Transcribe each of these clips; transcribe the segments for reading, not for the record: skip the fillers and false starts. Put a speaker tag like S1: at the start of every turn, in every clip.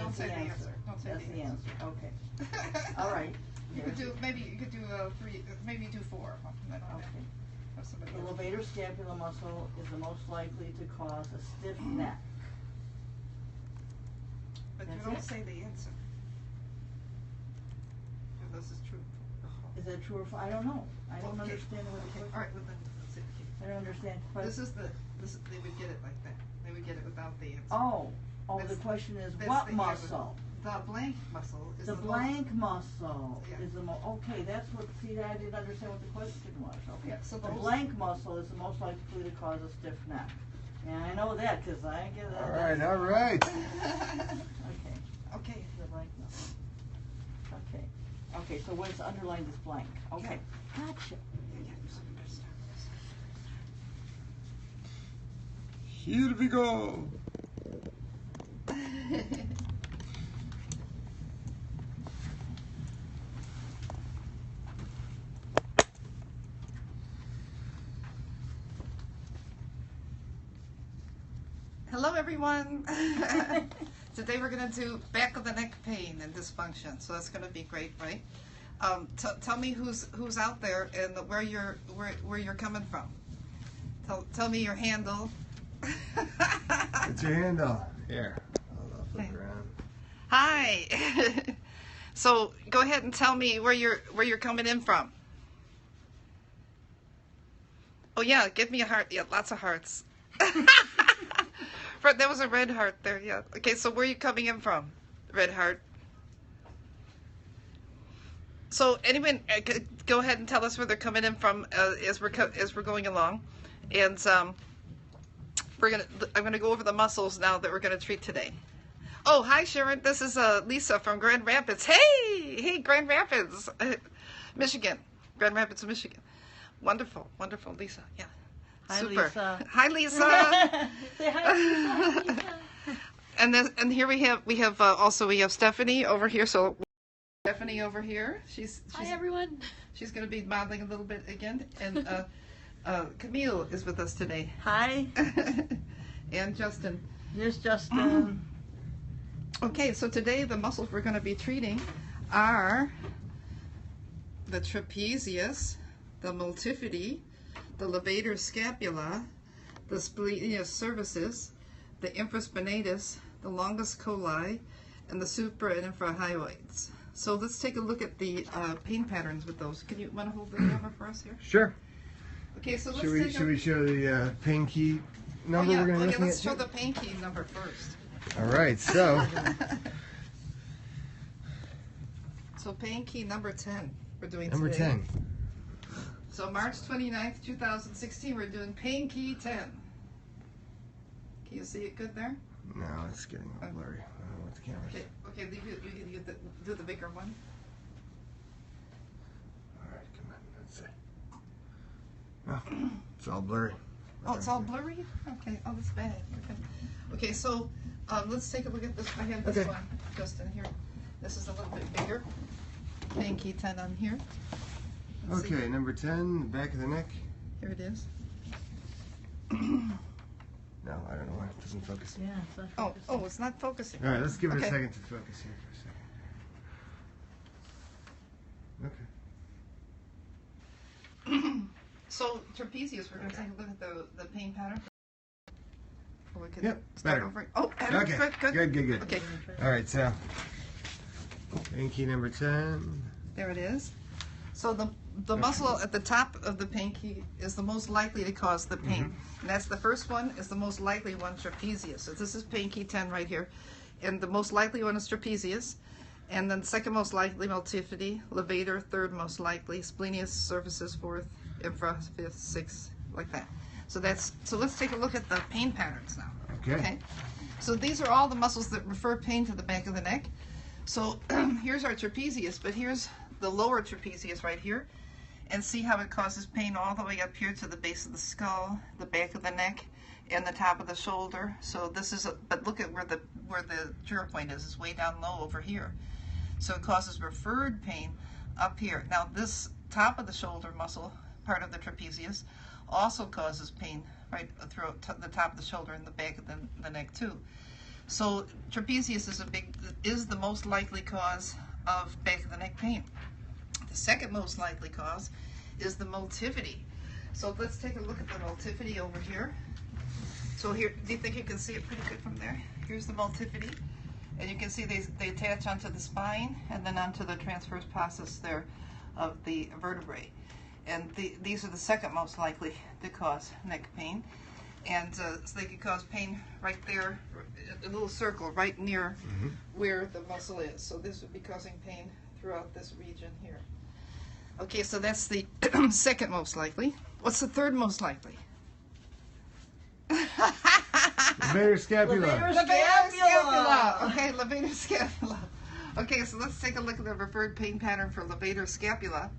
S1: Don't say the answer. Don't say
S2: That's
S1: the
S2: the
S1: answer.
S2: Okay. All right.
S1: You could do, maybe you could do 3, maybe do 4. I don't know.
S2: Okay.
S1: Have somebody
S2: The
S1: else.
S2: levator scapula muscle is the most likely to cause a stiff neck.
S1: But
S2: That's
S1: you don't
S2: it?
S1: say the answer. If this is true.
S2: Is that true or false? I don't know. I don't
S1: Okay.
S2: understand what the question.
S1: All right, well then, let's see.
S2: I don't understand. But
S1: This, they would get it like that. They would get it without the answer.
S2: oh, the
S1: That's-
S2: question is
S1: that's
S2: what
S1: the
S2: muscle?
S1: The blank muscle is
S2: The
S1: most-
S2: blank muscle
S1: Yeah.
S2: is the okay, that's what, see, I didn't understand what the question was, okay.
S1: Yeah, so
S2: The
S1: those-
S2: blank muscle is the most likely to cause a stiff neck. And I know that, cause I get that.
S3: All right.
S2: Okay,
S1: Okay.
S2: the blank muscle. Okay, okay, so what's underlined is blank, okay, gotcha.
S3: Here we go.
S1: Hello everyone. Today we're going to do back of the neck pain and dysfunction. So that's going to be great, right? Tell me who's out there and where you're coming from. Tell me your handle.
S3: What's your handle? Here. I'll flip it around.
S1: Hi. So go ahead and tell me where you're coming in from. Oh yeah, give me a heart. Yeah, lots of hearts. There was a red heart there, yeah. Okay, so where are you coming in from? Red heart. So anyone, go ahead and tell us where they're coming in from as we're going along, and I'm gonna go over the muscles now that we're gonna treat today. Oh, hi Sharon. This is Lisa from Grand Rapids. Hey, Grand Rapids, Michigan. Grand Rapids, Michigan. Wonderful, Lisa. Yeah.
S2: Hi,
S1: Super.
S2: Lisa.
S1: Hi, Lisa.
S2: Say hi, Lisa.
S1: And here we have also Stephanie over here. So Stephanie over here. She's
S4: Hi everyone.
S1: She's going to be modeling a little bit again. And Camille is with us today.
S2: Hi,
S1: And Justin.
S2: here's Justin.
S1: Okay, so today the muscles we're going to be treating are the trapezius, the multifidi, the levator scapula, the splenius cervicis, the infraspinatus, the longus coli, and the supra and infrahyoids. So let's take a look at the pain patterns with those. Can you want to hold the camera for us here?
S3: Sure.
S1: Okay, so let's
S3: Should we show the pain key number we're going to be looking
S1: let's
S3: at?
S1: show the pain key number first.
S3: All right, so
S1: So pain key number 10 we're doing
S3: number
S1: today.
S3: 10.
S1: So March 29th, 2016, we're doing pain key 10. Can you see it good there?
S3: No, it's getting all blurry. I don't know what the camera's.
S1: Okay, you do the bigger one.
S3: All right, come on. Let's see. Oh, it's all blurry.
S1: Oh, it's all blurry? Okay, oh, that's bad. Okay, so let's take a look at this. I have this
S3: Okay.
S1: one just in here. This is a little bit bigger. Pain key 10 on here. Let's see.
S3: Okay, number 10, the back of the neck.
S1: Here it is.
S3: No, I don't know why it doesn't focus.
S2: Yeah, it's not
S1: Oh, it's not focusing.
S3: All right, let's give it
S1: Okay.
S3: a second to focus here for a second. Okay.
S1: So trapezius, we're going to take a look at the pain pattern. Or we could
S3: Yep,
S1: start
S3: better.
S1: over. Oh, better.
S3: Okay,
S1: Good.
S3: good.
S1: Okay,
S3: All right, so pain key number 10.
S1: there it is. So the muscle at the top of the pain key is the most likely to cause the pain. And that's the first one, is the most likely one, trapezius. So this is pain key 10 right here. And the most likely one is trapezius. And then second most likely, multifidi, levator, third most likely, splenius cervicis, fourth, infra, fifth, sixth, like that. So let's take a look at the pain patterns now.
S3: Okay.
S1: So these are all the muscles that refer pain to the back of the neck. So here's our trapezius, but here's the lower trapezius right here. And see how it causes pain all the way up here to the base of the skull, the back of the neck, and the top of the shoulder. So this is, but look at where the trigger point is. It's way down low over here. So it causes referred pain up here. Now this top of the shoulder muscle, part of the trapezius, also causes pain right through the top of the shoulder and the back of the neck too. So trapezius is the most likely cause of back of the neck pain. The second most likely cause is the motility. So let's take a look at the motility over here. So here, do you think you can see it pretty good from there? Here's the motility, and you can see they attach onto the spine and then onto the transverse process there of the vertebrae. And these are the second most likely to cause neck pain. And so they can cause pain right there, a little circle right near where the muscle is. So this would be causing pain throughout this region here. Okay, so that's the second most likely. What's the third most likely?
S3: Levator scapula.
S1: Levator scapula. Okay, levator scapula. Okay, so let's take a look at the referred pain pattern for levator scapula.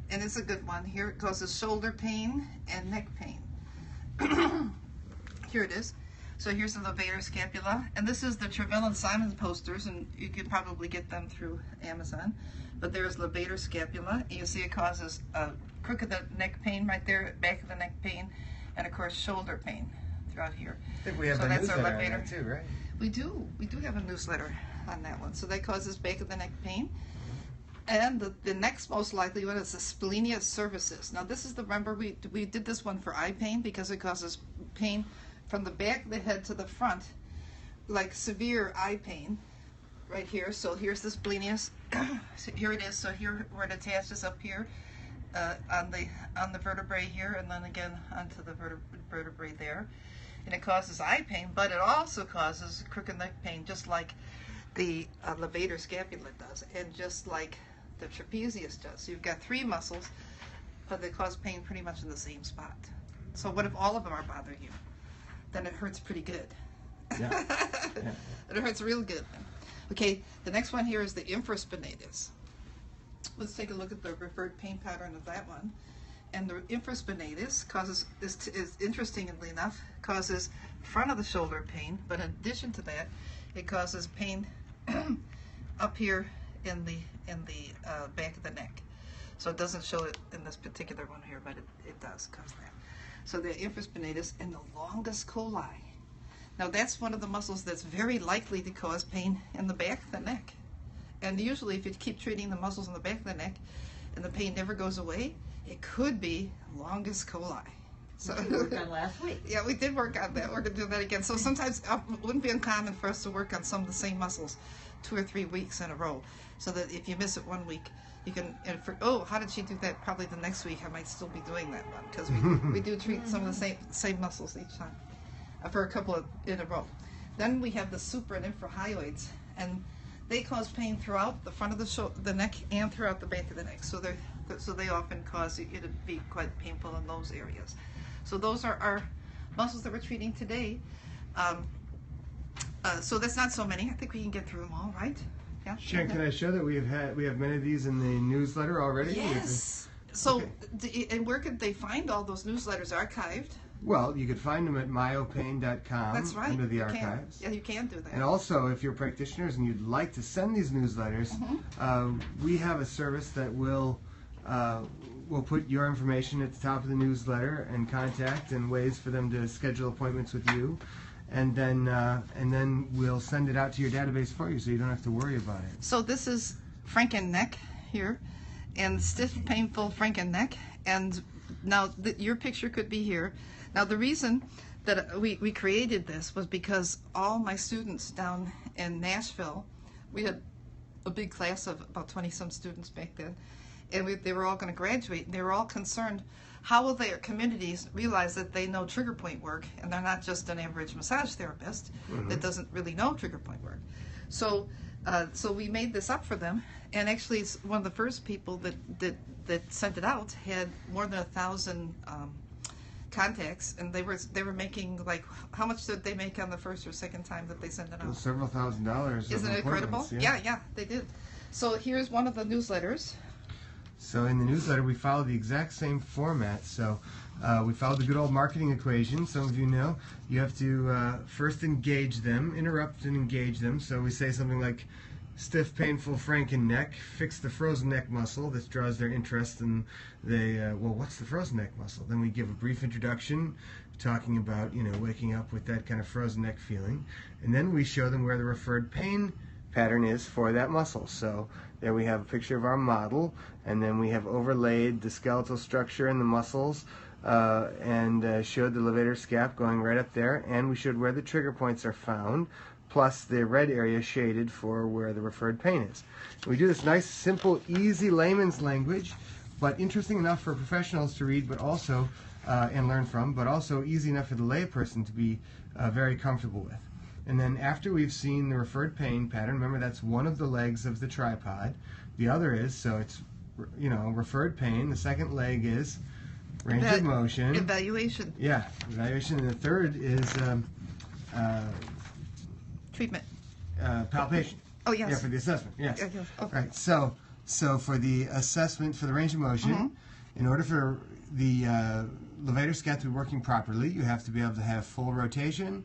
S1: And it's a good one. Here it causes shoulder pain and neck pain. Here it is. So here's the levator scapula, and this is the Travell and Simon posters, and you could probably get them through Amazon. But there's levator scapula. You see it causes crook of the neck pain right there, back of the neck pain, and of course shoulder pain throughout here.
S3: I think we have
S1: so
S3: a
S1: that's
S3: newsletter
S1: our
S3: on
S1: levator.
S3: that too, right?
S1: We do have a newsletter on that one. So that causes back of the neck pain. And the next most likely one is the splenius cervicis. Now this is remember we did this one for eye pain because it causes pain from the back of the head to the front, like severe eye pain right here. So here's the splenius. So here it is. So here where it attaches up here on the vertebrae here, and then again onto the vertebrae there. And it causes eye pain, but it also causes crooked neck pain, just like the levator scapula does, and just like the trapezius does. So you've got three muscles, but they cause pain pretty much in the same spot. So what if all of them are bothering you? Then it hurts pretty good.
S3: Yeah. Yeah.
S1: It hurts real good. Okay, the next one here is the infraspinatus. Let's take a look at the referred pain pattern of that one. And the infraspinatus causes, is interestingly enough, causes front of the shoulder pain, but in addition to that, it causes pain up here in the back of the neck. So it doesn't show it in this particular one here, but it does cause that. So the infraspinatus and the longus colli. Now that's one of the muscles that's very likely to cause pain in the back of the neck. And usually if you keep treating the muscles in the back of the neck and the pain never goes away, it could be longus colli. So
S2: we worked on last week.
S1: Yeah, we did work on that. We're going to do that again. So sometimes it wouldn't be uncommon for us to work on some of the same muscles 2 or 3 weeks in a row. So that if you miss it 1 week, you can, oh, how did she do that? Probably the next week I might still be doing that one. Because we do treat some of the same muscles each time for a couple of in a row. Then we have the supra and infrahyoids. And they cause pain throughout the front of the neck and throughout the back of the neck. So they often cause it to be quite painful in those areas. So those are our muscles that we're treating today. So that's not so many. I think we can get through them all, right? Yeah.
S3: Sharon, can I show that we have many of these in the newsletter already?
S1: Yes. So,
S3: okay.
S1: And where could they find all those newsletters archived?
S3: Well, you could find them at myopain.com.
S1: That's right.
S3: Under the
S1: You
S3: archives.
S1: can. Yeah, you can do that.
S3: And also, if you're practitioners and you'd like to send these newsletters, we have a service that will put your information at the top of the newsletter and contact and ways for them to schedule appointments with you, and then we'll send it out to your database for you, so you don't have to worry about it.
S1: So this is Franken neck here, and stiff, painful Franken neck, and now your picture could be here. Now the reason that we created this was because all my students down in Nashville, we had a big class of about 20-some students back then, and they were all going to graduate, and they were all concerned, how will their communities realize that they know trigger point work, and they're not just an average massage therapist that doesn't really know trigger point work. So we made this up for them, and actually one of the first people that sent it out had more than 1,000 contacts, and they were making, like, how much did they make on the first or second time that they sent it out?
S3: Well, several $1,000s.
S1: Isn't it incredible? Yeah, they did. So here's one of the newsletters.
S3: So in the newsletter, we follow the exact same format. So we follow the good old marketing equation. Some of you know you have to first engage them, interrupt and engage them. So we say something like, stiff, painful Franken neck, fix the frozen neck muscle. This draws their interest, and they, well, what's the frozen neck muscle? Then we give a brief introduction talking about, waking up with that kind of frozen neck feeling. And then we show them where the referred pain pattern is for that muscle. So there we have a picture of our model, and then we have overlaid the skeletal structure and the muscles, and showed the levator scap going right up there, and we showed where the trigger points are found, plus the red area shaded for where the referred pain is. We do this nice, simple, easy layman's language, but interesting enough for professionals to read, but also and learn from, but also easy enough for the layperson to be very comfortable with. And then after we've seen the referred pain pattern, remember that's one of the legs of the tripod. The other is, so it's, referred pain. The second leg is range of motion.
S1: Evaluation.
S3: Yeah, evaluation. And the third is
S1: Treatment.
S3: Palpation.
S1: Oh, yes.
S3: Yeah, for the assessment. Yes.
S1: Yes. Okay.
S3: Right. So for the assessment for the range of motion, in order for the levator scap to be working properly, you have to be able to have full rotation.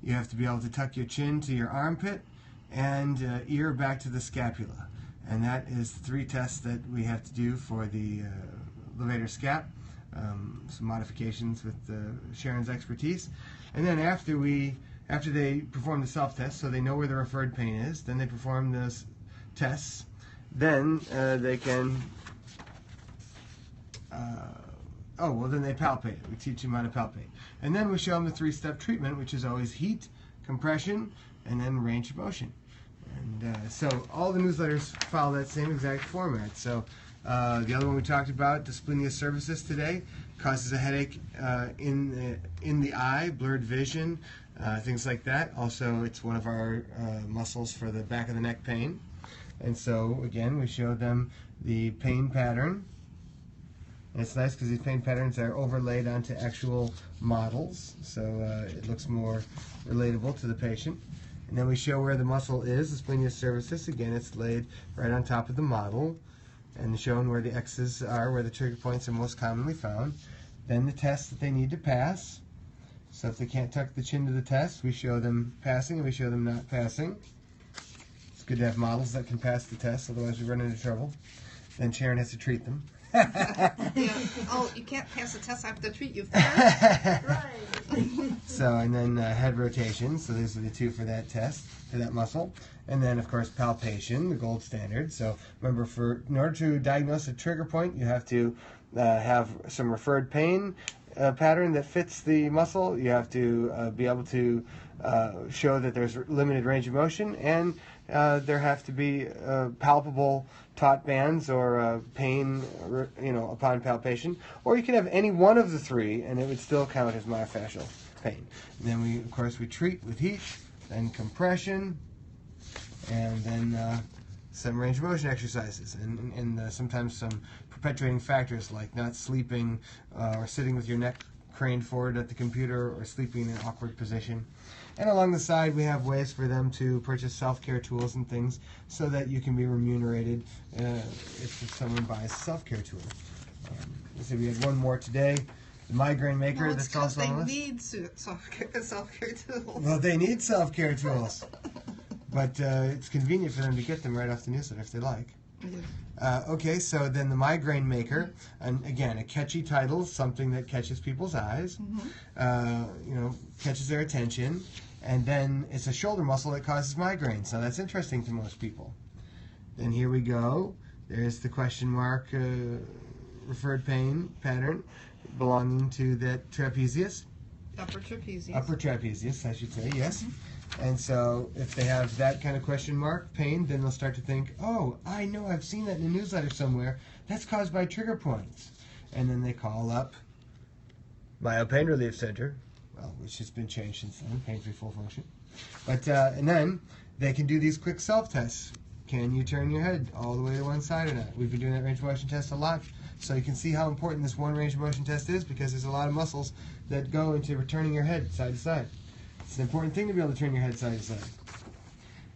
S3: You have to be able to tuck your chin to your armpit and ear back to the scapula. And that is 3 tests that we have to do for the levator scap. Some modifications with Sharon's expertise. And then after they perform the self-test, so they know where the referred pain is, then they perform those tests, then they can, then they palpate. We teach them how to palpate. And then we show them the 3-step treatment, which is always heat, compression, and then range of motion. And so all the newsletters follow that same exact format. So the other one we talked about, the splenius cervicis today, causes a headache in the eye, blurred vision, things like that. Also, it's one of our muscles for the back of the neck pain. And so, again, we show them the pain pattern. And it's nice because these pain patterns are overlaid onto actual models, so it looks more relatable to the patient. And then we show where the muscle is, the splenius cervicis. Again, it's laid right on top of the model, and shown where the X's are, where the trigger points are most commonly found. Then the tests that they need to pass. So if they can't tuck the chin to the test, we show them passing and we show them not passing. It's good to have models that can pass the test, otherwise we run into trouble. Then Sharon has to treat them.
S1: Yeah. Oh, you can't pass the test. I have to treat you first.
S2: Right.
S3: So, and then head rotation. So these are the 2 for that test, for that muscle. And then, of course, palpation, the gold standard. So remember, in order to diagnose a trigger point, you have to have some referred pain pattern that fits the muscle. You have to be able to show that there's limited range of motion, and there have to be palpable taut bands or pain, upon palpation. Or you can have any one of the 3, and it would still count as myofascial pain. And then we treat with heat, then compression, and then some range of motion exercises, and sometimes some perpetuating factors like not sleeping or sitting with your neck craned forward at the computer or sleeping in an awkward position. And along the side, we have ways for them to purchase self-care tools and things so that you can be remunerated if someone buys a self-care tool. Let's see, we had one more today. The migraine maker,
S1: Well,
S3: that's also on the list.
S1: they need self-care tools.
S3: Well, they need self-care tools. But it's convenient for them to get them right off the newsletter if they like. Okay, so then the migraine maker, and again, a catchy title, something that catches people's eyes, catches their attention, and then it's a shoulder muscle that causes migraine. So that's interesting to most people. Then here we go. There's the question mark referred pain pattern belonging to that trapezius.
S1: Upper trapezius.
S3: Upper trapezius, I should say, yes. And so if they have that kind of question mark pain, then they'll start to think, oh, I know I've seen that in a newsletter somewhere. That's caused by trigger points. And then they call up Myo Pain Relief Center, well, which has been changed since then, pain-free full function. But and then they can do these quick self-tests. Can you turn your head all the way to one side or not? We've been doing that range of motion test a lot. So you can see how important this one range of motion test is, because there's a lot of muscles that go into turning your head side to side. It's an important thing to be able to turn your head side to side.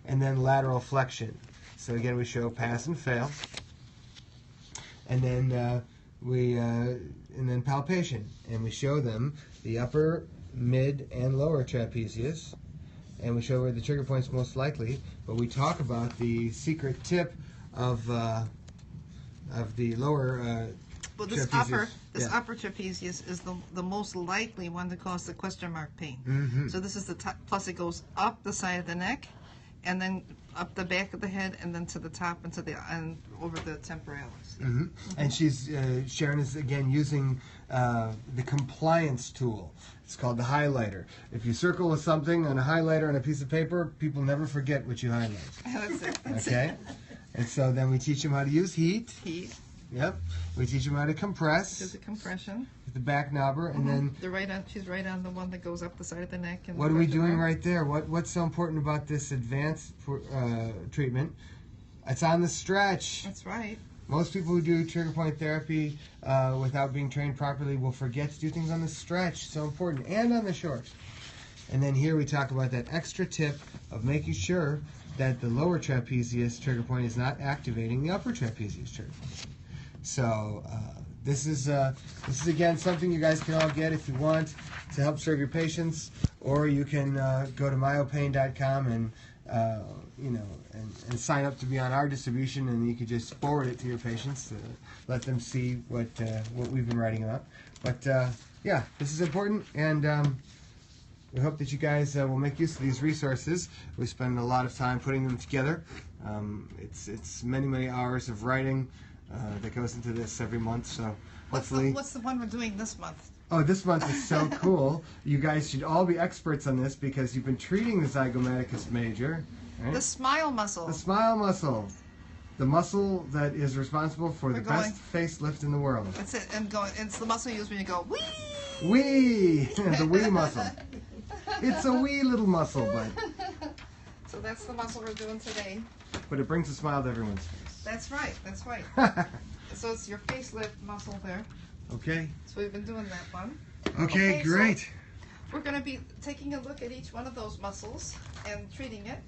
S3: And then lateral flexion. So again, we show pass and fail. And then and then palpation, and we show them the upper, mid, and lower trapezius, and we show where the trigger point's most likely. But we talk about the secret tip of the lower
S1: Well, this
S3: trapezius.
S1: upper trapezius is the most likely one to cause the question mark pain.
S3: Mm-hmm.
S1: So this is the top, plus it goes up the side of the neck, and then up the back of the head, and then to the top and over the temporalis.
S3: Mm-hmm. And Sharon is again using the compliance tool. It's called the highlighter. If you circle with something on a highlighter on a piece of paper, people never forget what you highlight.
S1: That's it.
S3: Okay? And so then we teach them how to use heat.
S1: Heat.
S3: Yep. We teach them how to compress.
S1: There's a compression.
S3: With the back knobber, and then
S1: She's right on the one that goes up the side of the neck. And
S3: what are we doing right there? What's so important about this advanced treatment? It's on the stretch.
S1: That's right.
S3: Most people who do trigger point therapy without being trained properly will forget to do things on the stretch. So important, and on the short. And then here we talk about that extra tip of making sure that the lower trapezius trigger point is not activating the upper trapezius trigger point. So this is again something you guys can all get if you want to help serve your patients, or you can go to myopain.com and and sign up to be on our distribution, and you could just forward it to your patients to let them see what we've been writing about. But yeah, this is important, and we hope that you guys will make use of these resources. We spend a lot of time putting them together. It's many hours of writing that goes into this every month. So hopefully,
S1: What's the one we're doing this month?
S3: Oh, this month is so cool. You guys should all be experts on this because you've been treating the zygomaticus major. Right?
S1: The smile muscle.
S3: The smile muscle. The muscle that is responsible for the
S1: going-
S3: best facelift in the world.
S1: That's it. And it's the muscle you use when you go wee.
S3: Wee! The wee muscle. It's a wee little muscle,
S1: So that's the muscle we're doing today.
S3: but it brings a smile to everyone's face.
S1: That's right. That's right. So it's your facelift muscle there.
S3: Okay.
S1: So we've been doing that one.
S3: Okay,
S1: Okay,
S3: great.
S1: so we're going to be taking a look at each one of those muscles and treating it.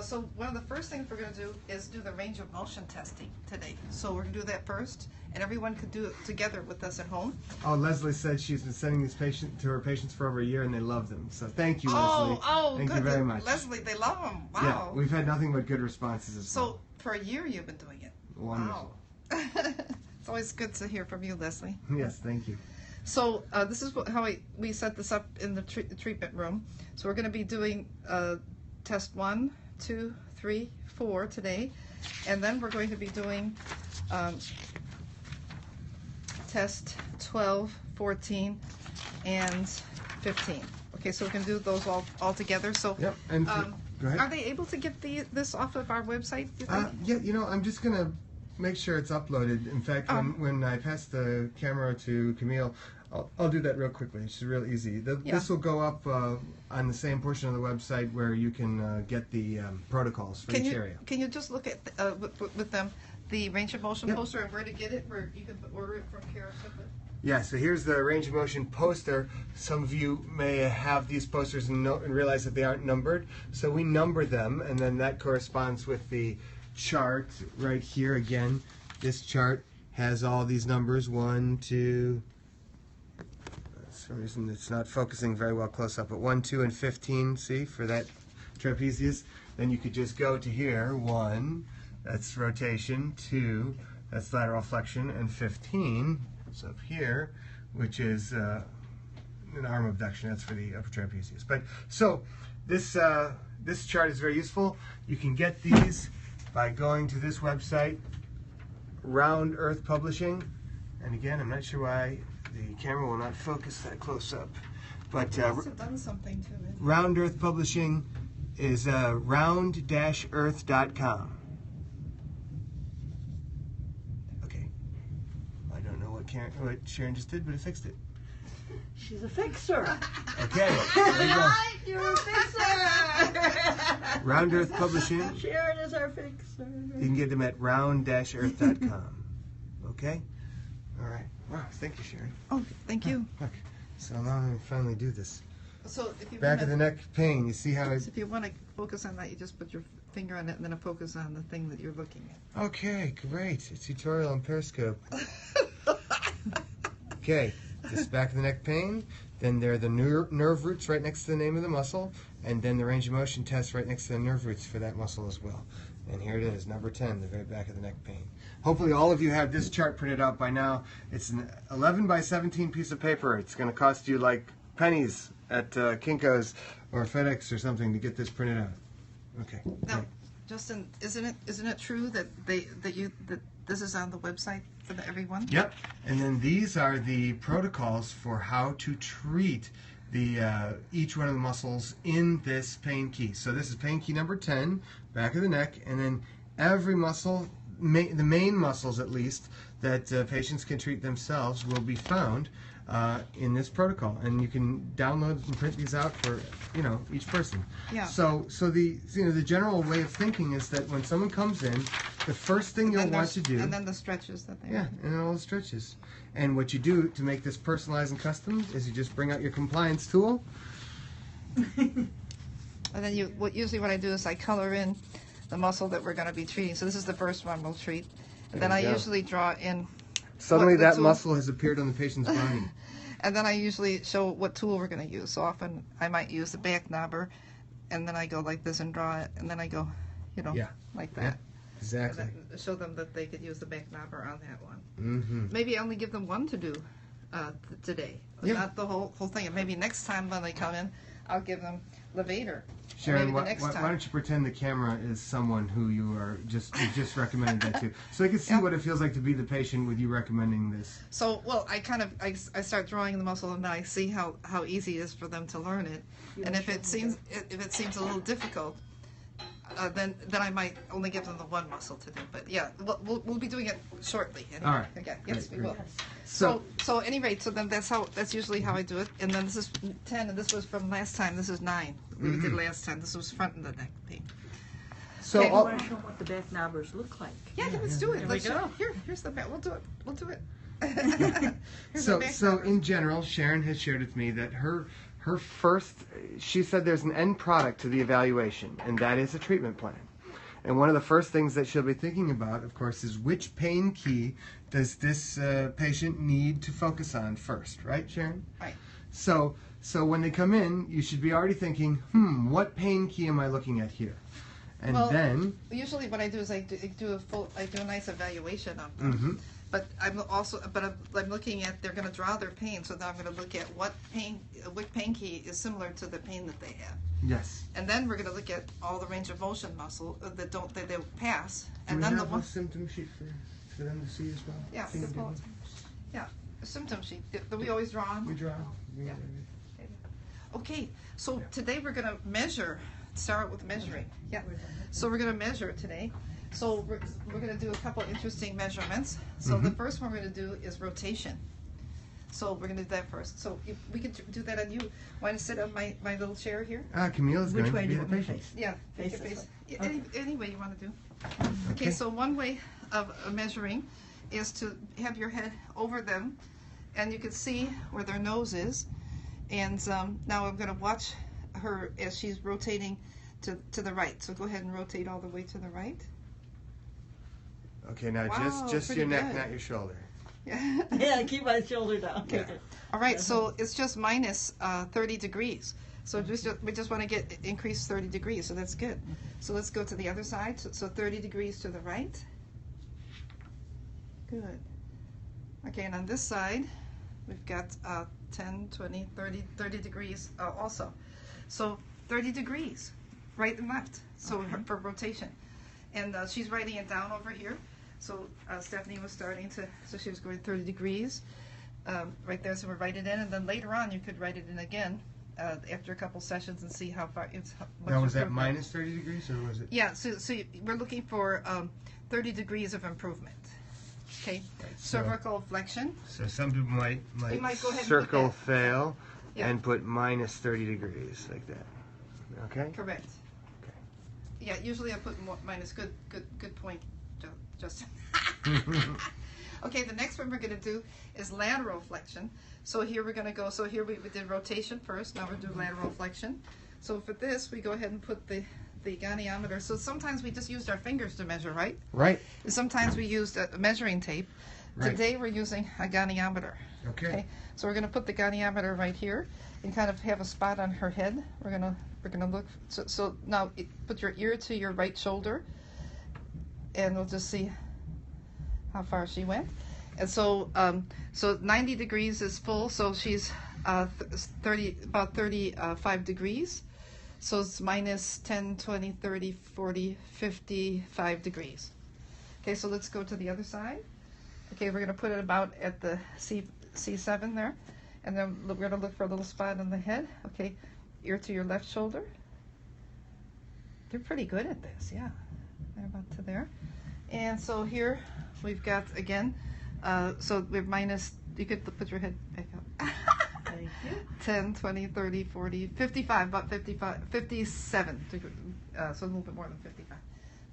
S1: So one of the first things we're going to do is do the range of motion testing today. So we're going to do that first, and everyone could do it together with us at home.
S3: Oh, Leslie said she's been sending these to her patients for over a year, and they love them. So thank you, Leslie. Thank
S1: good.
S3: you very much.
S1: Leslie, they love them. Wow.
S3: Yeah, we've had nothing but good responses as well.
S1: So for a year you've been doing it.
S3: Wonderful.
S1: Wow. It's always good to hear from you, Leslie.
S3: Yes, thank you.
S1: So this is how we set this up in the treatment room. So we're going to be doing test 1, 2, 3, 4 today, and then we're going to be doing test 12, 14, and 15. Okay, so we can do those all together. So
S3: Yep, and go ahead.
S1: are they able to get this off of our website, do you think?
S3: Yeah, I'm just going to make sure it's uploaded. In fact, when I pass the camera to Camille, I'll do that real quickly. It's real easy. This will go up on the same portion of the website where you can get the protocols for each area.
S1: Can you just look at with them the range of motion poster and where to get it, where you can order it from Kara Simpson?
S3: Yeah, so here's the range of motion poster. Some of you may have these posters and realize that they aren't numbered. So we number them, and then that corresponds with the chart right here. Again, this chart has all these numbers. 1, 2. For some reason it's not focusing very well close up, but 1, 2, and 15. See, for that trapezius. Then you could just go to here. 1, that's rotation. 2, that's lateral flexion, and 15. So up here, which is an arm abduction. That's for the upper trapezius. But so this chart is very useful. You can get these by going to this website, Round Earth Publishing. And again, I'm not sure why the camera will not focus that close up. But
S1: It must have done something to it.
S3: Round Earth Publishing is round-earth.com. Okay. I don't know what Sharon just did, but it fixed it.
S2: She's a fixer.
S3: Okay. There you go.
S2: You're a fixer.
S3: Round Earth Publishing.
S2: Sharon is our fixer.
S3: You can get them at round-earth.com. Okay? All right. Wow, thank you, Sharon.
S1: Oh, thank you.
S3: Look, so now I finally do this.
S1: So if you
S3: Back
S1: wanna,
S3: of the neck pain. You see how
S1: so
S3: it...
S1: if you want to focus on that, you just put your finger on it and then focus on the thing that you're looking at.
S3: Okay, great. A tutorial on Periscope. Okay, this back of the neck pain. Then there are the nerve roots right next to the name of the muscle. And then the range of motion test right next to the nerve roots for that muscle as well. And here it is, number 10, the very back of the neck pain. Hopefully all of you have this chart printed out by now. It's an 11 by 17 piece of paper. It's going to cost you like pennies at Kinko's or FedEx or something to get this printed out. Okay.
S1: Now, Justin, isn't it true that that this is on the website for everyone?
S3: Yep. And then these are the protocols for how to treat the each one of the muscles in this pain key. So this is pain key number 10, back of the neck, and then every muscle, the main muscles at least, that patients can treat themselves will be found in this protocol, and you can download and print these out for each person.
S1: Yeah.
S3: So the the general way of thinking is that when someone comes in, the first thing you'll want to do,
S1: and then the stretches that they
S3: and then all the stretches, and what you do to make this personalized and custom is you just bring out your compliance tool.
S1: And then usually what I do is I color in the muscle that we're going to be treating. So this is the first one we'll treat. And then I usually draw in.
S3: Suddenly that muscle has appeared on the patient's body.
S1: And then I usually show what tool we're going to use. So often I might use the back knobber, and then I go like this and draw it, and then I go, like that.
S3: Yeah, exactly.
S1: And then show them that they could use the back knobber on that one.
S3: Mm-hmm.
S1: Maybe I only give them one to do today, not the whole thing. And maybe next time when they come in, I'll give them levator.
S3: Sharon, why don't you pretend the camera is someone who you just recommended that to, so they can see what it feels like to be the patient with you recommending this.
S1: So, well, I start drawing the muscle, and then I see how easy it is for them to learn it. And if it seems a little difficult, then I might only give them the one muscle to do. But yeah, we'll be doing it shortly. Anyway.
S3: All right.
S1: Okay. Yes,
S3: Great,
S1: we will.
S3: great.
S1: So at any rate, so then that's usually how I do it. And then this is 10, and this was from last time. This is 9. We did last time. This was front of the neck pain.
S3: So
S2: I want to show what the back knobbers look like.
S1: Yeah, let's do it. Let's
S2: go.
S1: Here's the back. We'll do it.
S3: So in general, Sharon has shared with me that her first, she said there's an end product to the evaluation, and that is a treatment plan. And one of the first things that she'll be thinking about, of course, is which pain key does this patient need to focus on first, right, Sharon?
S1: Right.
S3: So when they come in, you should be already thinking, what pain key am I looking at here? And then
S1: usually what I do is I do a nice evaluation of them.
S3: Mm-hmm.
S1: But I'm looking at, they're going to draw their pain, so now I'm going to look at what pain key is similar to the pain that they have.
S3: Yes.
S1: And then we're going to look at all the range of motion muscle that they pass.
S3: Do
S1: And
S3: we
S1: then
S3: have a symptom sheet for them to see as well?
S1: Yeah, a symptom sheet that we always draw on.
S3: We draw.
S1: Yeah. Okay, so today we're going to measure. Start with measuring. Yeah. So we're going to measure today. So we're going to do a couple interesting measurements. So the first one we're going to do is rotation. So we're going to do that first. So if we could do that on you. Want to sit on my little chair here?
S3: Camille's going to be the
S2: do you
S3: patient.
S1: Yeah.
S2: Face
S1: your
S2: this
S1: face.
S2: way.
S1: Yeah, any way you want to do. Okay, so one way of measuring is to have your head over them, and you can see where their nose is. And now I'm going to watch her as she's rotating to the right. So go ahead and rotate all the way to the right.
S3: Okay, now
S1: Wow,
S3: just your neck,
S1: good.
S3: not your shoulder.
S1: Yeah.
S2: Yeah, keep my shoulder down.
S3: Yeah.
S1: All right, so it's just minus 30 degrees. So we just want to increase 30 degrees, so that's good. So let's go to the other side. So 30 degrees to the right. Good. Okay, and on this side, we've got 10, 20, 30 degrees also. So 30 degrees, right and left, so for rotation. And she's writing it down over here. So Stephanie was so she was going 30 degrees right there, so we'll write it in. And then later on, you could write it in again after a couple sessions and see how far it's.
S3: Now, was that minus 30 degrees, or was it?
S1: Yeah, so we're looking for 30 degrees of improvement. Okay,
S3: Right, so
S1: cervical flexion.
S3: So some people might
S1: go ahead and put
S3: circle
S1: that.
S3: fail
S1: Yeah.
S3: and put minus 30 degrees like that. Okay.
S1: Correct.
S3: Okay.
S1: Yeah, usually I put minus. Good point, Justin. Okay, the next one we're going to do is lateral flexion. So here we're going to go. So here we did rotation first. Now we're doing lateral flexion. So for this, we go ahead and put the goniometer. So sometimes we just used our fingers to measure, right?
S3: Right.
S1: And sometimes we used a measuring tape.
S3: Right.
S1: Today we're using a goniometer.
S3: Okay.
S1: So we're going to put the goniometer right here and kind of have a spot on her head. We're gonna look. So now put your ear to your right shoulder, and we'll just see how far she went. And so, so 90 degrees is full, so she's about 35 degrees. So it's minus 10, 20, 30, 40, 55 degrees. Okay, so let's go to the other side. Okay, we're going to put it about at the C7 there. And then we're going to look for a little spot on the head. Okay, ear to your left shoulder. They're pretty good at this, yeah. They're about to there. And so here we've got, again, so we're minus, you could put your head back up.
S2: Thank you.
S1: 10, 20, 30, 40, 55, about 55, 57, so a little bit more than 55.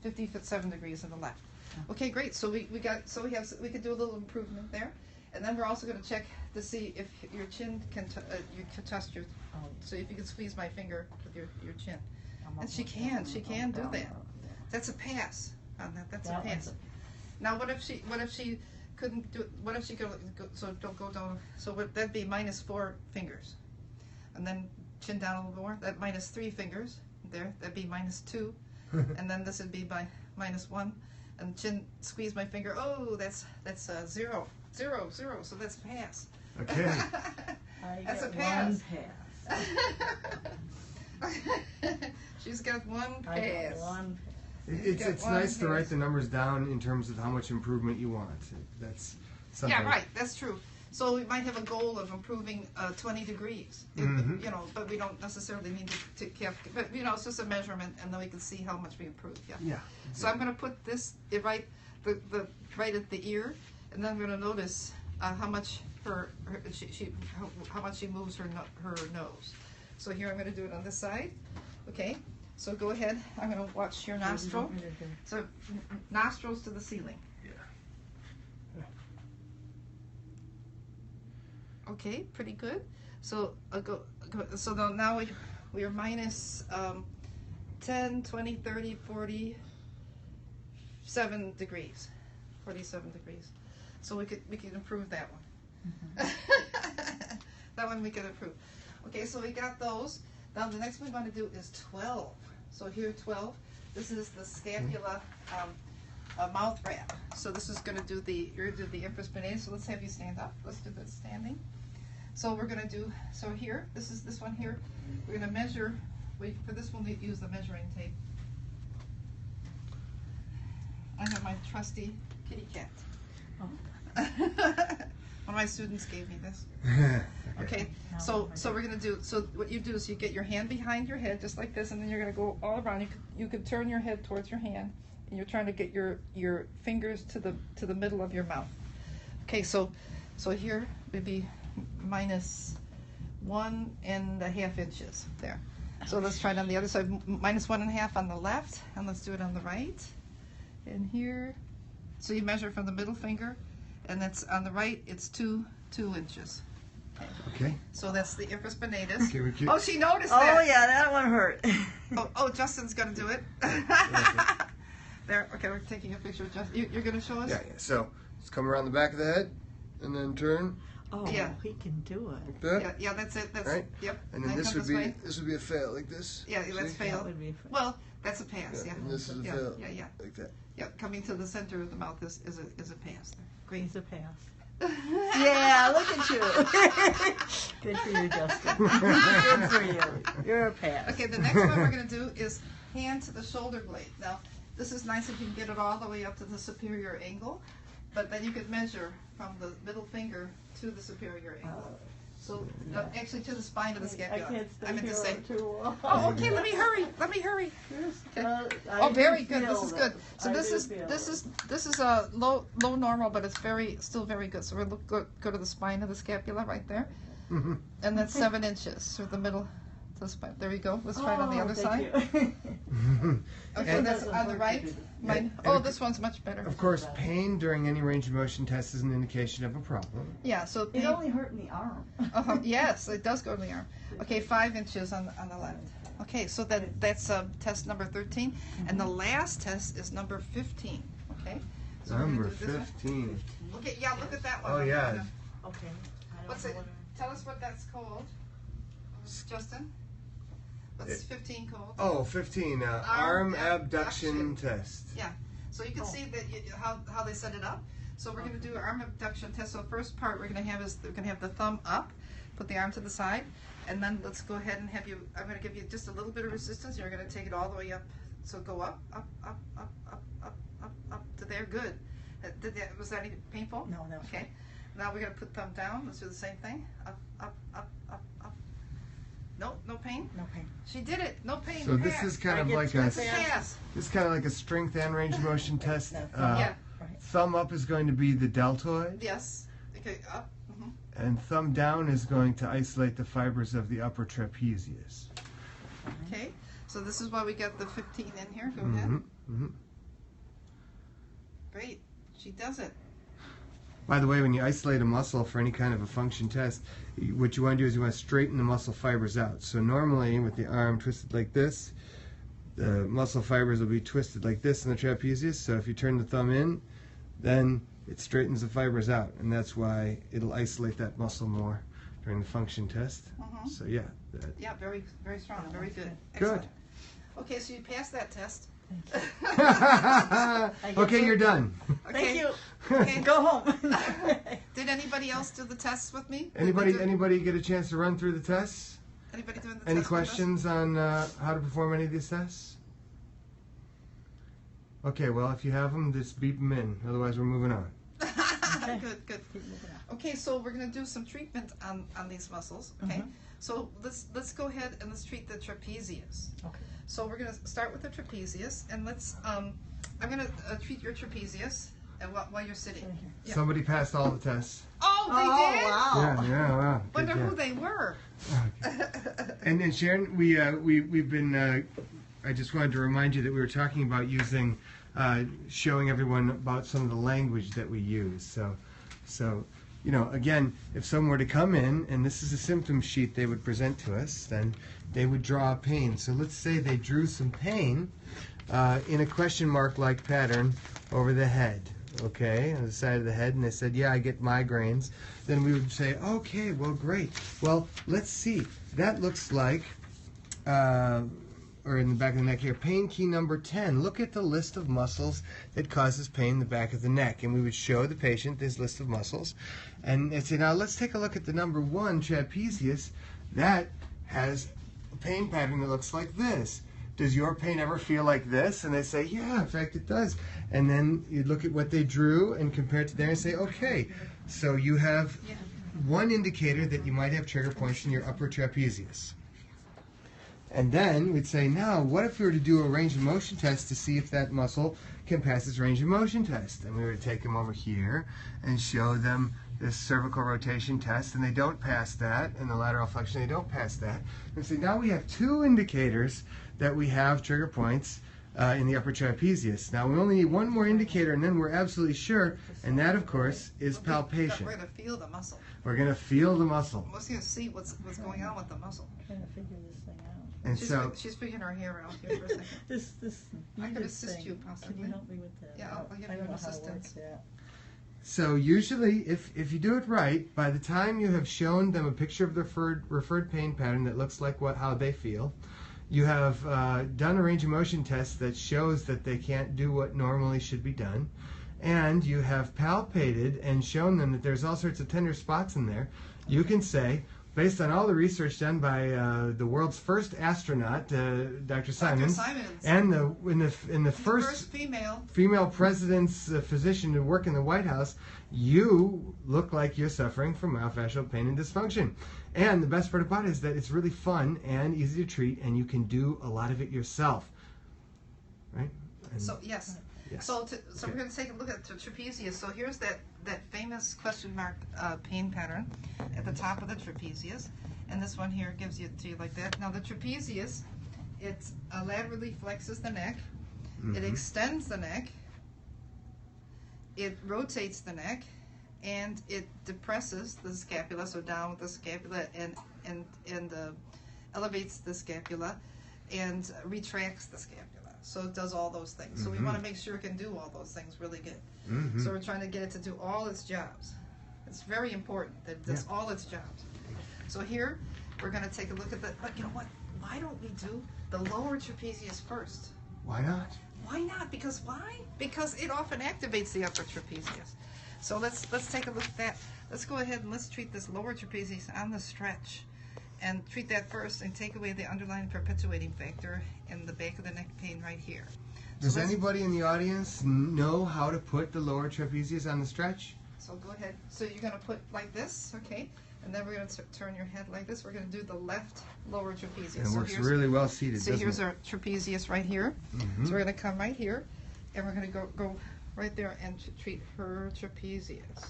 S1: 57 degrees on the left. Okay, great. So we could do a little improvement there. And then we're also going to check to see if your chin can, you can test your, so if you can squeeze my finger with your chin. And she can do that. That's a pass on that. That's a pass. Now, what if she couldn't do it? What if she could go, so don't go down, so that'd be -4 fingers. And then chin down a little more, that -3 fingers there, that'd be -2. And then this would be by -1. And chin, squeeze my finger, oh, that's 0, 0, 0, so that's a pass.
S3: Okay.
S1: That's a pass. She's got one pass.
S2: I got one.
S3: It's nice to write the numbers down in terms of how much improvement you want. That's something.
S1: Yeah, right. That's true. So we might have a goal of improving 20 degrees,
S3: Mhm.
S1: you know, but we don't necessarily need to but you know, it's just a measurement, and then we can see how much we improve. Yeah.
S3: Yeah.
S1: So I'm going to put this right at the ear, and then I'm going to notice how much how much she moves her nose. So here I'm going to do it on this side. Okay. So go ahead. I'm going to watch your nostril. So nostrils to the ceiling.
S3: Yeah.
S1: Okay, pretty good. So so now we are minus 10, 20, 30, 47 degrees. 47 degrees. So we could improve that one. That one we could improve. Okay, so we got those. Now the next one we're going to do is 12. So here 12. This is the scapula mouth wrap. So this is going to do the infraspinatus. So let's have you stand up. Let's do this standing. So we're going to do, so here, this one here, we're going to measure, for this one we use the measuring tape. I have my trusty kitty cat.
S2: Oh.
S1: One of my students gave me this. Okay, so we're going to do, so what you do is you get your hand behind your head just like this, and then you're going to go all around. You could turn your head towards your hand, and you're trying to get your fingers to the middle of your mouth. Okay, so here would be -1.5 inches there. So let's try it on the other side. -1.5 on the left, and let's do it on the right. And here, so you measure from the middle finger, and that's on the right. It's 2 inches.
S3: Okay.
S1: So that's the infraspinatus.
S3: Okay,
S1: oh, she noticed that.
S2: Oh yeah, that one hurt.
S1: oh, Justin's gonna do it. There. Okay, we're taking a picture of Justin. You're gonna show us?
S3: Yeah. So just come around the back of the head, and then turn.
S2: Oh,
S1: yeah.
S2: He can do it.
S3: Like that.
S1: Yeah, that's it. That's
S3: right.
S1: Yep.
S3: And then this would be a fail like this.
S1: Yeah, that's
S3: See?
S1: fail.
S2: That would be fail.
S1: Well, that's a pass. Yeah.
S3: And this is a fail.
S1: Yeah.
S3: Like that.
S1: Yeah, coming to the center of the mouth is a pass. Great.
S2: He's a pass. Yeah, look at you. Good for you, Justin. Good for you. You're a pass.
S1: Okay, the next one we're going to do is hand to the shoulder blade. Now, this is nice if you can get it all the way up to the superior angle, but then you could measure from the middle finger to the superior angle. So, actually to the spine of the scapula.
S2: I can't stay
S1: meant to
S2: here
S1: say.
S2: too long.
S1: Oh, okay, let me hurry. Okay. Oh, very good. This is good. So this is a low normal, but it's still very good. So we'll go to the spine of the scapula right there, and that's 7 inches. So the middle to the spine. There you go. Let's try it on the other side. Okay, that's on the right. This one's much better.
S3: Of course, pain during any range of motion test is an indication of a problem.
S1: Yeah. So
S2: It
S1: pain,
S2: only hurt in the arm.
S1: yes, it does go to the arm. Okay, 5 inches on the left. Okay, so that's test number 13, and the last test is number 15. Okay. So we're gonna
S3: Number
S1: do this one.
S3: 15.
S1: Okay, yeah, look at that one.
S3: Oh, yeah.
S2: Okay.
S1: What's it? Tell us what that's called, Justin. What's 15 called?
S3: Oh, 15. Arm abduction test.
S1: Yeah. So you can see that how they set it up. So we're going to do an arm abduction test. So first part we're going to have is we're going to have the thumb up, put the arm to the side, and then let's go ahead and have you, I'm going to give you just a little bit of resistance. You're going to take it all the way up. So go up, up, up, up, up, up, up, up to there. Good. Was that any painful?
S2: No, no.
S1: Okay. Now we're going to put thumb down. Let's do the same thing. Up, up, up, up, up. No, no pain?
S2: No pain.
S1: She did it. No pain.
S3: So this is kind of like a
S1: pass.
S3: this is kind of like a strength and range of motion test.
S1: Yeah.
S3: Thumb up is going to be the deltoid.
S1: Yes. Okay, up.
S3: And thumb down is going to isolate the fibers of the upper trapezius.
S1: Okay. So this is why we got the 15 in here. Go ahead. Great. She does it.
S3: By the way, when you isolate a muscle for any kind of a function test, what you want to do is you want to straighten the muscle fibers out. So normally with the arm twisted like this, the muscle fibers will be twisted like this in the trapezius. So if you turn the thumb in, then it straightens the fibers out, and that's why it'll isolate that muscle more during the function test. So yeah.
S1: Yeah, very, very strong. Very good.
S3: Good.
S1: Excellent. Okay, so you passed that test.
S3: Okay, you're done.
S1: Okay.
S2: Thank you.
S1: Okay.
S2: Go home.
S1: Did anybody else do the tests with me?
S3: Anybody get a chance to run through the tests?
S1: Anybody doing the
S3: Any
S1: tests with us?
S3: questions on how to perform any of these tests? Okay, well, if you have them, just beep them in. Otherwise, we're moving on.
S1: Good, good. Okay, so we're going to do some treatment on these muscles. Okay, so let's go ahead and let's treat the trapezius. Okay. So we're going to start with the trapezius, and let's I'm going to treat your trapezius and while you're sitting. Yeah.
S3: Somebody passed all the tests.
S1: Oh, they did?
S2: Wow.
S3: Yeah, wow.
S1: Wonder
S3: Good
S1: who
S3: job.
S1: they were.
S3: And then Sharon, we've been. I just wanted to remind you that we were talking about using, showing everyone about some of the language that we use. So, you know, again, if someone were to come in and this is a symptom sheet they would present to us, then they would draw a pain. So let's say they drew some pain in a question mark-like pattern over the head, okay, on the side of the head, and they said, yeah, I get migraines. Then we would say, okay, well, great. Well, let's see. That looks like, or in the back of the neck here, pain key number 10. Look at the list of muscles that causes pain in the back of the neck. And we would show the patient this list of muscles and say, now let's take a look at the number 1, trapezius. That has a pain pattern that looks like this. Does your pain ever feel like this? And they say, yeah, in fact it does. And then you look at what they drew and compare it to there and say, okay, so you have one indicator that you might have trigger points in your upper trapezius. And then we'd say, now, what if we were to do a range of motion test to see if that muscle can pass this range of motion test? And we would take them over here and show them this cervical rotation test, and they don't pass that, and the lateral flexion, they don't pass that. And say, now we have 2 indicators that we have trigger points in the upper trapezius. Now, we only need 1 more indicator, and then we're absolutely sure, and that, of course, is palpation.
S1: We're going to feel the muscle.
S3: We're going to feel the muscle.
S1: We're going to see what's going on with the muscle.
S2: I'm trying to figure this thing out.
S3: And
S1: She's figuring her hair out here for a second.
S2: This
S1: I could assist you, possibly.
S2: Can you help me with that?
S1: Yeah, I'll give
S2: I
S1: you
S2: don't
S1: an
S2: know how it
S1: assistance.
S2: works, yeah.
S3: So usually, if you do it right, by the time you have shown them a picture of the referred pain pattern that looks like how they feel, you have done a range of motion test that shows that they can't do what normally should be done, and you have palpated and shown them that there's all sorts of tender spots in there, you can say, based on all the research done by the world's first astronaut, Dr. Simons, and in the first female president's physician to work in the White House, you look like you're suffering from myofascial pain and dysfunction. And the best part about it is that it's really fun and easy to treat, and you can do a lot of it yourself. Right? And
S1: so, yes. So we're going to take a look at the trapezius. So here's that famous question mark pain pattern at the top of the trapezius. And this one here gives it to you like that. Now the trapezius, it laterally flexes the neck. It extends the neck. It rotates the neck. And it depresses the scapula, so down with the scapula, and elevates the scapula and retracts the scapula. So it does all those things. So we want to make sure it can do all those things really good. So we're trying to get it to do all its jobs. It's very important that it does all its jobs. So here, we're going to take a look at but you know what? Why don't we do the lower trapezius first?
S3: Why not?
S1: Why not? Because why? Because it often activates the upper trapezius. So let's take a look at that. Let's go ahead and let's treat this lower trapezius on the stretch, and treat that first, and take away the underlying perpetuating factor in the back of the neck pain right here.
S3: Does anybody in the audience know how to put the lower trapezius on the stretch?
S1: So go ahead. So you're going to put like this, okay? And then we're going to turn your head like this. We're going to do the left lower trapezius.
S3: And it
S1: so
S3: works really well seated,
S1: So
S3: doesn't
S1: here's
S3: it?
S1: our trapezius right here. So we're going to come right here, and we're going to go right there and treat her trapezius.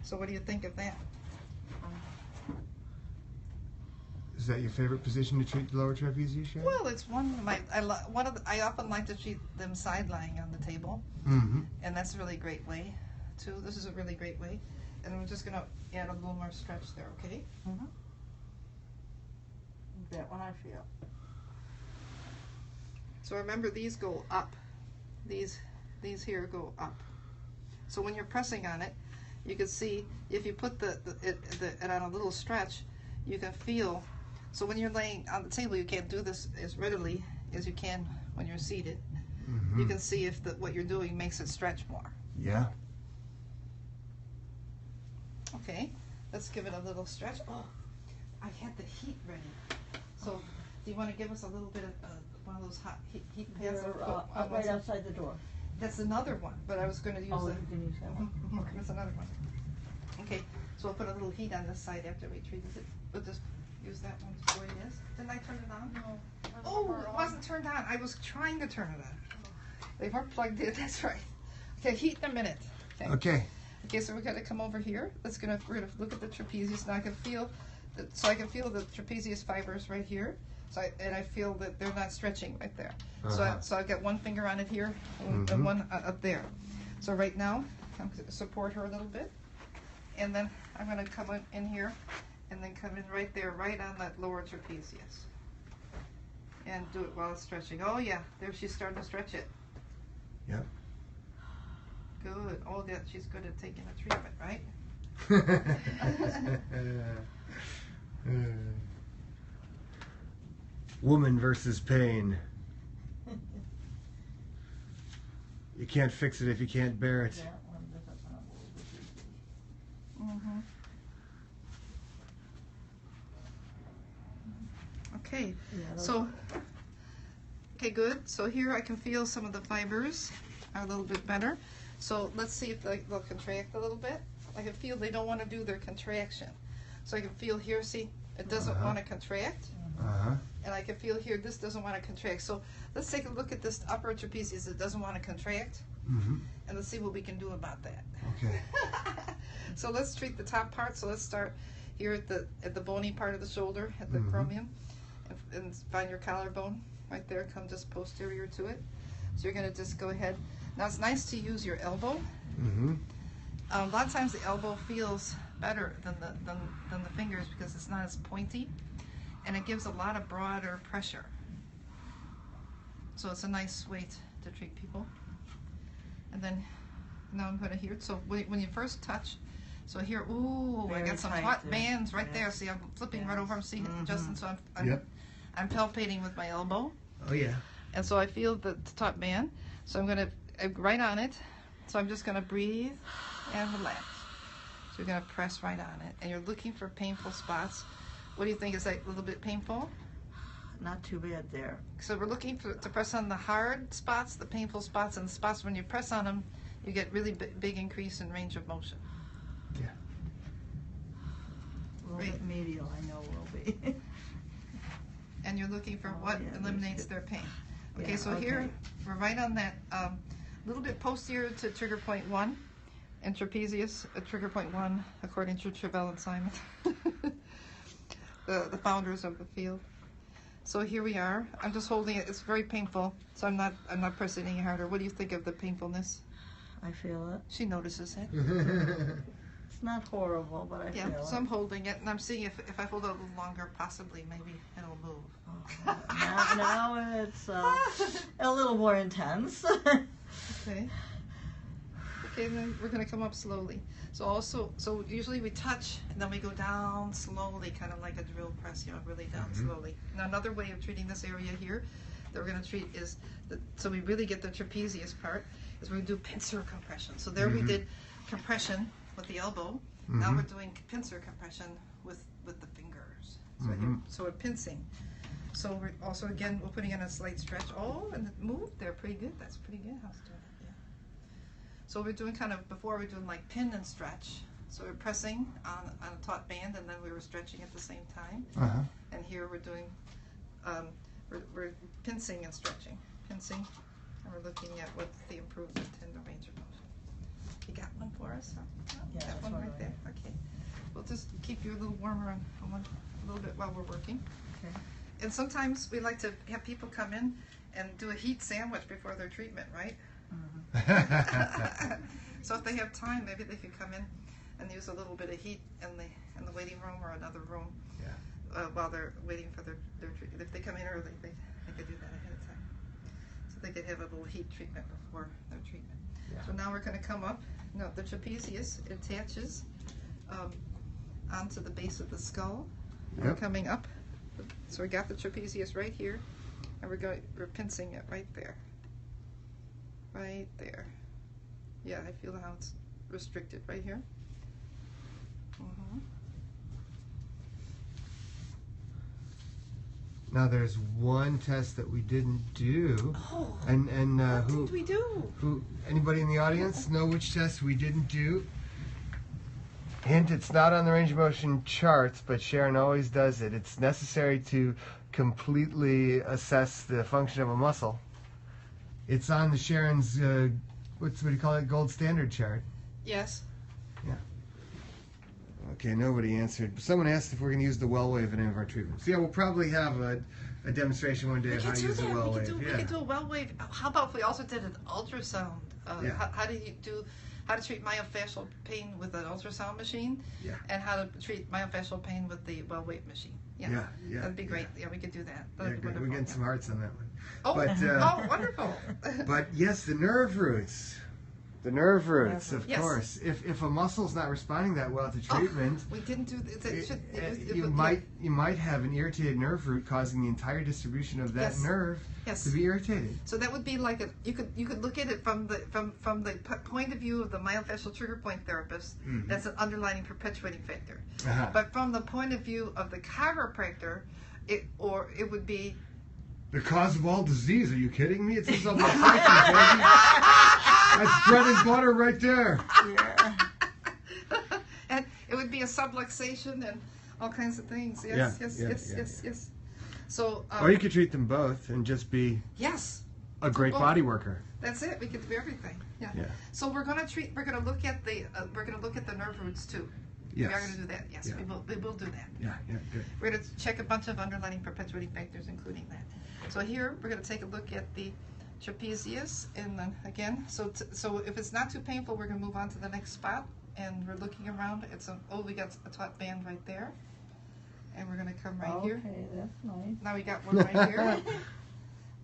S1: So what do you think of that?
S3: Is that your favorite position to treat the lower trapezius, Sharon?
S1: Well, it's one of my. I often like to treat them side lying on the table,
S3: Mm-hmm.
S1: and that's a really great way, too. This is a really great way, and I'm just gonna add a little more stretch there, okay?
S2: That one I feel.
S1: So remember, these go up. These here go up. So when you're pressing on it, you can see if you put it on a little stretch, you can feel. So when you're laying on the table, you can't do this as readily as you can when you're seated. You can see if what you're doing makes it stretch more.
S3: Yeah.
S1: Okay, let's give it a little stretch. Oh, I had the heat ready. So do you want to give us a little bit of one of those hot heat pads?
S2: They're right outside the door.
S1: That's another one, but I was going to use
S2: Oh,
S1: the.
S2: you can use that one.
S1: Okay, that's another one. Okay, so we'll put a little heat on this side after we treated it. We'll just use that one the way it is. Didn't I turn it on?
S2: No.
S1: Oh, it wasn't turned on. I was trying to turn it on. They weren't plugged in. That's right. Okay, heat in a minute.
S3: Okay.
S1: Okay, so we're gonna come over here. We're gonna look at the trapezius. Now I can feel I can feel the trapezius fibers right here. So I feel that they're not stretching right there. So I've got one finger on it here and one up there. So right now I'm gonna support her a little bit, and then I'm gonna come in here, and then come in right there, right on that lower trapezius, and do it while it's stretching. Oh yeah, there she's starting to stretch it.
S3: Yep.
S1: Good. Oh, yeah, she's good at taking a treatment, right?
S3: Woman versus pain. You can't fix it if you can't bear it.
S2: That one doesn't sound
S1: Okay.
S2: Yeah,
S1: So, okay, good. So here I can feel some of the fibers are a little bit better. So let's see if they'll contract a little bit. I can feel they don't want to do their contraction. So I can feel here, see, it doesn't want to contract. And I can feel here, this doesn't want to contract. So let's take a look at this upper trapezius that doesn't want to contract. And let's see what we can do about that.
S3: Okay.
S1: So let's treat the top part. So let's start here at the bony part of the shoulder, at the acromion, and find your collarbone right there. Come just posterior to it. So you're going to just go ahead. Now it's nice to use your elbow. A lot of times the elbow feels better than the fingers because it's not as pointy, and it gives a lot of broader pressure. So it's a nice way to treat people. And then now I'm going to hear it. So when you first touch, so here, ooh, I
S2: Very
S1: got some
S2: tight
S1: hot
S2: there.
S1: bands right there. See, I'm flipping right over. I'm seeing it, Justin. So I'm palpating with my elbow.
S3: Oh yeah.
S1: And so I feel the top band. So I'm going to right on it. So I'm just going to breathe and relax. So you're going to press right on it. And you're looking for painful spots. What do you think? Is that a little bit painful?
S2: Not too bad there.
S1: So we're looking to press on the hard spots, the painful spots, and the spots when you press on them, you get really big increase in range of motion.
S3: Yeah.
S2: A little bit medial, I know will be.
S1: And you're looking for
S2: Oh,
S1: what
S2: yeah,
S1: eliminates
S2: these
S1: their pain. Okay,
S2: Yeah,
S1: so
S2: okay.
S1: here we're right on that little bit posterior to trigger point 1, and trapezius at trigger point 1, according to Travell and Simon, the founders of the field. So here we are. I'm just holding it. It's very painful, so I'm not pressing any harder. What do you think of the painfulness?
S2: I feel it.
S1: She notices it.
S2: It's not horrible, but I
S1: Yeah,
S2: feel
S1: so
S2: it.
S1: I'm holding it, and I'm seeing if I hold it a little longer, possibly maybe it'll move.
S2: Oh, now it's a little more intense.
S1: Okay. Okay, then we're going to come up slowly. So usually we touch, and then we go down slowly, kind of like a drill press, really down slowly. Now another way of treating this area here, that we're going to treat is, so we really get the trapezius part, is we're going to do pincer compression. So there we did compression with the elbow. Now we're doing pincer compression with the fingers. So we're pincing. So we're also, again, we're putting in a slight stretch. Oh, and it moved there pretty good. That's pretty good. How's it doing it? Yeah. So we're doing kind of, before we're doing like pin and stretch. So we're pressing on a taut band, and then we were stretching at the same time. And here we're doing, we're pincing and stretching. Pincing, and we're looking at what's the improvement in the range of motion. You got one for us? Huh?
S2: Yeah,
S1: Got one right there. Okay. We'll just keep you a little warmer on one, a little bit while we're working.
S2: Okay.
S1: And sometimes we like to have people come in and do a heat sandwich before their treatment, right? So if they have time, maybe they can come in and use a little bit of heat in the waiting room or another room while they're waiting for their treatment. If they come in early, they could do that ahead of time. So they could have a little heat treatment before their treatment. Yeah. So now we're going to come up. No, the trapezius attaches onto the base of the skull. We're coming up. So we got the trapezius right here, and we're pincing it right there. Right there. Yeah, I feel how it's restricted right here.
S3: Now there's one test that we didn't do.
S1: Oh,
S3: and
S1: what
S3: who
S1: did we do?
S3: Who? Anybody in the audience know which test we didn't do? Hint: it's not on the range of motion charts, but Sharon always does it. It's necessary to completely assess the function of a muscle. It's on the Sharon's what do you call it? Gold standard chart.
S1: Yes.
S3: Yeah. Okay, nobody answered. Someone asked if we're going to use the well wave in any of our treatments. Yeah, we'll probably have a demonstration one day of how to use a well wave.
S1: We could do a well wave. How about if we also did an ultrasound? How do you do? How to treat myofascial pain with an ultrasound machine? Yeah. And how to treat myofascial pain with the well wave machine? Yeah. That'd be great. Yeah, we could do that. That'd be wonderful.
S3: We're getting some hearts on that one.
S1: Oh,
S3: but,
S1: wonderful.
S3: But yes, the nerve roots. The nerve roots, of
S1: Yes.
S3: course. If a muscle's not responding that well to treatment,
S1: we didn't do that.
S3: You might have an irritated nerve root causing the entire distribution of that nerve to be irritated.
S1: So that would be like you could look at it from the point of view of the myofascial trigger point therapist. That's an underlying perpetuating factor. But from the point of view of the chiropractor, it would be
S3: the cause of all disease. Are you kidding me? It's a subluxation, baby. That's bread and butter right there.
S2: Yeah.
S1: And it would be a subluxation and all kinds of things. Yes. So.
S3: Or you could treat them both and just be.
S1: Yes.
S3: A great body worker.
S1: That's it. We could do everything. Yeah. So we're going to look at the nerve roots too.
S3: Yes.
S1: We are going to do that. Yes. Yeah. We will do that.
S3: Yeah. Good.
S1: We're going to check a bunch of underlying perpetuating factors, including that. So here we're going to take a look at the trapezius, and then again, so if it's not too painful, we're going to move on to the next spot, and we're looking around. We got a taut band right there, and we're going to come right here.
S2: Okay, that's nice.
S1: Now we got one right here.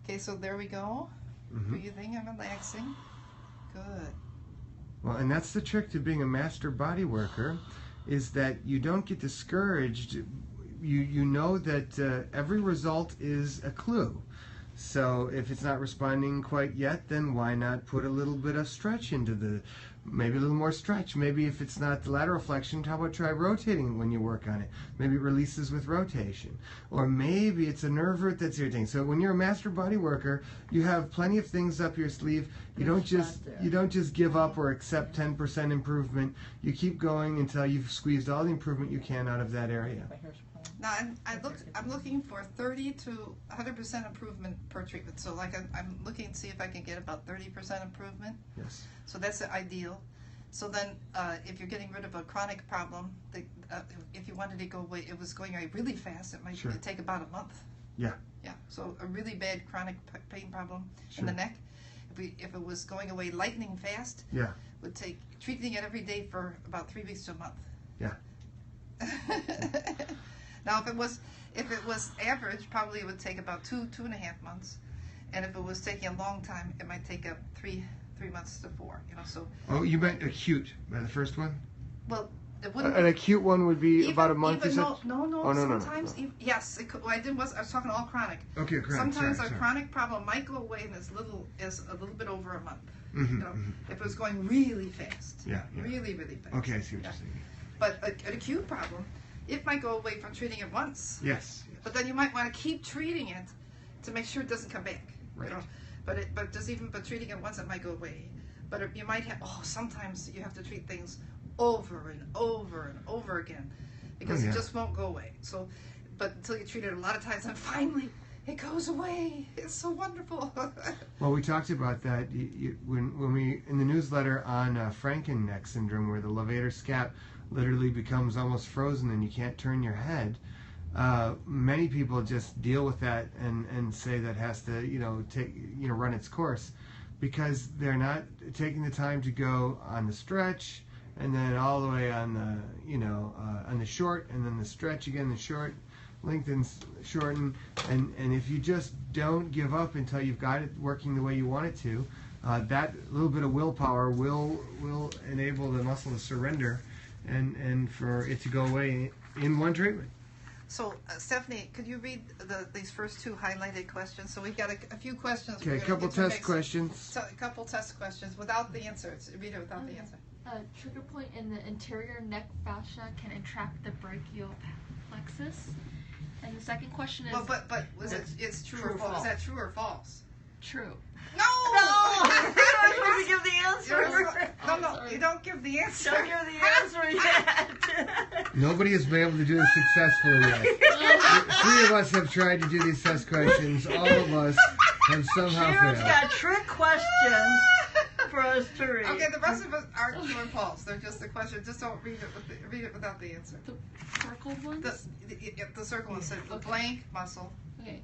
S1: Okay, so there we go. Breathing and relaxing. Good.
S3: Well, and that's the trick to being a master body worker, is that you don't get discouraged. You know that every result is a clue. So if it's not responding quite yet, then why not put a little bit of stretch into maybe a little more stretch. Maybe if it's not the lateral flexion, how about try rotating it when you work on it? Maybe it releases with rotation. Or maybe it's a nerve root that's irritating. So when you're a master body worker, you have plenty of things up your sleeve. You don't just give up or accept 10% improvement. You keep going until you've squeezed all the improvement you can out of that area.
S1: Now I'm looking for 30 to 100% improvement per treatment. So like I'm looking to see if I can get about 30% improvement.
S3: Yes.
S1: So that's the ideal. So then if you're getting rid of a chronic problem, if you wanted to go away, it was going away really fast. It might take about a month.
S3: Yeah.
S1: Yeah. So a really bad chronic pain problem in the neck, if it was going away lightning fast, would take treating it every day for about 3 weeks to a month.
S3: Yeah.
S1: Now, if it was average, probably it would take about 2.5 months, and if it was taking a long time, it might take up 3 months to 4. So.
S3: Oh, you meant acute by the first one?
S1: Well, It wouldn't
S3: An acute one would be about a month, you said?
S1: No.
S3: Oh, no.
S1: Sometimes, yes. What I did was I was talking all chronic.
S3: Okay, chronic.
S1: Sometimes
S3: sorry.
S1: a chronic problem might go away in as a little bit over a month.
S3: Mm-hmm,
S1: You know, if it was going really fast.
S3: Yeah.
S1: Really, really fast.
S3: Okay, I see what you're saying.
S1: But an acute problem, it might go away from treating it once.
S3: Yes.
S1: But then you might want to keep treating it to make sure it doesn't come back.
S3: Right.
S1: You know? But treating it once, it might go away. But you might have, sometimes you have to treat things over and over and over again because it just won't go away. So, but until you treat it a lot of times, and finally it goes away. It's so wonderful.
S3: Well, we talked about that when we in the newsletter on Franken neck syndrome, where the levator scap literally becomes almost frozen and you can't turn your head. Many people just deal with that and say that has to run its course, because they're not taking the time to go on the stretch and then all the way on the on the short, and then the stretch again, the short, lengthen, shorten, and if you just don't give up until you've got it working the way you want it to, that little bit of willpower will enable the muscle to surrender and for it to go away in one treatment.
S1: So, Stephanie, could you read these first two highlighted questions? So we've got a few questions.
S3: Okay, a couple test questions.
S1: So, a couple test questions without the answers. Read it without the answer.
S4: Trigger point in the anterior neck fascia can entrap the brachial plexus. And the second question is...
S1: Well, but it's true or false? Is that true or false?
S4: True.
S1: No!
S2: I'm supposed to give the answer.
S1: No, you don't give the answer.
S2: Don't give the answer yet.
S3: Nobody has been able to do this successfully yet. Three of us have tried to do these test questions. All of us have somehow
S2: Sharon's
S3: failed.
S2: got trick questions for us to read.
S1: Okay, the rest of us aren't true or false. They're just the question. Just don't read it without the answer.
S4: The circled ones?
S1: The circle one said the blank muscle.
S4: Okay.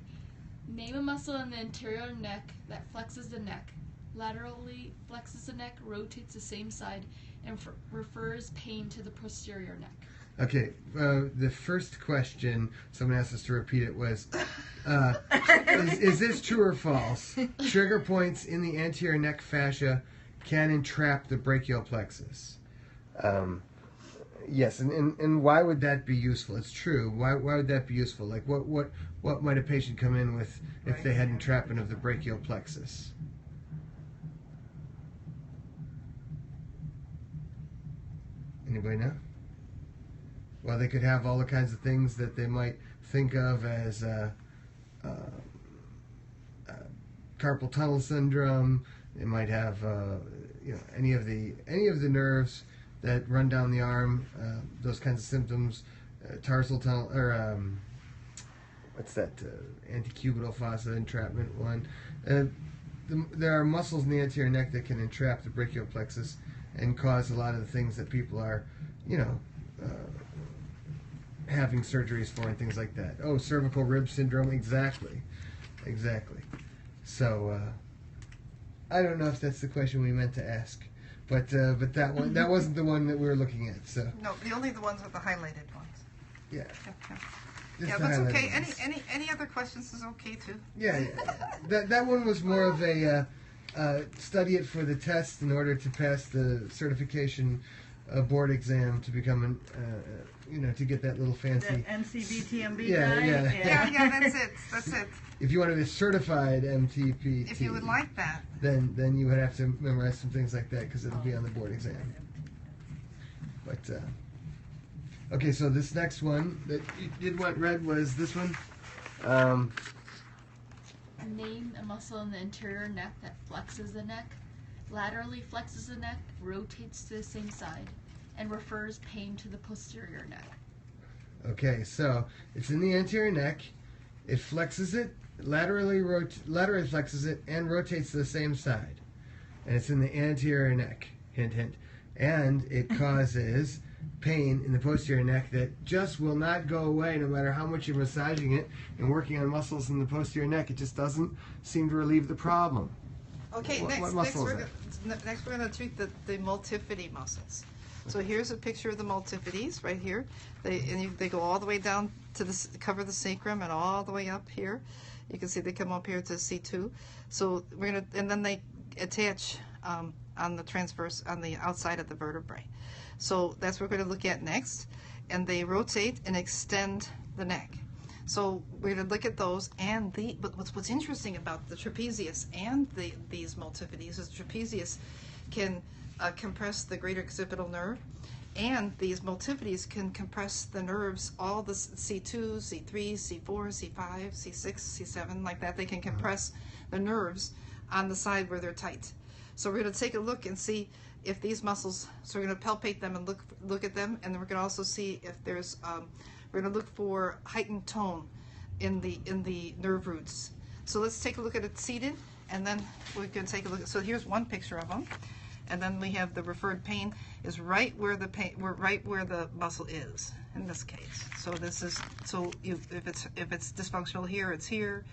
S4: Name a muscle in the anterior neck that flexes the neck, laterally flexes the neck, rotates the same side, and refers pain to the posterior neck.
S3: Okay, the first question, someone asked us to repeat it, was, is this true or false? Trigger points in the anterior neck fascia can entrap the brachial plexus. Yes, and why would that be useful? It's true. Why would that be useful? Like, what might a patient come in with if they had entrapment of the brachial plexus? Anybody know? Well, they could have all the kinds of things that they might think of as carpal tunnel syndrome. They might have any of the nerves that run down the arm, those kinds of symptoms, tarsal tunnel, or what's that, antecubital fossa entrapment one. There are muscles in the anterior neck that can entrap the brachial plexus and cause a lot of the things that people are, having surgeries for and things like that. Oh, cervical rib syndrome, exactly. So, I don't know if that's the question we meant to ask. But that wasn't the one that we were looking at. So
S1: No, only the ones with the highlighted ones.
S3: yeah,
S1: Yeah, that's okay. Any other questions is okay too.
S3: Yeah. That one was more of a study it for the test in order to pass the certification board exam to become to get that little fancy
S2: The NCBTMB
S3: Yeah,
S2: guy?
S3: yeah.
S1: That's it.
S3: If you wanted a certified MTPT,
S1: If you would like that.
S3: then you would have to memorize some things like that because it'll be on the board exam. But okay, so this next one that you did want read was this one.
S4: Name a muscle in the anterior neck that flexes the neck, laterally flexes the neck, rotates to the same side, and refers pain to the posterior neck.
S3: Okay, so it's in the anterior neck. It flexes it, laterally flexes it, and rotates to the same side. And it's in the anterior neck. Hint, hint. And it causes pain in the posterior neck that just will not go away no matter how much you're massaging it and working on muscles in the posterior neck. It just doesn't seem to relieve the problem.
S1: Okay,
S3: What muscle is
S1: next we're going to treat the multifidi muscles. So here's a picture of the multifidis right here. They go all the way down to cover the sacrum and all the way up here. You can see they come up here to C2. So and then they attach the transverse, on the outside of the vertebrae. So that's what we're going to look at next. And they rotate and extend the neck. So we're going to look at those, and but what's interesting about the trapezius and these multivities is trapezius can compress the greater occipital nerve, and these multivities can compress the nerves, all the C2, C3, C4, C5, C6, C7, like that. They can compress the nerves on the side where they're tight. So we're going to take a look and see if these muscles, so we're going to palpate them and look at them, and then we're going to also see if there's, we're going to look for heightened tone in the nerve roots. So let's take a look at it seated, and then we're going to take a look at, so here's one picture of them, and then we have the referred pain is right where the right where the muscle is in this case. So this is, so if it's dysfunctional here, it's here.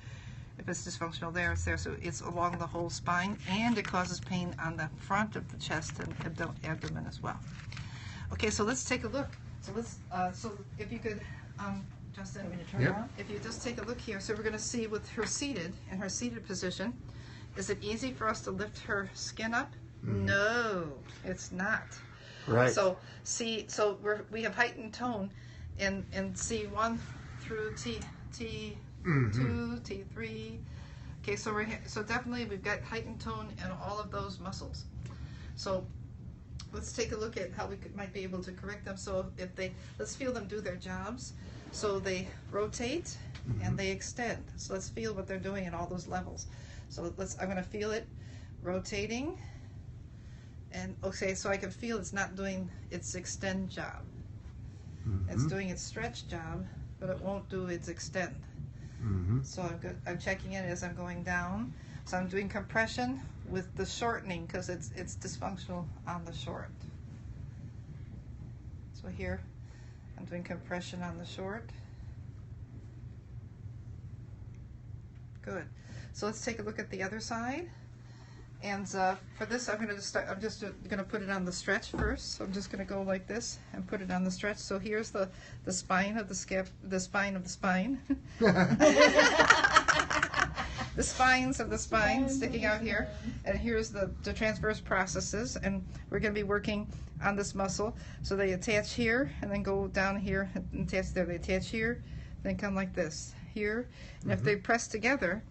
S1: If it's dysfunctional there, it's there. So it's along the whole spine, and it causes pain on the front of the chest and abdomen as well. Okay, so let's take a look. So let's, so if you could, Justin, if you just take a look here. So we're going to see with her seated, in her seated position, is it easy for us to lift her skin up? No, it's not.
S3: Right.
S1: So see, so we have heightened tone in C1 through T2, T3. Okay, so so definitely we've got heightened tone in all of those muscles. So let's take a look at how we might be able to correct them. So if let's feel them do their jobs. So they rotate and they extend. So let's feel what they're doing at all those levels. So I'm going to feel it rotating. And okay, so I can feel it's not doing its extend job. It's doing its stretch job, but it won't do its extend. So I'm checking it as I'm going down. So I'm doing compression with the shortening because it's dysfunctional on the short. So here I'm doing compression on the short. Good. So let's take a look at the other side. And for this, I'm just going to put it on the stretch first. So I'm just going to go like this and put it on the stretch. So here's the spine of the spine of the spine. The spines of the spine sticking out here. And here's the transverse processes. And we're going to be working on this muscle. So they attach here and then go down here and attach there. They attach here, then come like this here. And if they press together,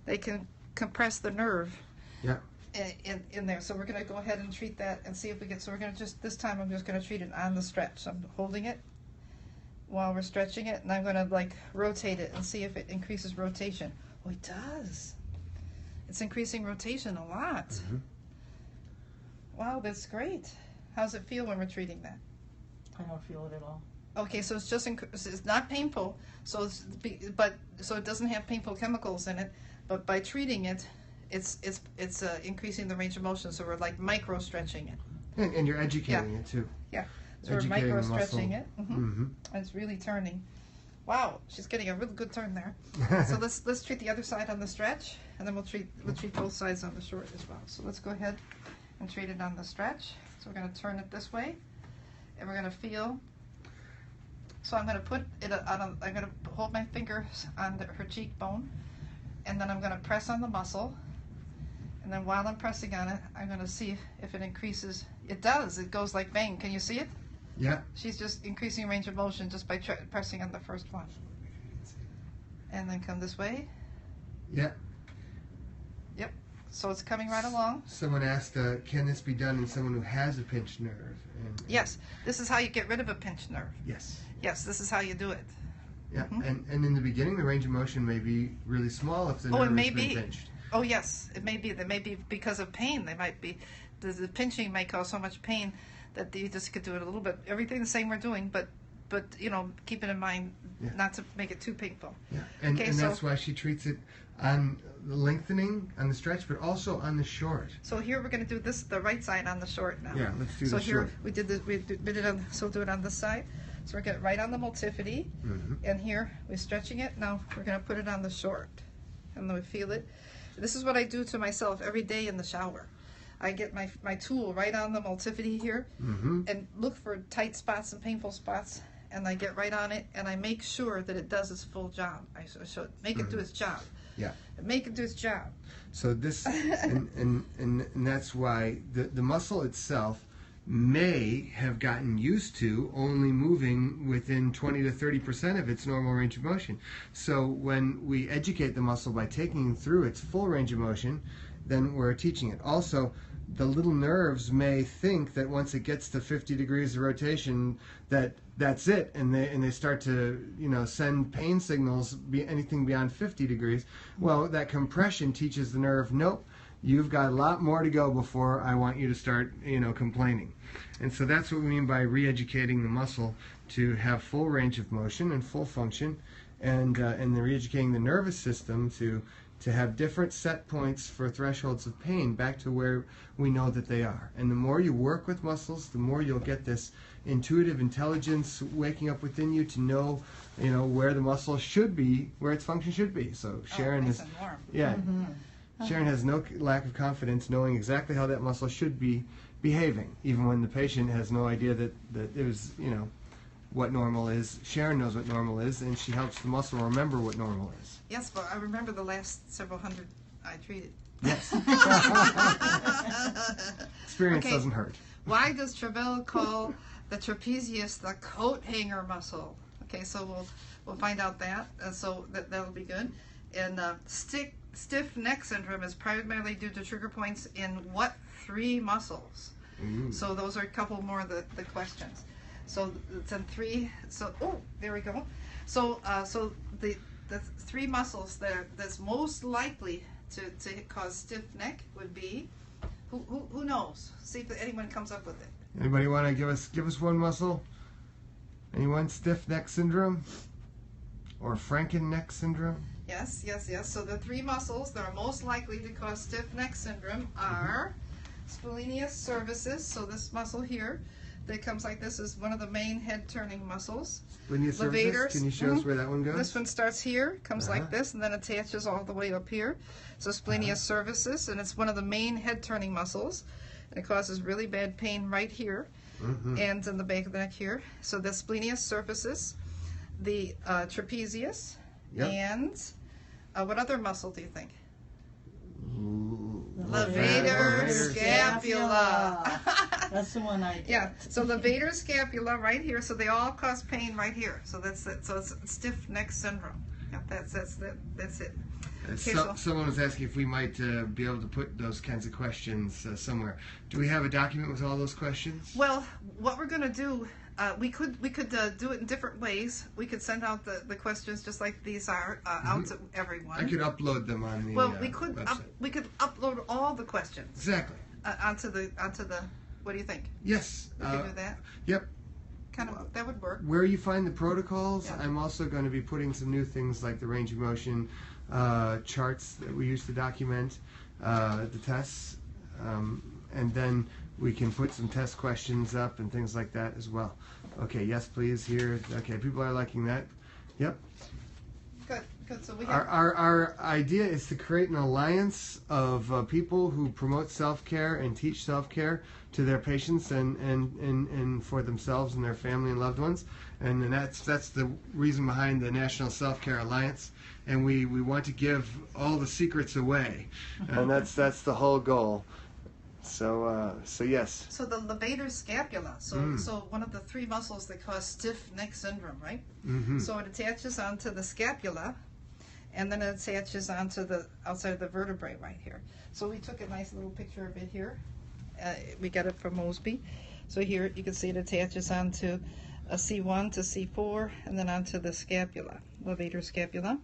S1: they can compress the nerve.
S3: Yeah.
S1: In there. So we're going to go ahead and treat that and see if we get, so we're going to this time I'm just going to treat it on the stretch. So I'm holding it while we're stretching it, and I'm going to like rotate it and see if it increases rotation. Oh, it does. It's increasing rotation a lot. Wow, that's great. How's it feel when we're treating that?
S2: I don't feel it at all.
S1: Okay, so it's just, it's not painful, so so it doesn't have painful chemicals in it, but by treating it, it's increasing the range of motion, so we're like micro stretching it.
S3: And you're educating it too.
S1: Yeah, so we're micro stretching it. And it's really turning. Wow, she's getting a really good turn there. So let's treat the other side on the stretch, and then we'll treat both sides on the short as well. So let's go ahead and treat it on the stretch. So we're going to turn it this way, and we're going to feel. So I'm going to put it on. I'm going to hold my fingers on her cheekbone, and then I'm going to press on the muscle. And then while I'm pressing on it, I'm going to see if it increases. It does. It goes like bang. Can you see it?
S3: Yeah.
S1: She's just increasing range of motion just by pressing on the first one. And then come this way.
S3: Yeah.
S1: Yep. So it's coming right along.
S3: Someone asked, can this be done in someone who has a pinched nerve? And
S1: Yes. This is how you get rid of a pinched nerve.
S3: Yes.
S1: Yes, this is how you do it.
S3: Yeah. And in the beginning, the range of motion may be really small if the nerve has been pinched.
S1: Oh, yes. It may be. They may be because of pain. They might be. The pinching may cause so much pain that you just could do it a little bit. Everything the same we're doing, but you know, keep it in mind not to make it too painful.
S3: Yeah, and that's why she treats it on the lengthening, on the stretch, but also on the short.
S1: So here we're going to do this, the right side on the short now.
S3: Yeah, let's do
S1: so
S3: the short.
S1: So here we did this, we did it on, so we'll do it on this side. So we're going to right on the multifity, and here we're stretching it. Now we're going to put it on the short, and then we feel it. This is what I do to myself every day in the shower. I get my tool right on the multifity here and look for tight spots and painful spots, and I get right on it, and I make sure that it does its full job. I should make it do its job.
S3: Yeah.
S1: Make it do its job.
S3: So this, and that's why the muscle itself may have gotten used to only moving within 20 to 30% of its normal range of motion. So when we educate the muscle by taking it through its full range of motion, then we're teaching it. Also, the little nerves may think that once it gets to 50 degrees of rotation, that's it, and they start to send pain signals anything beyond 50 degrees. Well, that compression teaches the nerve, nope, you've got a lot more to go before I want you to start complaining. And so that's what we mean by re-educating the muscle to have full range of motion and full function, and then re-educating the nervous system to have different set points for thresholds of pain back to where we know that they are. And the more you work with muscles, the more you'll get this intuitive intelligence waking up within you to know, where the muscle should be, where its function should be. So Sharon
S1: nice and warm.
S3: yeah, Sharon has no lack of confidence knowing exactly how that muscle should be behaving, even when the patient has no idea that it was, what normal is. Sharon knows what normal is, and she helps the muscle remember what normal is.
S1: Yes, but I remember the last several hundred I treated.
S3: Yes. Experience doesn't hurt.
S1: Why does Travell call the trapezius the coat hanger muscle? Okay, so we'll find out that. So that'll be good. And stiff neck syndrome is primarily due to trigger points in what 3 muscles? So those are a couple more of the questions. So it's in 3. So there we go. So the 3 muscles that's most likely to cause stiff neck would be who knows? See if anyone comes up with it.
S3: Anybody want to give us one muscle? Anyone? Stiff neck syndrome or Franken neck syndrome?
S1: Yes. So the 3 muscles that are most likely to cause stiff neck syndrome are splenius cervicis. So this muscle here that comes like this is one of the main head-turning muscles.
S3: Splenius cervicis. Can you show us where that one goes?
S1: This one starts here, comes like this, and then attaches all the way up here. So splenius cervicis, and it's one of the main head-turning muscles, and it causes really bad pain right here, and in the back of the neck here. So the splenius cervicis, the trapezius, and what other muscle do you think? Levator scapula.
S2: That's the one I did.
S1: Yeah, so levator scapula right here, so they all cause pain right here. So that's it. So it's stiff neck syndrome. Yeah, that's it. Okay,
S3: someone was asking if we might be able to put those kinds of questions somewhere. Do we have a document with all those questions?
S1: Well, what we're going to do, we could do it in different ways. We could send out the questions just like these are out to everyone.
S3: I could upload them on the
S1: we could
S3: website.
S1: We could upload all the questions
S3: Exactly.
S1: onto the. What do you think?
S3: Yes.
S1: We can do that.
S3: Yep.
S1: Kind of that would work.
S3: Where you find the protocols,
S1: Yeah.
S3: I'm also going to be putting some new things like the range of motion charts that we use to document the tests, and then we can put some test questions up and things like that as well. Okay, yes, please. Here. Okay, people are liking that. Yep.
S1: Good. So we have
S3: Our idea is to create an alliance of people who promote self-care and teach self-care to their patients and for themselves and their family and loved ones, and that's the reason behind the National Self-Care Alliance. And we want to give all the secrets away, and that's the whole goal. So yes.
S1: So the levator scapula. So one of the 3 muscles that cause stiff neck syndrome, right? So it attaches onto the scapula, and then it attaches onto the outside of the vertebrae right here. So we took a nice little picture of it here. We got it from Mosby. So here you can see it attaches onto a C1 to C4, and then onto the scapula, levator scapula,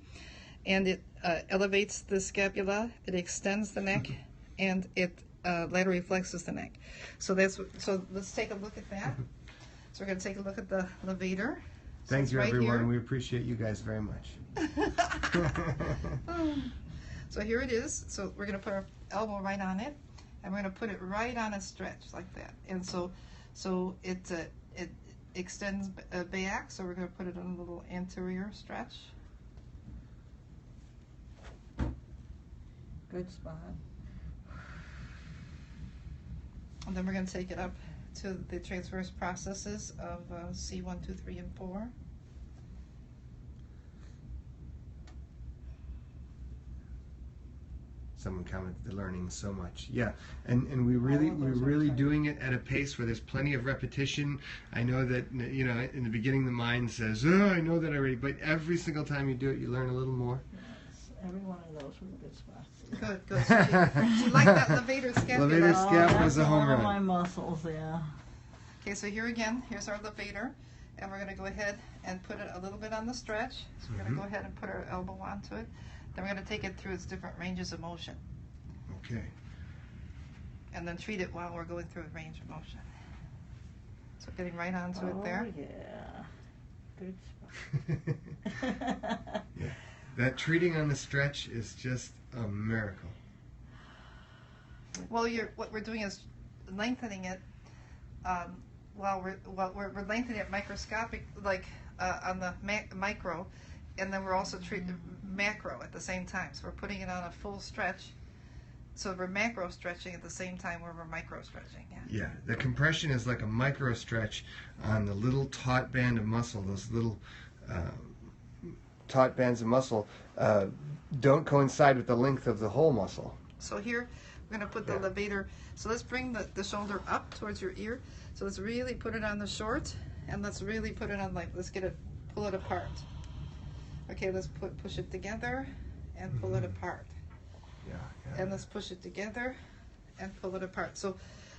S1: and it elevates the scapula. It extends the neck, and it laterally flexes the neck. So let's take a look at that. So we're going to take a look at the levator.
S3: Thank you,
S1: right
S3: everyone.
S1: here.
S3: We appreciate you guys very much.
S1: So here it is. So we're going to put our elbow right on it, and we're going to put it right on a stretch like that. And so it extends back. So we're going to put it on a little anterior stretch.
S2: Good spot.
S1: And then we're going to take it up to the transverse processes of C1, 2, 3, and 4.
S3: someone commented they're learning so much. Yeah, and we're really doing it at a pace where there's plenty of repetition. I know that, you know, in the beginning the mind says, oh, I know that already, but every single time you do it, you learn a little more.
S2: Yes, every one of those was a good spot.
S1: Good, good. So you like that levator scapula?
S3: Levator scap was a home
S2: one of
S3: run.
S2: my muscles, yeah.
S1: Okay, so here again, here's our levator, and we're going to go ahead and put it a little bit on the stretch. So we're going to go ahead and put our elbow onto it. Then we're going to take it through its different ranges of motion.
S3: Okay.
S1: And then treat it while we're going through a range of motion. So getting right onto it there.
S2: Oh, yeah. Good spot.
S3: Yeah. That treating on the stretch is just a miracle.
S1: Well, what we're doing is lengthening it while we're lengthening it microscopic, like on the micro, and then we're also treating macro at the same time. So we're putting it on a full stretch. So we're macro stretching at the same time where we're micro stretching. Yeah.
S3: Yeah, the compression is like a micro stretch on the little taut band of muscle. Those little taut bands of muscle don't coincide with the length of the whole muscle.
S1: So here we're going to put the levator. So let's bring the shoulder up towards your ear. So let's really put it on the short, and let's really put it on let's get it, pull it apart. Okay, let's push it together and pull it apart.
S3: Yeah.
S1: And let's push it together and pull it apart. So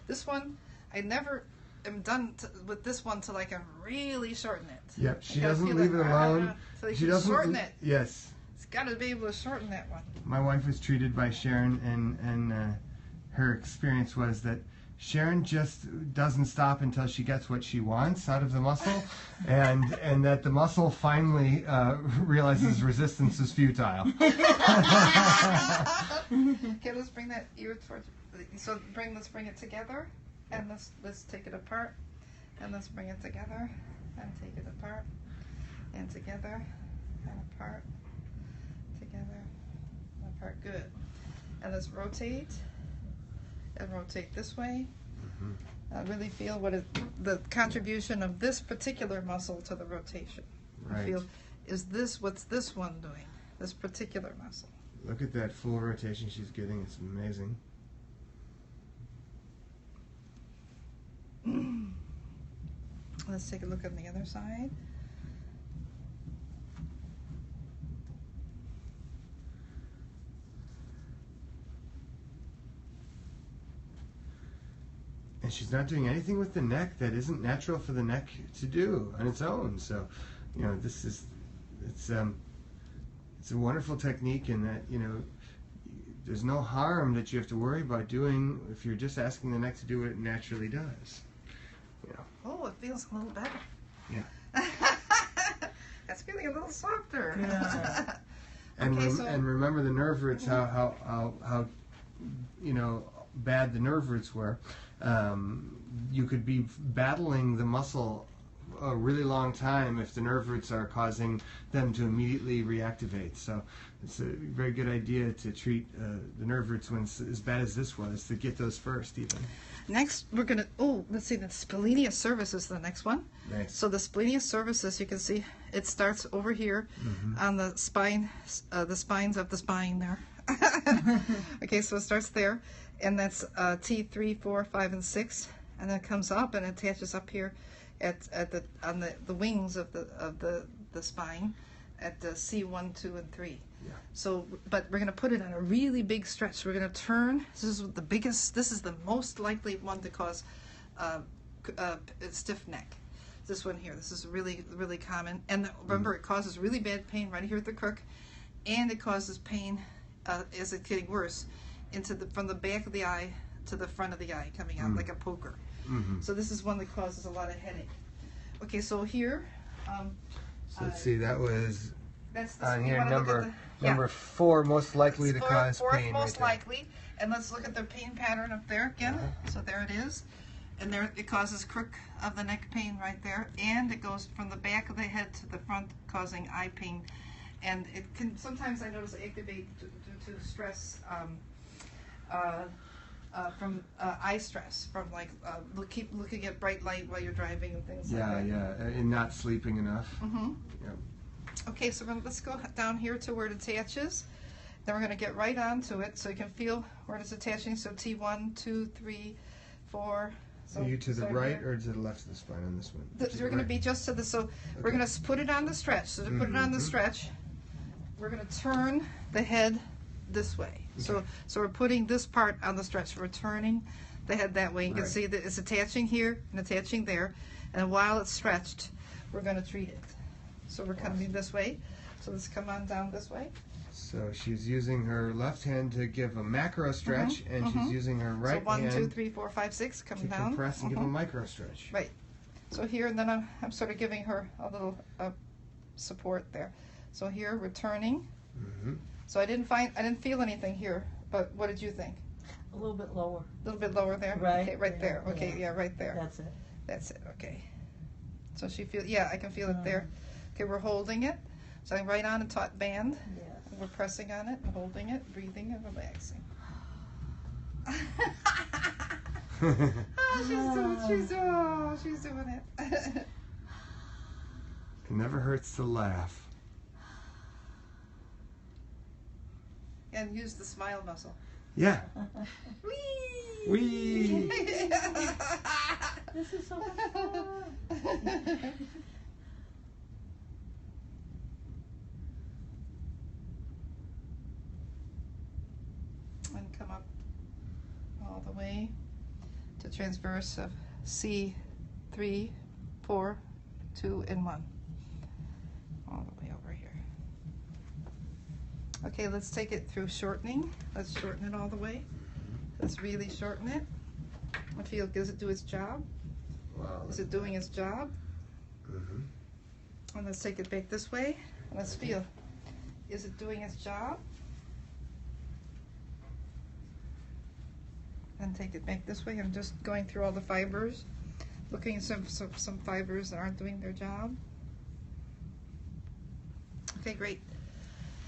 S1: this one, I never am done with this one till I can really shorten it.
S3: Yep, she doesn't leave it alone.
S1: So
S3: She
S1: you
S3: doesn't
S1: shorten it.
S3: Yes.
S1: It's got to be able to shorten that one.
S3: My wife was treated by Sharon, and her experience was that Sharon just doesn't stop until she gets what she wants out of the muscle, and that the muscle finally realizes resistance is futile.
S1: Okay, let's bring that ear towards. So let's bring it together, and let's take it apart, and let's bring it together, and take it apart, and together, and apart, together, and apart. Good. And let's rotate, and rotate this way. I really feel the contribution of this particular muscle to the rotation.
S3: Right.
S1: I feel, what's this one doing? This particular muscle.
S3: Look at that full rotation she's getting. It's amazing.
S1: Let's take a look on the other side.
S3: And she's not doing anything with the neck that isn't natural for the neck to do on its own. So, you know, it's a wonderful technique in that, you know, there's no harm that you have to worry about doing if you're just asking the neck to do what it naturally does. You know.
S1: Oh, it feels a little better.
S3: Yeah.
S1: It's feeling a little softer.
S2: Yeah.
S3: And remember the nerve roots, how you know, bad the nerve roots were. You could be battling the muscle a really long time if the nerve roots are causing them to immediately reactivate. So it's a very good idea to treat the nerve roots when it's as bad as this was, to get those first even.
S1: Next, we're going to, let's see, the splenius cervix is the next one.
S3: Nice.
S1: So the splenius cervix, you can see, it starts over here on the spine, the spines of the spine there. Okay, so it starts there, and that's T3, 4, 5, and 6, and then it comes up and attaches up here on the wings of the spine at the C1, 2, and 3.
S3: Yeah.
S1: So, but we're going to put it on a really big stretch. We're going to turn. This is the most likely one to cause stiff neck. This one here. This is really, really common. And remember, it causes really bad pain right here at the crook, and it causes pain as it's getting worse from the back of the eye to the front of the eye, coming out like a poker. So this is one that causes a lot of headache. Okay, so here.
S3: So let's see, that was
S1: That's
S3: on
S1: you
S3: here
S1: wanna look at
S3: number 4, most likely to cause
S1: fourth
S3: pain.
S1: most
S3: right there.
S1: likely. And let's look at the pain pattern up there again. So there it is. And there it causes crook of the neck pain right there. And it goes from the back of the head to the front, causing eye pain. And it can sometimes, I notice, activate due to stress from eye stress, from like keep looking at bright light while you're driving and things like that.
S3: And not sleeping enough.
S1: Mm-hmm.
S3: Yeah.
S1: Okay, so let's go down here to where it attaches. Then we're going to get right onto it so you can feel where it's attaching. So T1, 2, 3, 4. So
S3: Are you to the
S1: start
S3: right
S1: here.
S3: or to the left of the spine on this one?
S1: We're going to be just to the, so we're going to put it on the stretch. So to put it on the stretch, we're going to turn the head this way. So we're putting this part on the stretch. We're turning the head that way. You can see that it's attaching here and attaching there. And while it's stretched, we're going to treat it. So we're coming this way. So let's come on down this way.
S3: So she's using her left hand to give a macro stretch, and she's using her right
S1: So 1,
S3: hand
S1: 2, 3, 4, 5, 6, coming
S3: to
S1: down.
S3: compress and give a micro stretch.
S1: Right. So here, and then I'm sort of giving her a little support there. So here, returning. So I didn't feel anything here, but what did you think?
S2: A little bit lower.
S1: A little bit lower there?
S2: Right.
S1: Okay, right there. Okay, yeah, right there.
S2: That's it.
S1: That's it, okay. So she feels, yeah, I can feel it there. Okay, we're holding it. So I'm right on a taut band.
S2: Yeah.
S1: We're pressing on it and holding it, breathing and relaxing. She's doing it.
S3: It never hurts to laugh.
S1: And use the smile muscle.
S3: Yeah.
S1: Whee!
S3: Wee.
S2: This is so much fun.
S1: And come up all the way to transverse of C, 3, 4, 2, and 1. All the way over here. Okay, let's take it through shortening. Let's shorten it all the way. Let's really shorten it. I feel, does it do its job?
S3: Wow.
S1: Is it doing its job? And let's take it back this way. Let's feel. Is it doing its job? And take it back this way. I'm just going through all the fibers, looking at some fibers that aren't doing their job. Okay, great.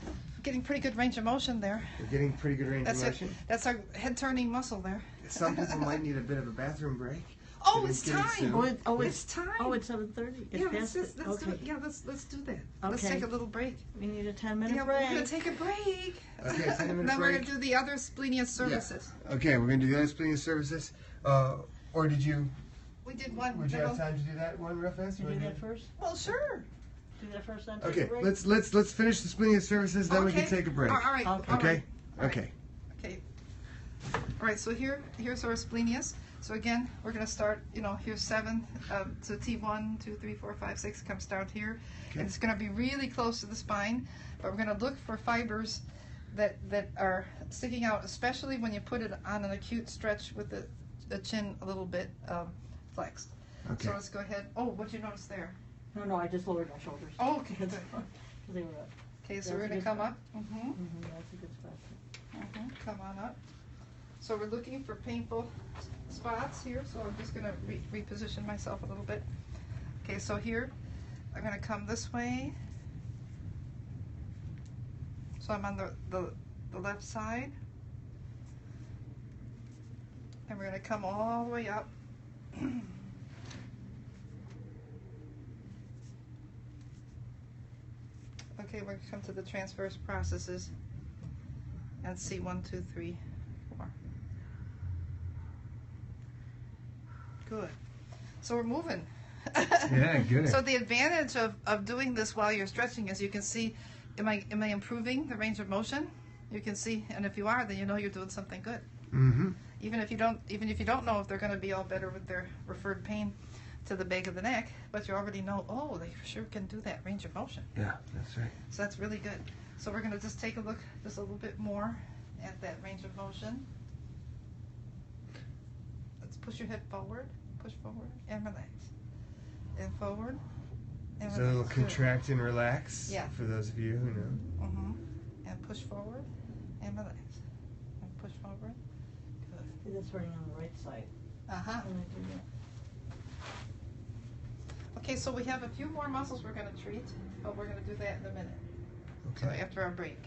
S1: We're getting pretty good range of motion there.
S3: We're getting pretty good range of
S1: That's it.
S3: motion.
S1: That's our head turning muscle there.
S3: Some people might need a bit of a bathroom break.
S1: Oh,
S3: Getting-
S1: it's
S3: getting
S1: time.
S3: soon.
S1: It's time.
S2: Oh, it's 7:30. It's
S1: Yeah,
S2: past
S1: let's
S2: it.
S1: do
S2: Okay.
S1: it. Yeah, let's do that. Let's
S2: Okay.
S1: take a little break.
S2: We need a 10-minute
S1: Yeah,
S2: break.
S1: we're gonna take a break.
S3: Okay, 10-minute
S1: Then we're
S3: break.
S1: gonna do the other splenius services.
S3: Okay, we're going to do the other splenius services. Or did you,
S1: We did one.
S3: would you have time to do that one real fast?
S2: You do that first?
S1: Well, sure.
S2: Do that first, then take
S3: Okay,
S2: a break?
S3: let's finish the splenius services, then we can
S1: Okay.
S3: take a break.
S1: All right.
S2: Okay.
S1: all right.
S3: Okay?
S1: All right.
S3: Okay.
S1: Okay. All right. So here's our splenius. So again, we're gonna start. Here's 7. So T1, 2, 3, 4, 5, 6 comes down here, and it's gonna be really close to the spine. But we're gonna look for fibers that are sticking out, especially when you put it on an acute stretch with the chin a little bit flexed.
S3: Okay.
S1: So let's go ahead. Oh, what'd you notice there?
S2: No, I just lowered my shoulders.
S1: Oh, okay.
S2: Because they were up.
S1: Okay, so
S2: That's
S1: we're
S2: a
S1: gonna
S2: good
S1: come
S2: spot.
S1: up.
S2: That's a good spot.
S1: Come on up. So we're looking for painful spots here, so I'm just gonna reposition myself a little bit. Okay, so here, I'm gonna come this way. So I'm on the left side. And we're gonna come all the way up. Okay, we're gonna come to the transverse processes and see 1, 2, 3, 4. Good. So we're moving.
S3: Yeah, good.
S1: So the advantage of doing this while you're stretching is you can see, am I improving the range of motion? You can see, and if you are, then you know you're doing something good. Even if you don't know if they're going to be all better with their referred pain to the back of the neck, but you already know, oh, they sure can do that range of motion.
S3: Yeah, that's right.
S1: So that's really good. So we're going to just take a look just a little bit more at that range of motion. Let's push your head forward, push forward, and relax. And forward, and
S3: So
S1: relax.
S3: it'll
S1: Good.
S3: contract and relax,
S1: Yeah.
S3: for those of you who know.
S1: And push forward, and relax. And push forward. Good.
S2: That's running on the right side.
S1: Uh-huh.
S2: When I do that.
S1: Okay, so we have a few more muscles we're going to treat, but we're going to do that in a minute. So
S3: Okay.
S1: after our break.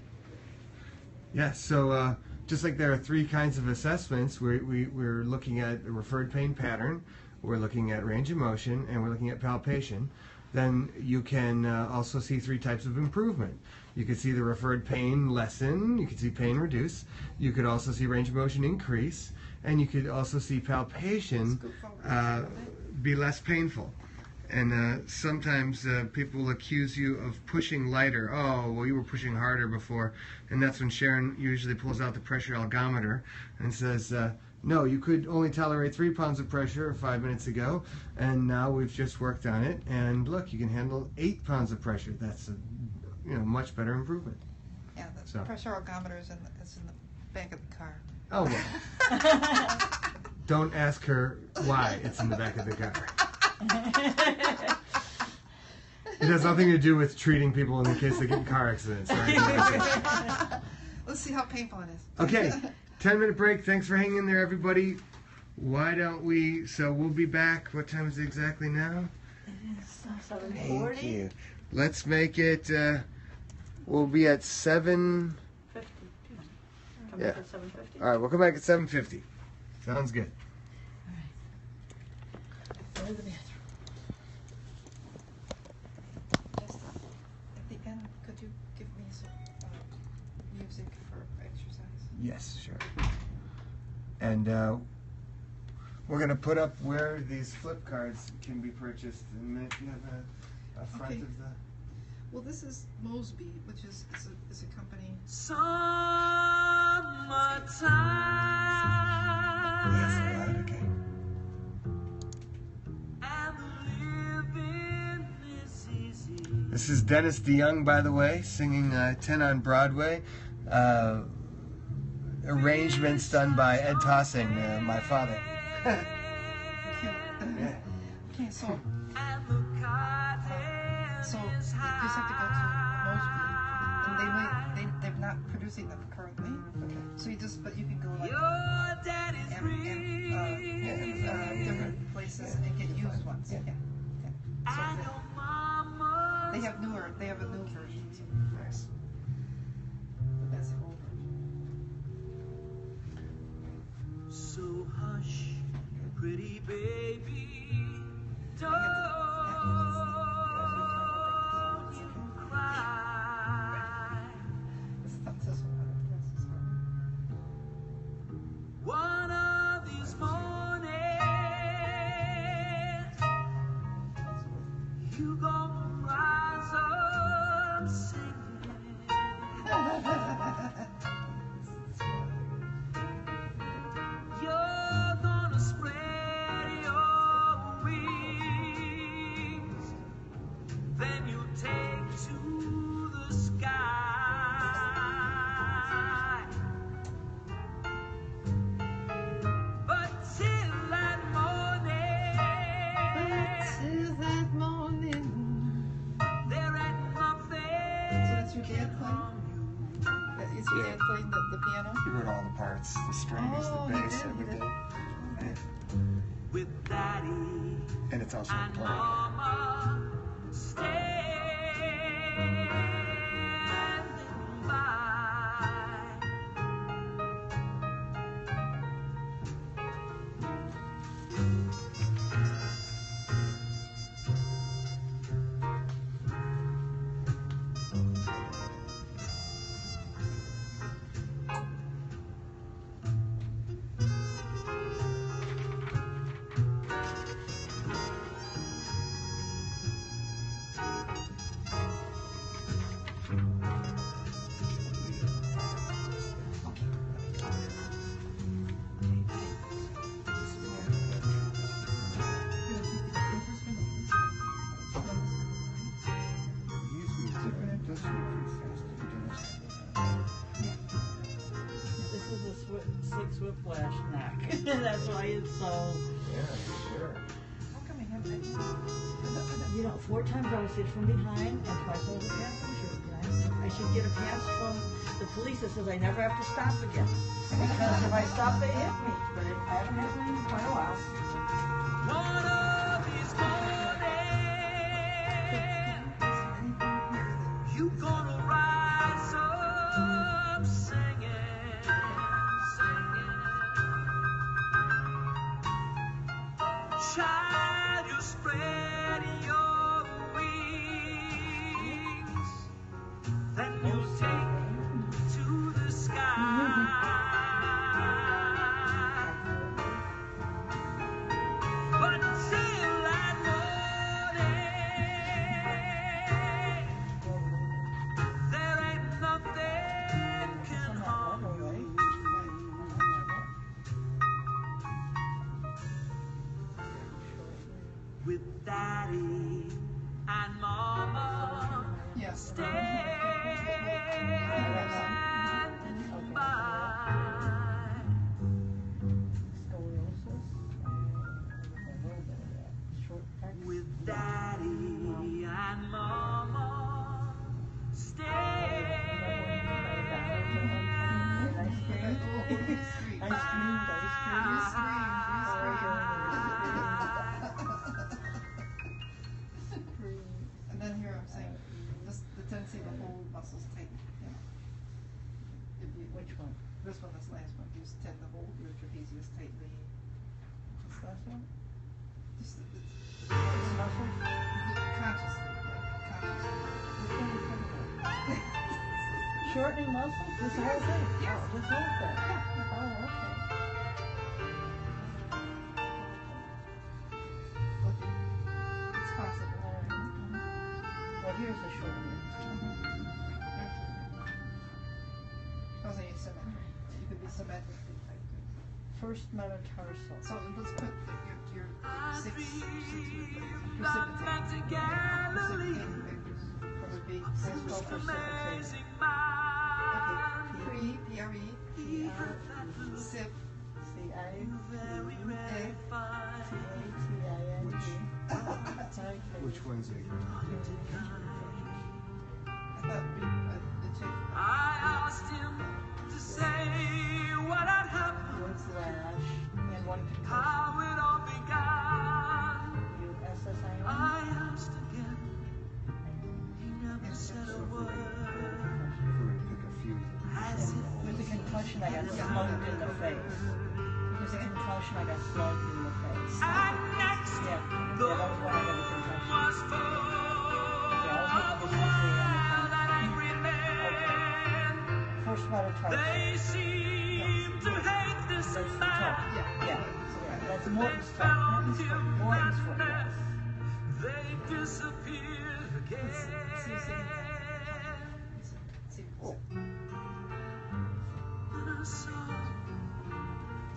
S3: Yeah, so just like there are 3 kinds of assessments, we're looking at a referred pain pattern, we're looking at range of motion, and we're looking at palpation. then you can also see 3 types of improvement. You could see the referred pain lessen, you could see pain reduce, you could also see range of motion increase, and you could also see palpation be less painful. And sometimes people will accuse you of pushing lighter. Oh, well, you were pushing harder before. And that's when Sharon usually pulls out the pressure algometer and says, no, you could only tolerate 3 pounds of pressure 5 minutes ago, and now we've just worked on it, and look, you can handle 8 pounds of pressure. That's a much better improvement.
S1: Yeah, the pressure algometer is in the back of the car.
S3: Oh, well. Don't ask her why it's in the back of the car. It has nothing to do with treating people in case they get in car accidents. Right?
S1: Let's see how painful it is.
S3: Okay, 10-minute break. Thanks for hanging in there, everybody. Why don't we, so we'll be back. What time is it exactly now?
S2: It's 7:40.
S3: Thank you. Let's make it, we'll be at 7.
S2: 50. Come
S3: Yeah.
S2: back at 7:50.
S3: All right, we'll come back at 7:50. Sounds good.
S2: Go to the bathroom.
S1: Just at the end, could you give me some music for exercise?
S3: Yes, sure. And we're going to put up where these flip cards can be purchased. And if you have a front
S1: Okay.
S3: of the...
S1: Well, this is Mosby, which is a company.
S3: Yes, all right, okay. This is Dennis DeYoung, by the way, singing 10 on Broadway. Arrangements done by Ed Tossing, my father.
S1: Cute.
S3: Yeah.
S1: Okay, so you just have to go to Mosby, and they're not producing them currently.
S3: Okay.
S1: So but you can go like different places and get used ones.
S3: Yeah.
S1: Yeah. So they have a new version. So
S3: Nice.
S1: that's the old version.
S5: So hush, pretty baby, don't you cry.
S1: It's not this one, that's this one.
S5: One of these mornings, you gonna rise up singing. You're gonna spread your wings, then you take to the sky. But till that morning, there ain't nothing.
S1: So that's your dad playing? Is your dad playing the piano?
S3: He wrote all the parts, the strings,
S1: Oh,
S3: the
S1: he
S3: bass,
S1: did, he
S3: everything.
S1: did.
S3: Yeah.
S5: With Daddy
S3: And it's also
S5: and
S3: playing.
S5: Mama standing by.
S2: This is a six whiplash neck. That's why it's so.
S3: Yeah, sure.
S1: How come I have that?
S2: You know, 4 times I was hit from behind and twice I was a passenger. I should get a pass from the police that says I never have to stop again. Because if I stop, they hit me. But I haven't had one in quite a while.
S5: One of these mornings, you gonna rise up singing, singing. Child, you spread your wings. with daddy and mama.
S1: Yes.
S5: Stand by with daddy and mama. Stand
S1: And then here I'm saying, this, the tendency to hold muscles tight. You know. If you,
S2: Which one?
S1: this one, this last one, you just tend to hold your trapezius tightly.
S2: This last one?
S1: Just
S2: This muscle?
S1: consciously, like consciously.
S2: Which one are you talking about? Shortening muscle? This whole thing?
S1: Yes.
S2: Oh, this whole thing? Oh, okay.
S1: It's possible.
S2: Well, here's the shortening.
S1: Those are asymmetric. You could be symmetrically tight.
S2: First metatarsal.
S1: So let's put your six
S5: not meant to Galilee.
S1: would be
S2: Let's go for
S5: Amazing
S2: precipitating.
S5: mind.
S1: pre, P-R-E, sip,
S5: Very, very fine.
S3: Which one's it?
S1: I thought the chick.
S5: I asked him to say what had happened,
S2: One slash and one concussion.
S5: how it all began.
S2: U-S-S-I-N.
S5: I asked again. He never said a word.
S3: If we were to pick a few.
S5: As if
S2: With the concussion, I got slugged in the face. With the concussion, I got slugged in the face.
S5: and next
S2: Yeah,
S5: the
S2: that was when I got the concussion.
S5: was full of wild and angry men.
S2: First metatarsal.
S5: They seem to hate this
S2: That's the
S5: man.
S2: top. Yeah, that's Morton's
S5: Fell
S2: top.
S5: on him
S2: Morton's
S5: that
S2: foot.
S5: night. They disappeared again. And I saw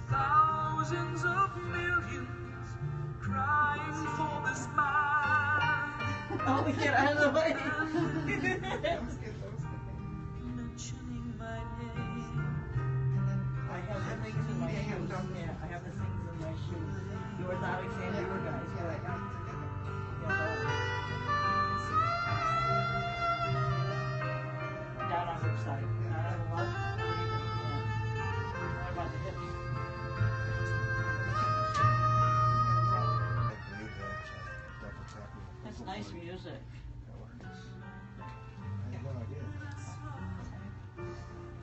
S5: thousands of millions crying for this man,
S2: Oh, we get out of the way.
S1: That was good, that was good.
S5: mentioning my name.
S1: And then
S2: I have the things in my
S1: Yeah,
S2: shoes.
S1: don't-
S2: Yeah, I have the things in my shoes. The orthotics and your guys.
S1: Yeah, I got it together.
S2: Down on her side. Not on the left or either. Yeah. What about the hips?
S3: I believe that double tapping.
S2: That's nice music.
S3: That works. I have no idea.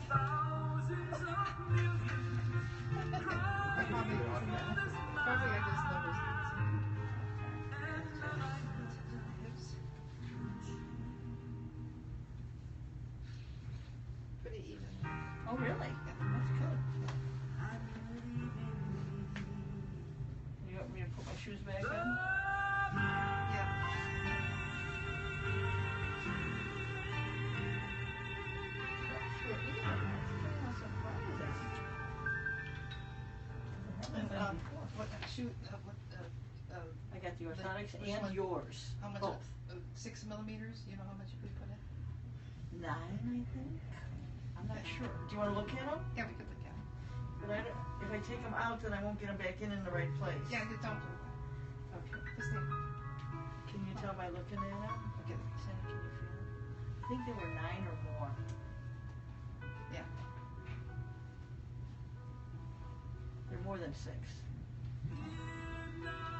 S5: Thousands of millions
S3: I can do it automatically.
S1: Probably I just noticed it. Pretty even.
S2: Oh, really? That's good. You want me to put my shoes back on?
S1: Yeah. And what shoot?
S2: I got the orthotics
S1: Which
S2: and
S1: one?
S2: yours.
S1: How much?
S2: Both.
S1: 6 millimeters. You know how much you could put in?
S2: 9, I think. I'm not sure. Do you want to look at them?
S1: Yeah, we could look at it.
S2: But if I take them out, then I won't get them back in the right place.
S1: Yeah, you don't do that.
S2: Okay.
S1: Just think.
S2: Can you tell by looking at them?
S1: Okay.
S2: Sam, can you feel it? I think they were 9 or more.
S1: Yeah.
S2: They're more than 6.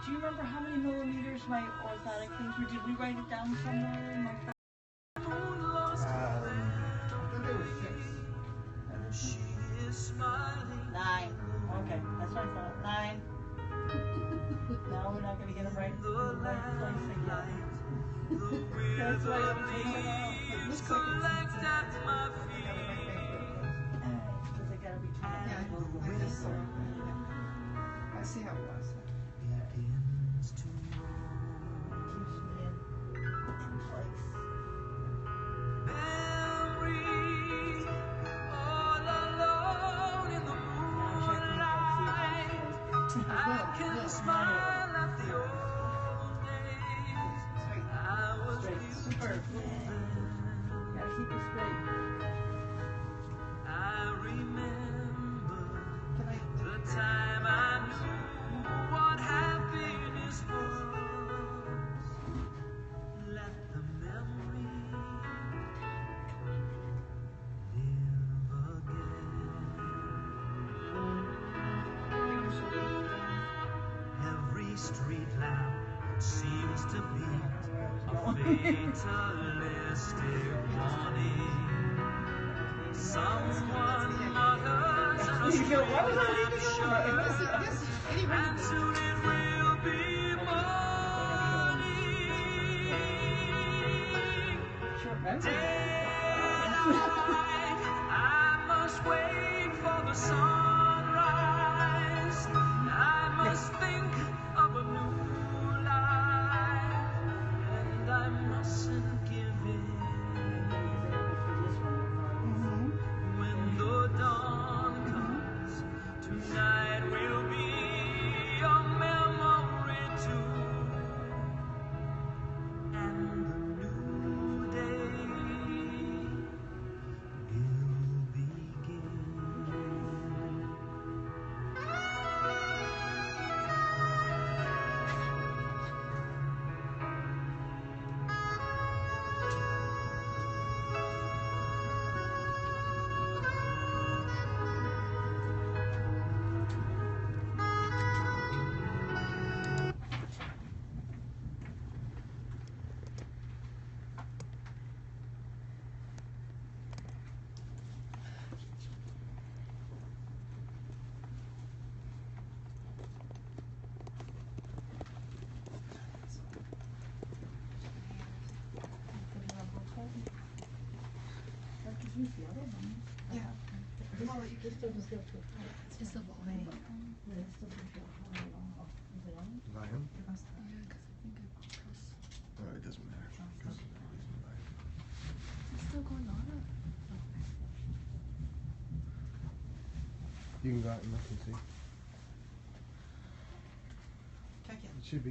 S2: Do you remember how many millimeters my orthotic things were? Did we write it down somewhere in my file?
S3: I thought they were 6.
S5: She is smiling.
S2: 9. Okay, that's what I thought. 9. Now we're not going to get them right in the right place again. That's why I'm taking it
S5: Leaves collect at my feet.
S2: out. Because they got to be turned
S1: Yeah,
S2: out.
S1: I just saw it. I see how it was.
S5: Begins to
S2: Keeps me in place.
S5: memory, all alone in the moonlight. I can smile at the old
S2: Gotta keep it straight.
S5: I remember the time I knew what happiness was. Let the memory live again. Every street lamp seems to be a fatalistic warning. Someone mutters and a stranger shouts, and soon it will be morning. Daylight, I must wait for the sunrise. I must think of a new life, and I mustn't give in. When the dawn comes, tonight will be a memory too, and the new day will begin.
S1: Yeah.
S2: This doesn't feel too hot.
S4: Is the volume up?
S2: This doesn't feel hot at all. Is it on?
S3: Volume?
S4: Yeah, because I think I pressed.
S3: Oh, it doesn't matter.
S4: It's still going on.
S3: You can go out and look and see.
S1: Check it.
S3: It should be.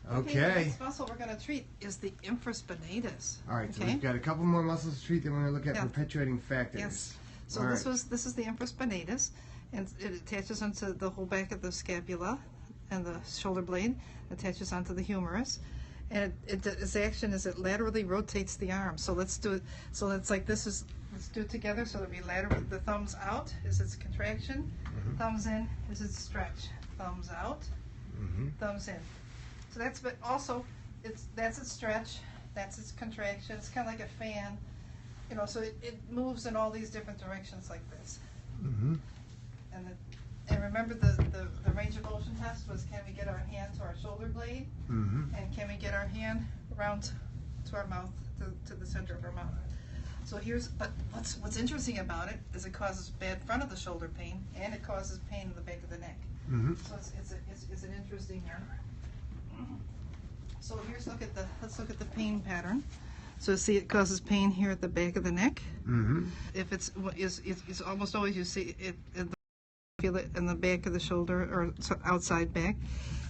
S1: The
S3: Okay.
S1: next muscle we're going to treat is the infraspinatus.
S3: All right, so
S1: Okay.
S3: we've got a couple more muscles to treat. Then we're going to look at
S1: Yeah.
S3: perpetuating factors.
S1: Yes. So
S3: All
S1: this
S3: right.
S1: is the infraspinatus, and it attaches onto the whole back of the scapula and the shoulder blade. Attaches onto the humerus, and its action is it laterally rotates the arm. So let's do it. So it's like this is. Let's do it together. So it'll be lateral. The thumbs out is its contraction. Thumbs in is its stretch. Thumbs out. Thumbs in. So that's, but also that's its stretch. That's its contraction. It's kind of like a fan. You know, so it moves in all these different directions like this.
S3: Mm-hmm.
S1: And remember the range of motion test was, can we get our hand to our shoulder blade?
S3: Mm-hmm.
S1: And can we get our hand around to our mouth, to the center of our mouth? So but what's interesting about it is it causes bad front of the shoulder pain, and it causes pain in the back of the neck.
S3: Mm-hmm.
S1: So it's an interesting So let's look at the pain pattern. So see, it causes pain here at the back of the neck.
S3: Mm-hmm.
S1: If it's almost always you see it, feel it in the back of the shoulder or outside back,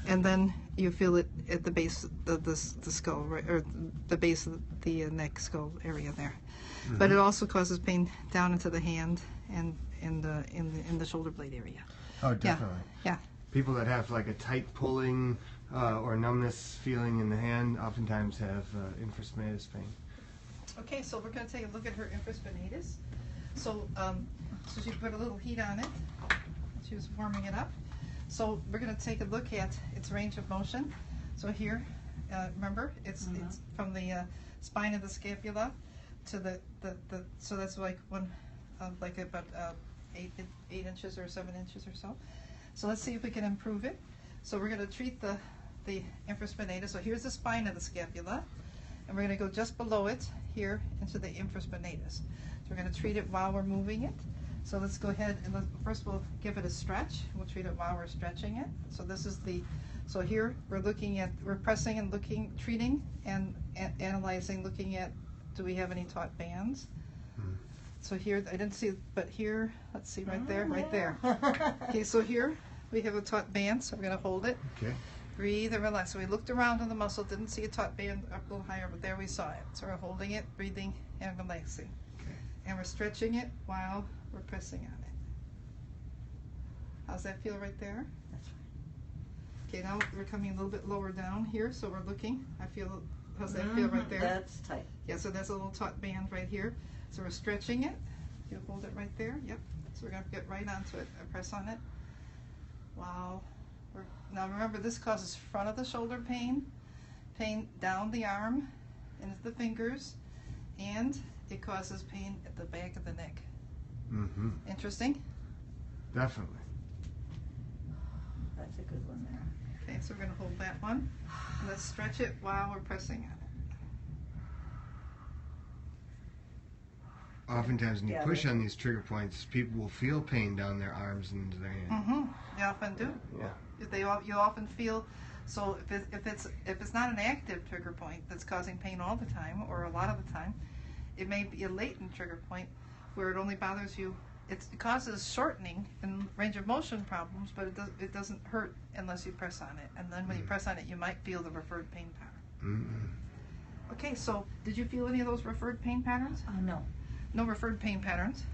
S1: and then you feel it at the base of the skull, right, or the base of the neck skull area there. Mm-hmm. But it also causes pain down into the hand and in the shoulder blade area.
S3: Oh, definitely.
S1: Yeah.
S3: People that have like a tight pulling or numbness feeling in the hand oftentimes have infraspinatus pain.
S1: Okay, so we're going to take a look at her infraspinatus. So she put a little heat on it. She was warming it up. So we're going to take a look at its range of motion. So here, remember, it's from the spine of the scapula to the so that's like like about 8 inches or 7 inches or so. So let's see if we can improve it. So we're going to treat the infraspinatus. So here's the spine of the scapula, and we're going to go just below it here into the infraspinatus. So we're going to treat it while we're moving it. So let's go ahead and first we'll give it a stretch. We'll treat it while we're stretching it. So this is so here we're pressing and looking, treating and analyzing, looking at, do we have any taut bands? So here, I didn't see, but here, let's see, right there. Okay, so here we have a taut band, so we're going to hold it.
S3: Okay.
S1: Breathe and relax. So we looked around on the muscle, didn't see a taut band up a little higher, but there we saw it. So we're holding it, breathing, and relaxing. And we're stretching it while we're pressing on it. How's that feel right there?
S2: That's right.
S1: Okay, now we're coming a little bit lower down here, so we're looking. I feel, how's that feel right there?
S2: That's tight.
S1: Yeah, so that's a little taut band right here. So we're stretching it. You hold it right there. Yep. So we're going to get right onto it and press on it. Wow. Now remember, this causes front of the shoulder pain, pain down the arm, into the fingers, and it causes pain at the back of the neck.
S3: Mm-hmm.
S1: Interesting?
S3: Definitely.
S2: That's a good one there.
S1: Okay, so we're going to hold that one. And let's stretch it while we're pressing on it.
S3: Oftentimes when you
S2: Yeah,
S3: push
S2: they-
S3: on these trigger points, people will feel pain down their arms and into their hands.
S1: Mm-hmm. They often do.
S3: Yeah.
S1: You often feel, so if it's not an active trigger point that's causing pain all the time or a lot of the time, it may be a latent trigger point where it only bothers you. It causes shortening and range of motion problems, but it doesn't hurt unless you press on it. And then when you press on it, you might feel the referred pain pattern.
S3: Mm-hmm.
S1: Okay, so did you feel any of those referred pain patterns?
S2: No.
S1: No referred pain patterns.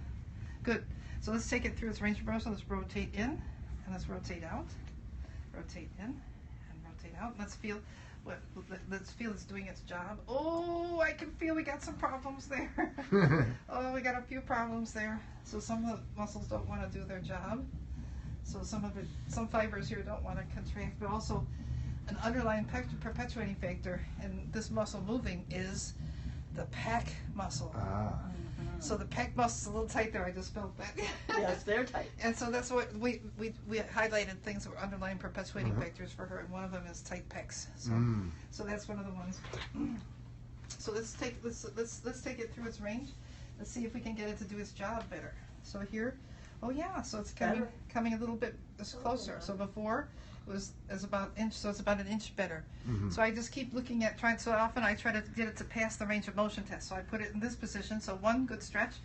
S1: Good. So let's take it through its range of motion. Let's rotate in and let's rotate out. Rotate in and rotate out. Let's feel it's doing its job. Oh, I can feel we got some problems there. Oh, we got a few problems there. So some of the muscles don't want to do their job. So some fibers here don't want to contract, but also an underlying perpetuating factor in this muscle moving is the pec muscle.
S3: Ah.
S1: So the pec muscle's a little tight there. I just felt that.
S2: Yes, they're tight.
S1: And so that's what we highlighted things that were underlying perpetuating factors for her, and one of them is tight pecs. So so that's one of the ones. So let's take it through its range. Let's see if we can get it to do its job better. So here, oh yeah, so it's coming a little bit closer. So before it was about an inch, so it's about an inch better. So I just keep looking at so often I try to get it to pass the range of motion test. So I put it in this position. So one good stretch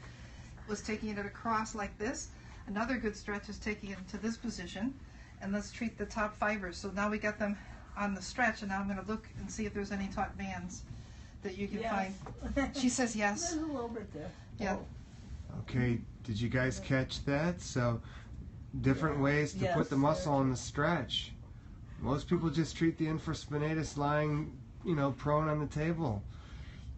S1: was taking it across like this. Another good stretch is taking it into this position. And let's treat the top fibers. So now we got them on the stretch, and now I'm going to look and see if there's any taut bands that you can find. She says yes.
S2: There's a little bit there.
S1: Yeah.
S3: Okay, did you guys catch that? So, different ways to put the muscle on the stretch. Most people just treat the infraspinatus lying, prone on the table.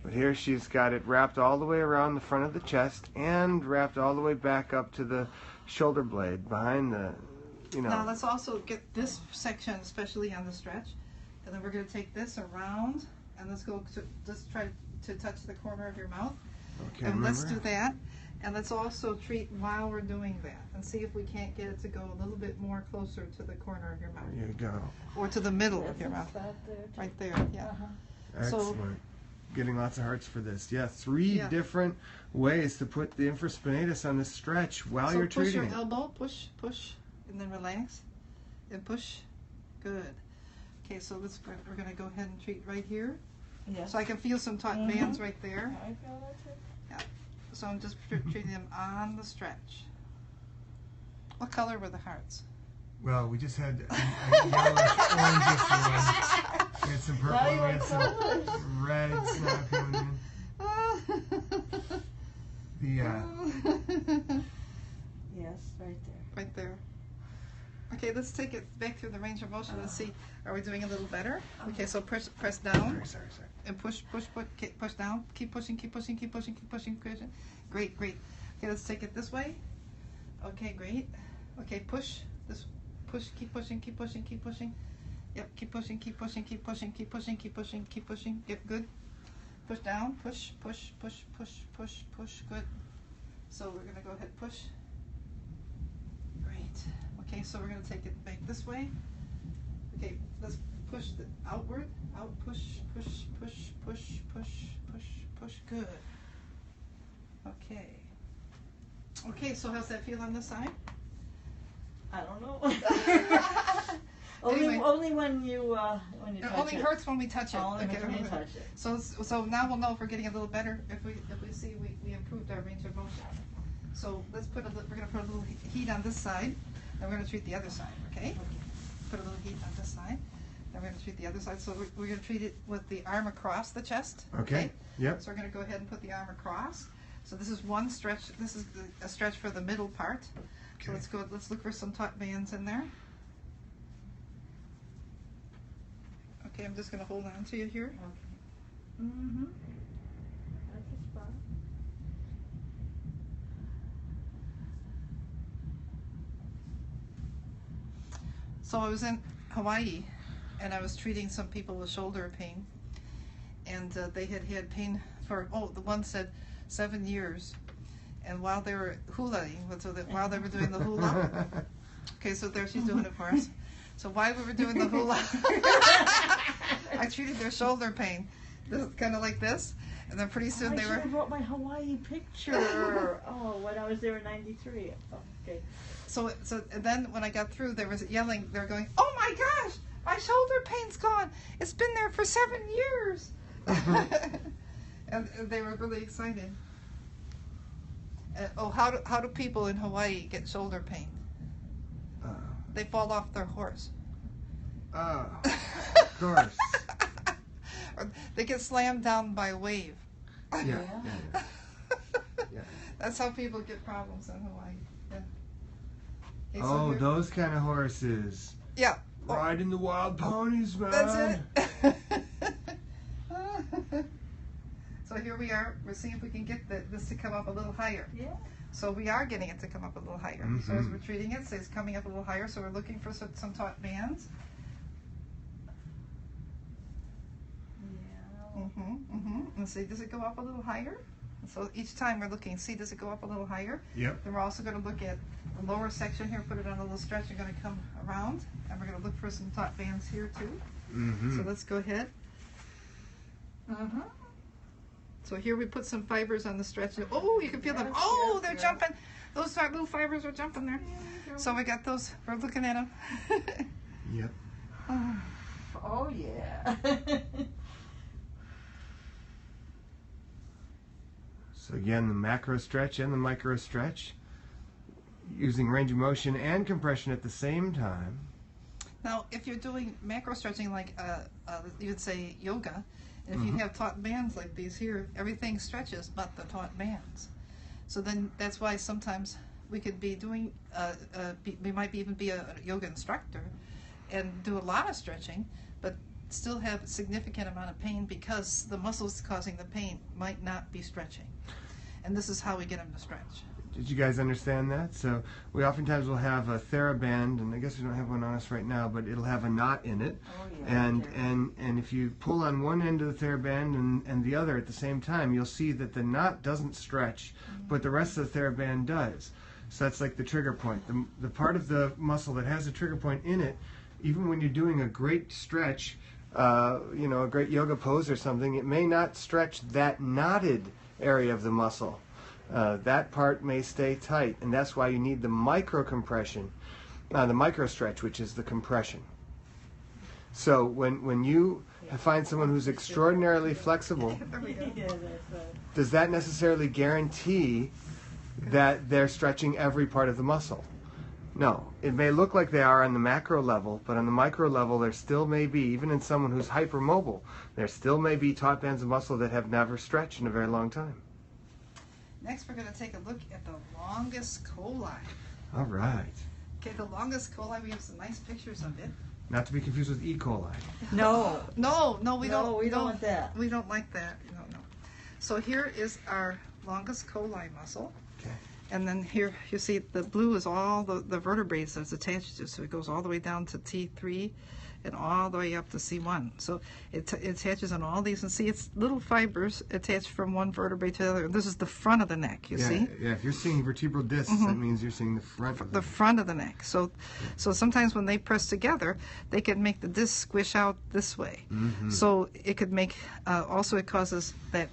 S3: But here she's got it wrapped all the way around the front of the chest and wrapped all the way back up to the shoulder blade behind the,
S1: Now let's also get this section, especially on the stretch. And then we're going to take this around, and let's go to just try to touch the corner of your mouth.
S3: Okay,
S1: And let's do that. And let's also treat while we're doing that and see if we can't get it to go a little bit more closer to the corner of your mouth.
S3: There you go.
S1: Or to the middle of your mouth. Right there, yeah.
S3: Excellent. Getting lots of hearts for this. Yeah, three different ways to put the infraspinatus on the stretch while you're treating
S1: So push
S3: it.
S1: your elbow, push, and then relax. And push. Good. Okay, so we're going to go ahead and treat right here.
S2: Yes.
S1: So I can feel some taut bands right there.
S2: I feel that too.
S1: So I'm just treating them on the stretch. What color were the hearts?
S3: Well, we just had a yellowish, orangish one. We had some purple, we had some red snap coming in.
S2: Yes, right there.
S1: Right there. Okay, let's take it back through the range of motion. Let's see, are we doing a little better? Okay, so press down.
S3: Sorry.
S1: And push down. Keep pushing. Great. Okay, let's take it this way. Okay, great. Okay, push. Keep pushing. Yep, keep pushing. Yep, good. Push down. Push. Good. So we're gonna go ahead, push. Great. Okay, so we're gonna take it back this way. Okay, let's push outward. Out, push. Good. Okay, so how's that feel on this side?
S2: I don't know.
S1: Anyway.
S2: Only when you
S1: It
S2: touch
S1: only hurts when we touch it.
S2: Only when you touch it.
S1: So now we'll know if we're getting a little better if we see we improved our range of motion. So we're gonna put a little heat on this side, and we're gonna treat the other side. Okay? Put a little heat on this side. Then we're going to treat the other side. So we're going to treat it with the arm across the chest.
S3: Okay. Yep.
S1: So we're going to go ahead and put the arm across. So this is one stretch. This is a stretch for the middle part. So let's go. Let's look for some taut bands in there. Okay, I'm just going to hold on to you here.
S2: Okay. Mm-hmm. That's a spot.
S1: So I was in Hawaii, and I was treating some people with shoulder pain, and they had had pain for, the one said 7 years, and while they were hulaing, while they were doing the hula, okay, so there she's doing it for us. So while we were doing the hula, I treated their shoulder pain, kind of like this, and then pretty soon
S2: I
S1: they
S2: should
S1: were.
S2: have brought my Hawaii picture. When I was there in '93. Okay.
S1: So and then when I got through, there was yelling. They were going, "Oh my gosh, my shoulder pain's gone! It's been there for 7 years." And they were really excited. How do people in Hawaii get shoulder pain? They fall off their horse.
S3: Of course.
S1: Or they get slammed down by a wave.
S3: Yeah.
S1: That's how people get problems in Hawaii. Yeah. Okay, so
S3: Oh,
S1: here-
S3: those kind of horses.
S1: Yeah.
S3: Riding the wild ponies, man.
S1: That's it. So here we are. We're seeing if we can get this to come up a little higher.
S2: Yeah.
S1: So we are getting it to come up a little higher. So as we're treating it, so it's coming up a little higher. So we're looking for some taut bands.
S2: Yeah.
S1: And see, does it go up a little higher? And so each time we're looking, see, does it go up a little higher?
S3: Yep.
S1: Then we're also going to look at the lower section here, put it on a little stretch. We're going to come around, and we're going to look for some taut bands here too. So let's go ahead. So here we put some fibers on the stretch. Oh, you can feel them. Oh, they're jumping. Those little fibers are jumping there. So we got those. We're looking at them.
S3: Yep.
S2: Oh yeah.
S3: So again, the macro stretch and the micro stretch, using range of motion and compression at the same time.
S1: Now, if you're doing macro stretching like you would say yoga, and if you have taut bands like these here, everything stretches but the taut bands. So then that's why sometimes we could be doing, we might even be a yoga instructor and do a lot of stretching, but still have a significant amount of pain because the muscles causing the pain might not be stretching. And this is how we get them to stretch.
S3: Did you guys understand that? So we oftentimes will have a TheraBand, and I guess we don't have one on us right now, but it'll have a knot in it.
S2: Oh, yeah,
S3: And if you pull on one end of the TheraBand and the other at the same time, you'll see that the knot doesn't stretch, but the rest of the TheraBand does. So that's like the trigger point. The part of the muscle that has a trigger point in it, even when you're doing a great stretch, a great yoga pose or something, it may not stretch that knotted area of the muscle. That part may stay tight, and that's why you need the micro compression, the micro stretch, which is the compression. So when you find someone who's extraordinarily flexible, does that necessarily guarantee that they're stretching every part of the muscle? No. It may look like they are on the macro level, but on the micro level there still may be, even in someone who's hypermobile, there still may be taut bands of muscle that have never stretched in a very long time.
S1: Next, we're going to take a look at the longest coli.
S3: All right.
S1: Okay, the longest coli, we have some nice pictures of it.
S3: Not to be confused with E. coli.
S2: No.
S1: No, we don't.
S2: We don't want that.
S1: We don't like that. No. So here is our longest coli muscle.
S3: Okay.
S1: And then here, you see the blue is all the vertebrae that it's attached to. So it goes all the way down to T3 and all the way up to C1. So it attaches on all these. And see, it's little fibers attached from one vertebrae to the other. This is the front of the neck, you see?
S3: Yeah, if you're seeing vertebral discs, that means you're seeing the front of
S1: The front of the neck. So sometimes when they press together, they can make the disc squish out this way. So it could make, also it causes that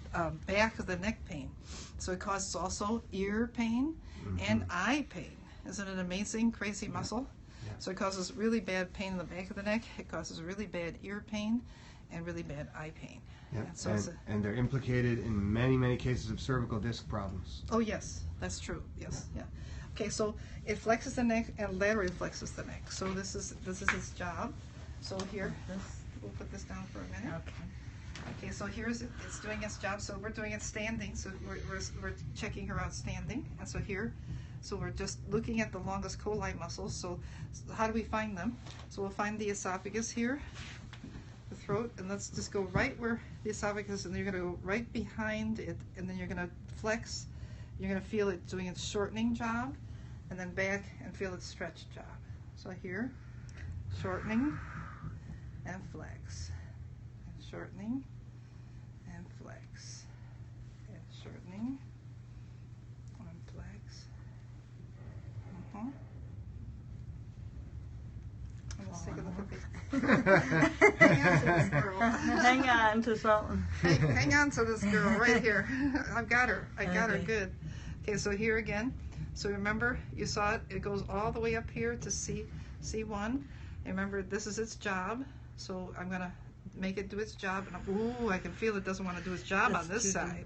S1: back of the neck pain. So it causes also ear pain and eye pain. Isn't it amazing? Crazy muscle.
S3: Yeah.
S1: So it causes really bad pain in the back of the neck. It causes really bad ear pain and really bad eye pain.
S3: Yeah.
S1: And so
S3: And they're implicated in many, many cases of cervical disc problems.
S1: oh yes, that's true. Yes, yeah. Okay, so it flexes the neck and laterally flexes the neck. So this is its job. So here, we'll put this down for a minute. Okay, so here's it. It's doing its job. So we're doing it standing. So we're checking her out standing. And so here, so we're just looking at the longest coli muscles. So how do we find them? So we'll find the esophagus here, the throat, and let's just go right where the esophagus, and then you're going to go right behind it, and then you're going to flex. You're going to feel it doing its shortening job, and then back and feel its stretch job. So here, shortening and flex, and shortening and flex, and shortening and flex. Let's take a look at the. Hang on to this girl.
S2: Hang on to something.
S1: Hang on to this girl right here. I've got her. I got her good. Okay, so here again. So remember, you saw it. It goes all the way up here to C1. And remember, this is its job. So I'm gonna make it do its job. And ooh, I can feel it doesn't want to do its job on this side.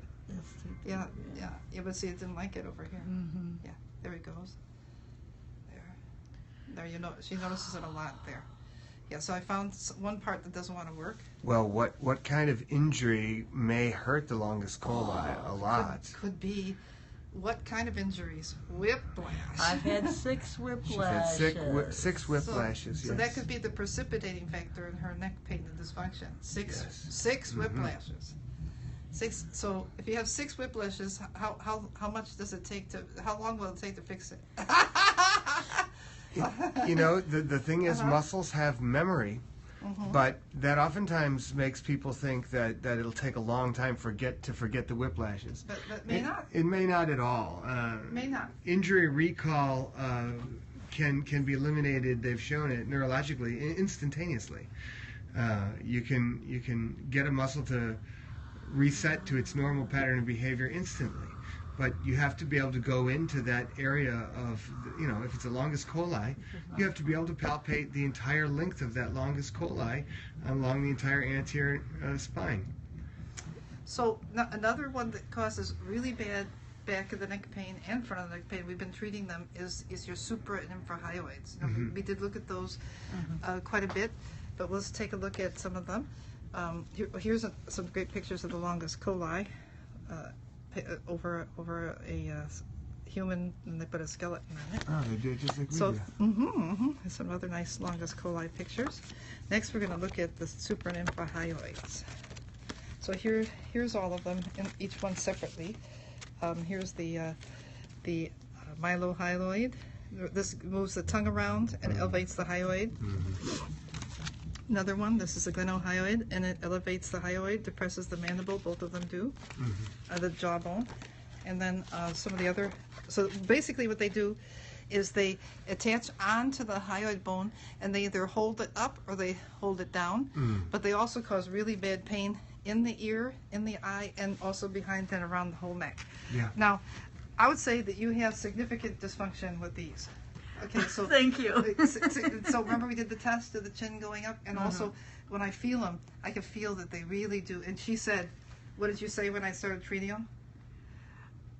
S1: Yeah. But see, it didn't like it over here. Yeah, there it goes. There, you know, she notices it a lot there. Yeah, so I found one part that doesn't want to work.
S3: Well, what kind of injury may hurt the longest coli a lot?
S1: Could be. What kind of injuries? Whiplash.
S2: I've had 6 whiplashes.
S3: She's had 6 whiplashes,
S1: so that could be the precipitating factor in her neck pain and dysfunction. Six whiplashes. 6. So if you have 6 whiplashes, how much does it take to? How long will it take to fix it?
S3: You know, the thing is, muscles have memory, but that oftentimes makes people think that it'll take a long time to forget the whiplashes.
S1: But may not.
S3: It may not at all.
S1: May not.
S3: Injury recall can be eliminated. They've shown it neurologically instantaneously. You can get a muscle to reset to its normal pattern of behavior instantly. But you have to be able to go into that area of, you know, if it's the longest coli, you have to be able to palpate the entire length of that longest coli along the entire anterior spine.
S1: So another one that causes really bad back of the neck pain and front of the neck pain, we've been treating them, is your supra and infrahyoids. Now, we did look at those quite a bit, but let's take a look at some of them. Here's some great pictures of the longest coli. Over a human, and they put a skeleton on it.
S3: Oh, they did just like we
S1: So,
S3: do.
S1: There's some other nice longest coli pictures. Next, we're going to look at the supra and infrahyoids. So here's all of them, and each one separately. Here's the mylohyoid. This moves the tongue around and elevates the hyoid. Another one, this is a glenohyoid, and it elevates the hyoid, depresses the mandible, both of them do, the jawbone. And then some of the other, so basically what they do is they attach onto the hyoid bone, and they either hold it up or they hold it down, but they also cause really bad pain in the ear, in the eye, and also behind and around the whole neck.
S3: Yeah.
S1: Now, I would say that you have significant dysfunction with these. Okay, so
S2: Thank you.
S1: So remember we did the test of the chin going up, and also when I feel them, I can feel that they really do. And she said, "What did you say when I started treating them?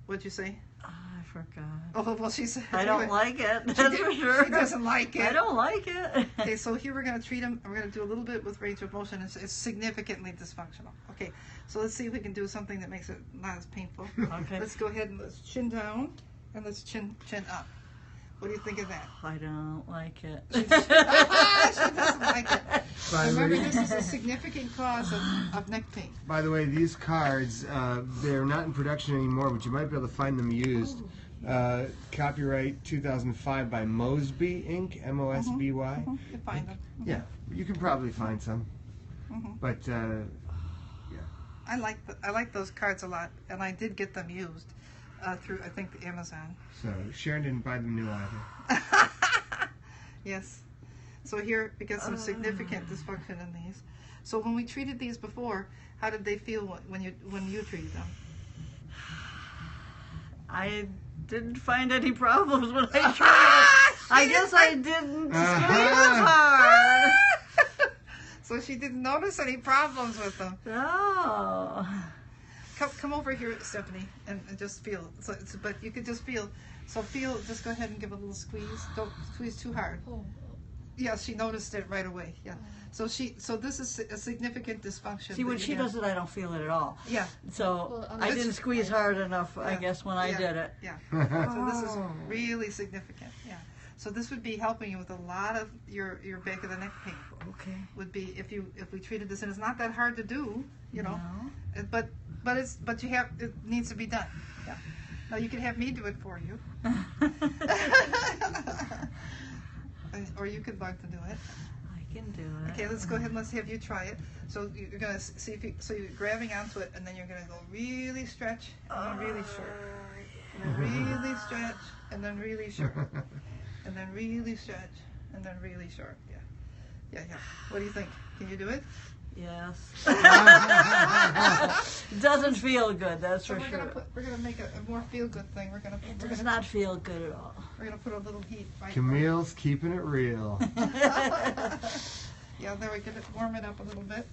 S1: What did you say?"
S2: I forgot.
S1: Oh well, she said.
S2: I don't like it. That's for sure.
S1: She doesn't like it.
S2: I don't like it.
S1: Okay, so here we're going to treat them. We're going to do a little bit with range of motion. It's significantly dysfunctional. Okay, so let's see if we can do something that makes it not as painful.
S2: Okay.
S1: Let's go ahead and let's chin down and let's chin up. What do you think of that?
S2: I don't like it.
S1: She doesn't like it.
S3: By the
S1: Remember,
S3: way-
S1: this is a significant cause of neck pain.
S3: By the way, these cards, they're not in production anymore, but you might be able to find them used. Copyright 2005 by Mosby Inc., M-O-S-B-Y.
S1: You find them.
S3: Yeah, you can probably find some. But,
S1: I like those cards a lot, and I did get them used through, I think, Amazon.
S3: so Sharon didn't buy them new either.
S1: Yes. So here we get some significant dysfunction in these. So when we treated these before, how did they feel when you treated them?
S2: I didn't find any problems when I tried it. I guess I didn't scale as hard.
S1: So she didn't notice any problems with them.
S2: No.
S1: Come over here, Stephanie, and just feel. But you could just feel. So feel. Just go ahead and give a little squeeze. Don't squeeze too hard. Yeah, she noticed it right away. Yeah. So this is a significant dysfunction.
S2: See, when
S1: that
S2: she
S1: you have.
S2: does it, I don't feel it at all.
S1: Yeah.
S2: So
S4: Well,
S2: I didn't squeeze hard enough, I
S1: Yeah.
S2: guess, when I
S1: Yeah.
S2: did it.
S1: Yeah. So this is really significant. Yeah. So this would be helping you with a lot of your back of the neck pain.
S2: Okay.
S1: Would be if we treated this, and it's not that hard to do, you know.
S2: No.
S1: But it needs to be done. Yeah. Now you can have me do it for you, or you could learn to do it.
S2: I can do it.
S1: Okay, let's go ahead and let's have you try it. So you're gonna see if so you're grabbing onto it, and then you're gonna go really stretch and then really short, and then really stretch and then really short, and then really stretch and then really short. Yeah. What do you think? Can you do it?
S2: Yes. It doesn't feel good, that's
S1: So
S2: for sure.
S1: we're gonna make a more feel good thing.
S2: It does not feel good at all.
S1: We're gonna put a little heat right.
S3: Camille's keeping it real.
S1: Yeah, there we get it, warm it up a little bit.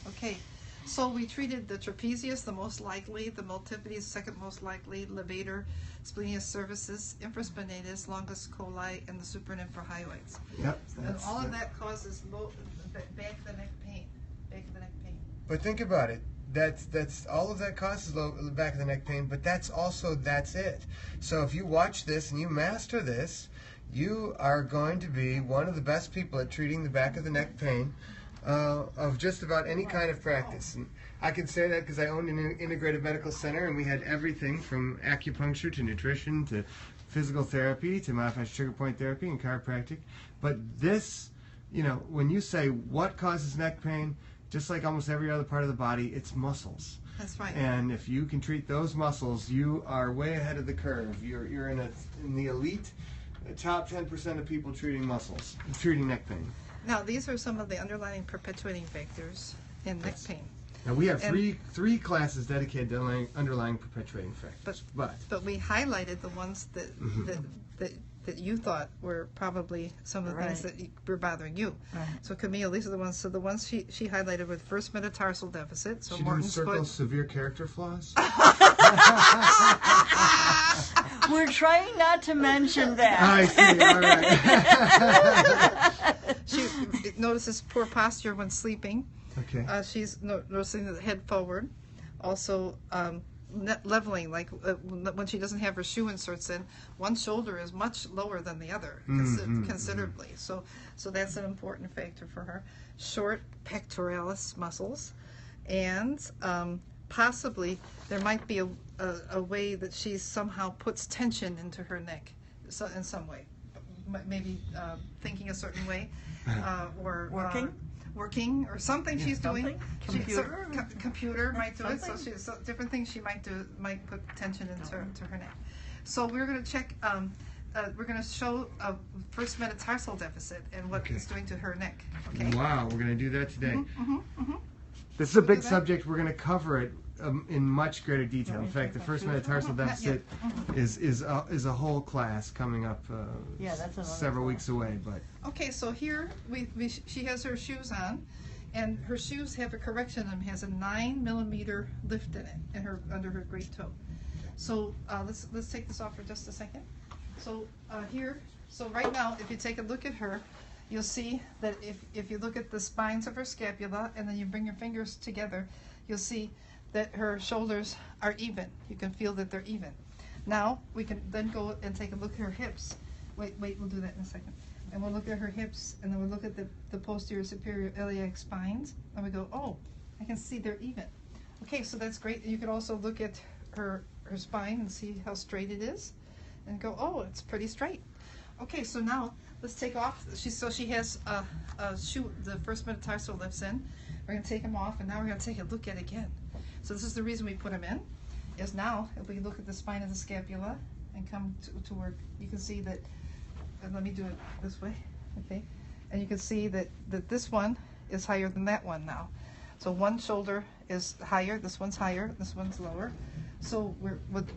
S1: Okay, so we treated the trapezius, the most likely, the multifidus, second most likely, levator, splenius cervicis, infraspinatus, longus coli, and the superinfrahyoids.
S3: Yep.
S1: And all of that causes back of the neck pain. Back of the neck pain.
S3: But think about it. That's all of that causes the back of the neck pain, but that's it. So if you watch this and you master this, you are going to be one of the best people at treating the back of the neck pain of just about any kind of practice. And I can say that because I owned an integrative medical center, and we had everything from acupuncture to nutrition to physical therapy to myofascial trigger point therapy and chiropractic. But this, when you say what causes neck pain, just like almost every other part of the body, it's muscles.
S1: That's right.
S3: And if you can treat those muscles, you are way ahead of the curve. You're in the elite top 10% of people treating neck pain.
S1: Now, these are some of the underlying perpetuating factors in neck pain.
S3: Now we have three classes dedicated to underlying perpetuating factors.
S1: But we highlighted the ones that you thought were probably some of the things that were bothering you.
S2: Right.
S1: So Camille, these are the ones. So the ones she highlighted with first metatarsal deficit. So
S3: she
S1: Morton's
S3: didn't circle
S1: foot.
S3: severe character flaws.
S2: We're trying not to mention that.
S3: I see. All right.
S1: She notices poor posture when sleeping.
S3: Okay.
S1: She's noticing the head forward. Also, leveling, like when she doesn't have her shoe inserts in, one shoulder is much lower than the other, considerably. So that's an important factor for her. Short pectoralis muscles, and possibly there might be a way that she somehow puts tension into her neck, in some way, maybe thinking a certain way, or working or something she's doing.
S2: Computer?
S1: Computer might do it. So different things she might do might put tension into her neck. So we're going to check. We're going to show first metatarsal deficit and what it's doing to her neck. Okay.
S3: Wow, we're going to do that today. This is a big subject. We're going to cover it in much greater detail. In fact, the first metatarsal deficit is a whole class coming up
S2: that's
S3: several weeks away. But
S1: Okay, so here she has her shoes on, and her shoes have a correction and has a 9 millimeter lift in it under her great toe. So let's take this off for just a second. So so right now, if you take a look at her, you'll see that if you look at the spines of her scapula and then you bring your fingers together, you'll see that her shoulders are even. You can feel that they're even. Now we can then go and take a look at her hips. Wait, we'll do that in a second. And we'll look at her hips, and then we'll look at the posterior superior iliac spines, and we go, oh, I can see they're even. Okay, so that's great. You can also look at her spine and see how straight it is, and go, oh, it's pretty straight. Okay, so now let's take off. She has a shoe. The first metatarsal lifts in. We're going to take them off, and now we're going to take a look at it again. So this is the reason we put them in. Is now if we look at the spine of the scapula and come to where you can see that. And let me do it this way, okay? And you can see that this one is higher than that one now. So one shoulder is higher. This one's higher. This one's lower. So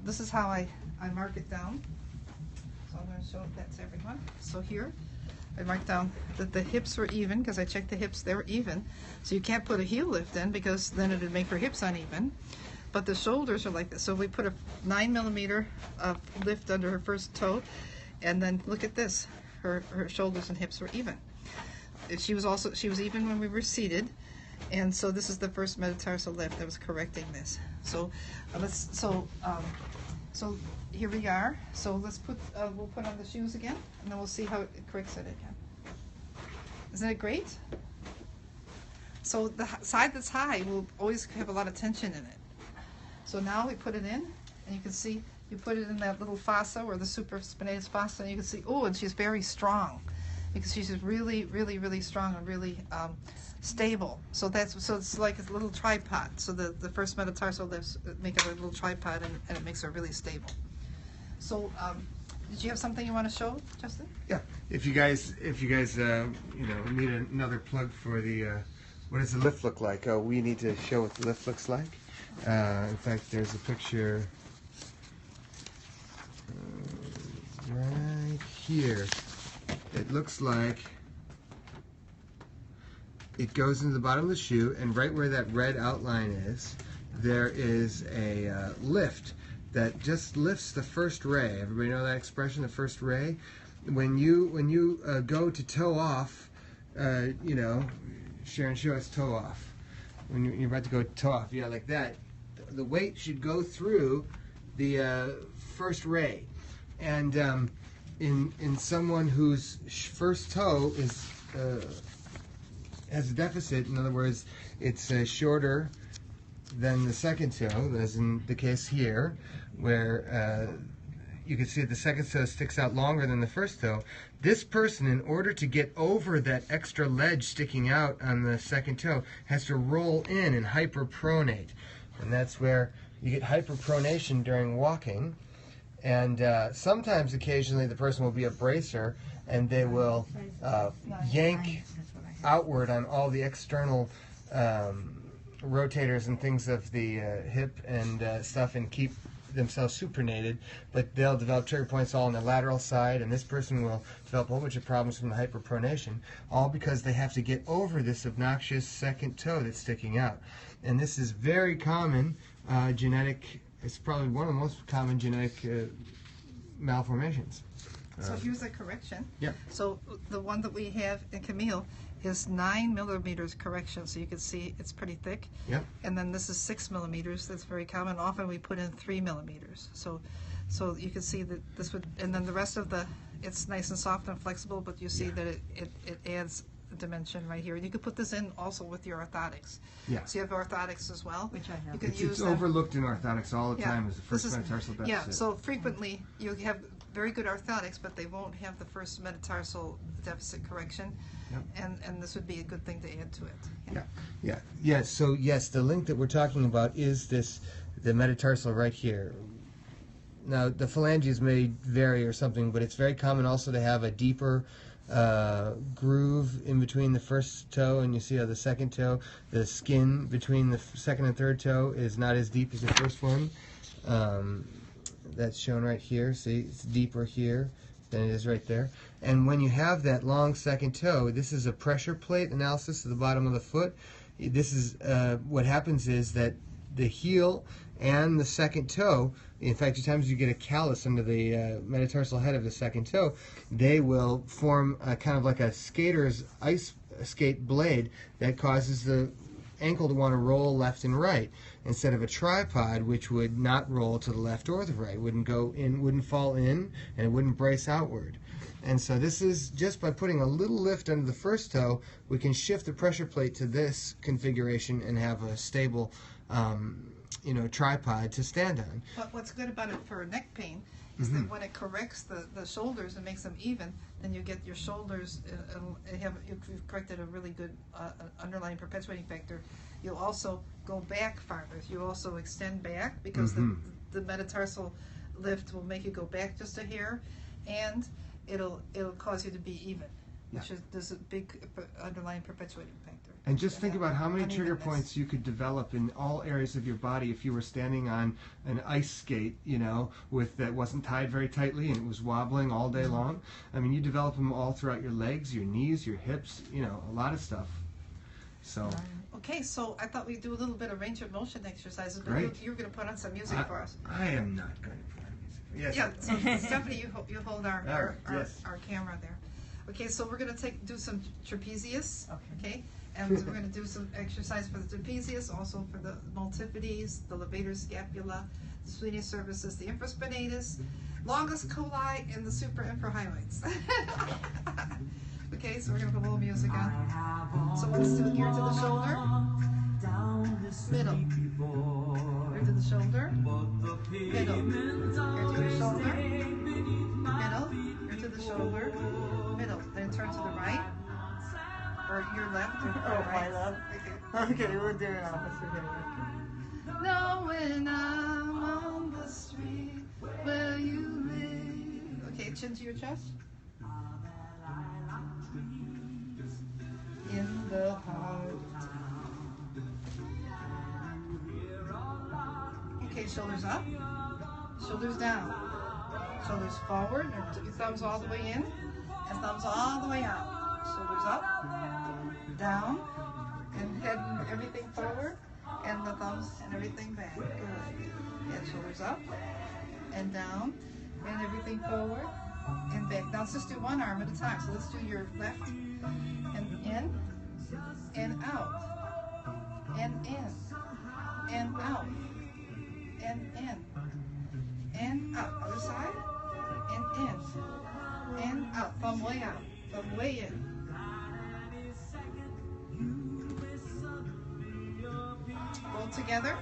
S1: this is how I mark it down. So I'm going to show that to everyone. So here, I marked down that the hips were even because I checked the hips, they were even. So you can't put a heel lift in because then it would make her hips uneven. But the shoulders are like this. So we put a 9 millimeter lift under her first toe, and then look at this. her shoulders and hips were even. She was even when we were seated, and so this is the first metatarsal lift that was correcting this. So so here we are. So let's we'll put on the shoes again, and then we'll see how it corrects it again. Isn't it great? So the side that's high will always have a lot of tension in it. So now we put it in, and you can see you put it in that little fossa or the supraspinatus fossa, and you can see, oh, and she's very strong because she's really, really, really strong and really stable. So it's like a little tripod. So the first metatarsal lifts make it a little tripod, and it makes her really stable. So did you have something you want to show, Justin?
S3: Yeah. If you guys need another plug for the what does the lift look like? Oh, we need to show what the lift looks like. In fact, there's a picture right here. It looks like it goes into the bottom of the shoe, and right where that red outline is, there is a lift that just lifts the first ray. Everybody know that expression, the first ray? When you go to toe off, Sharon, show us toe off. When you're about to go toe off, yeah, like that. The weight should go through the first ray, and in someone whose first toe is has a deficit, in other words, it's shorter than the second toe, as in the case here, where you can see that the second toe sticks out longer than the first toe. This person, in order to get over that extra ledge sticking out on the second toe, has to roll in and hyperpronate. And that's where you get hyperpronation during walking. And sometimes, occasionally, the person will be a bracer, and they will yank outward on all the external rotators and things of the hip and stuff, and keep themselves supranated, but they'll develop trigger points all on the lateral side, and this person will develop a whole bunch of problems from the hyperpronation, all because they have to get over this obnoxious second toe that's sticking out. And this is very common genetic, it's probably one of the most common genetic malformations.
S1: So here's a correction.
S3: Yeah.
S1: So the one that we have in Camille is 9 millimeters correction, so you can see it's pretty thick.
S3: Yep.
S1: And then this is 6 millimeters. That's very common. Often we put in 3 millimeters. So you can see that this would, and then the rest of it's nice and soft and flexible, but you see that it adds a dimension right here. And you could put this in also with your orthotics.
S3: Yeah.
S1: So you have orthotics as well.
S2: Which I have.
S1: You can
S3: It's
S1: use them.
S3: overlooked in orthotics all the
S1: Yeah.
S3: time as the first
S1: This is-
S3: metatarsal deficit.
S1: Yeah, so frequently you have very good orthotics, but they won't have the first metatarsal deficit correction.
S3: Yep.
S1: And this would be a good thing to add to it.
S3: Yeah. So yes, the link that we're talking about is the metatarsal right here. Now the phalanges may vary or something, but it's very common also to have a deeper groove in between the first toe, and you see how the second toe, the skin between the second and third toe is not as deep as the first one. That's shown right here. See, it's deeper here than it is right there. And when you have that long second toe, this is a pressure plate analysis of the bottom of the foot. This is what happens is that the heel and the second toe, in fact, at times you get a callus under the metatarsal head of the second toe, they will form kind of like a skater's ice skate blade that causes the ankle to want to roll left and right instead of a tripod, which would not roll to the left or the right. It wouldn't go in, wouldn't fall in, and it wouldn't brace outward. And so this is just by putting a little lift under the first toe, we can shift the pressure plate to this configuration and have a stable tripod to stand on.
S1: But what's good about it for neck pain is that when it corrects the shoulders and makes them even, then you get your shoulders, you've corrected a really good underlying perpetuating factor. You'll also go back farther. You also extend back because the metatarsal lift will make you go back just a hair, and it'll cause you to be even, which is there's a big underlying perpetuating factor.
S3: And just think about how many trigger
S1: Unevenness.
S3: points you could develop in all areas of your body if you were standing on an ice skate, with that wasn't tied very tightly and it was wobbling all day long. I mean, you develop them all throughout your legs, your knees, your hips, a lot of stuff. So.
S1: Okay, so I thought we'd do a little bit of range of motion exercises, but
S3: Great.
S1: you're going to put on some music for us.
S3: I am not going to put on music. Yes.
S1: Yeah, so Stephanie, you hold our
S3: Yes.
S1: camera there. Okay, so we're gonna do some trapezius.
S2: Okay.
S1: Okay, and we're gonna do some exercise for the trapezius, also for the multifidus, the levator scapula, the splenius cervicis, the infraspinatus, longus coli, and the supra-infrahyoids. Okay, so we're gonna put a little music on. So let's do ear to the shoulder, middle, ear to the shoulder, middle, ear to the shoulder, middle, ear to the shoulder, middle. Then turn to the right, or your left, or right.
S2: My love. Okay, we'll do it opposite here.
S1: No, when I'm on the street where you live. Okay, chin to your chest. In the heart of town. Okay, shoulders up, shoulders down, shoulders forward, your thumbs all the way in, and thumbs all the way out. Shoulders up, down, and head and everything forward, and the thumbs and everything back. Good. And shoulders up, and down, and everything forward, and back. Now let's just do one arm at a time. So let's do your left, and in, and out, and in, and out, and in, and out. Other side, and in, and out. Thumb way out, thumb way in. Both together.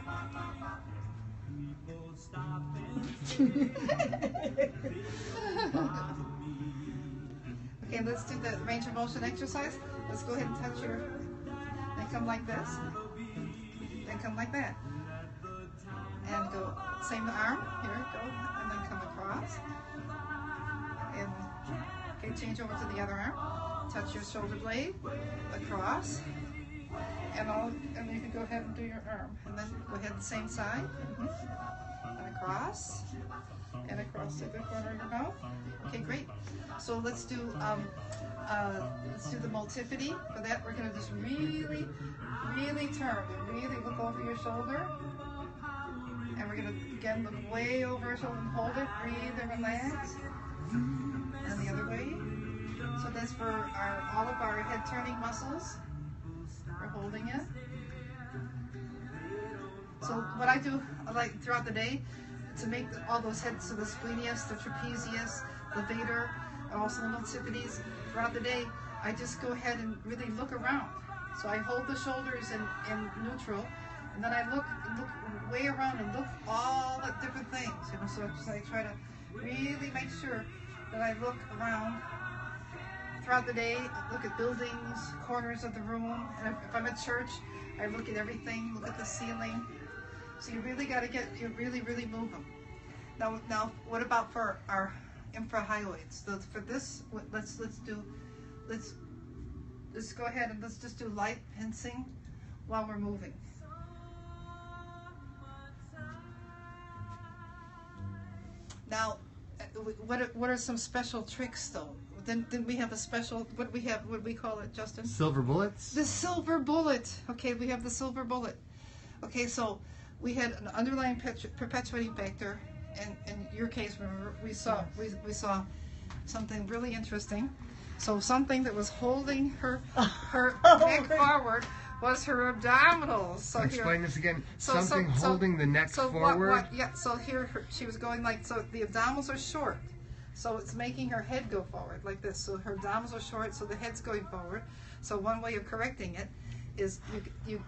S1: Okay, let's do the range of motion exercise. Let's go ahead and touch your, then come like this, then come like that, and go, same arm, here, go, and then come across, and, okay, change over to the other arm, touch your shoulder blade, across, and then you can go ahead and do your arm, and then go ahead the same side, and across to the corner of your mouth. Okay, great. So let's do the multifidi. For that, we're gonna just really, really turn and really look over your shoulder, and we're gonna again look way over your shoulder and hold it, breathe and relax, and the other way. So that's for all of our head turning muscles. We're holding it. So what I do, like throughout the day, to make all those heads, so the splenius, the trapezius, the levator, and also the multifidus, throughout the day, I just go ahead and really look around. So I hold the shoulders in neutral, and then I look way around and look all at different things. You know, so I try to really make sure that I look around throughout the day. I look at buildings, corners of the room, and if I'm at church, I look at everything, look at the ceiling. So you really got to really move them. Now, what about for our infrahyoids? So for this, let's go ahead and let's just do light pincing while we're moving. Now, what are some special tricks though? Then we have a special, what do we call it, Justin?
S3: Silver bullets?
S1: The silver bullet. Okay, we have the silver bullet. Okay, so we had an underlying perpetuating factor, and in your case, remember, we saw something really interesting. So something that was holding her neck forward was her abdominals. So
S3: explain this again.
S1: So
S3: holding the neck forward?
S1: Yeah, so here she was going like, so the abdominals are short. So it's making her head go forward like this. So her abdominals are short, so the head's going forward. So one way of correcting it is,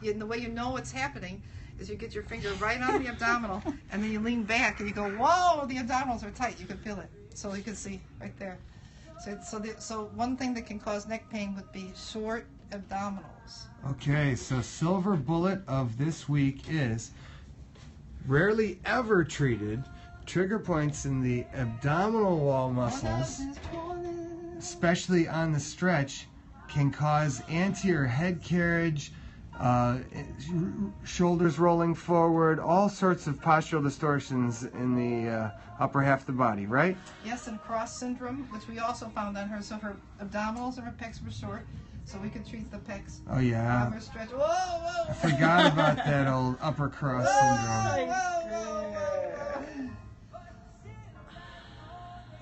S1: in the way you know what's happening, is you get your finger right on the abdominal, and then you lean back and you go, whoa, the abdominals are tight. You can feel it. So you can see right there. So one thing that can cause neck pain would be short abdominals.
S3: Okay, so silver bullet of this week is rarely ever treated trigger points in the abdominal wall muscles, especially on the stretch, can cause anterior head carriage, shoulders rolling forward, all sorts of postural distortions in the upper half of the body, right?
S1: Yes, and cross syndrome, which we also found on her. So her abdominals and her pecs were short, so we could treat the pecs.
S3: Oh yeah.
S1: Her stretch. Whoa, whoa.
S3: I forgot about that old upper cross syndrome.
S1: Whoa.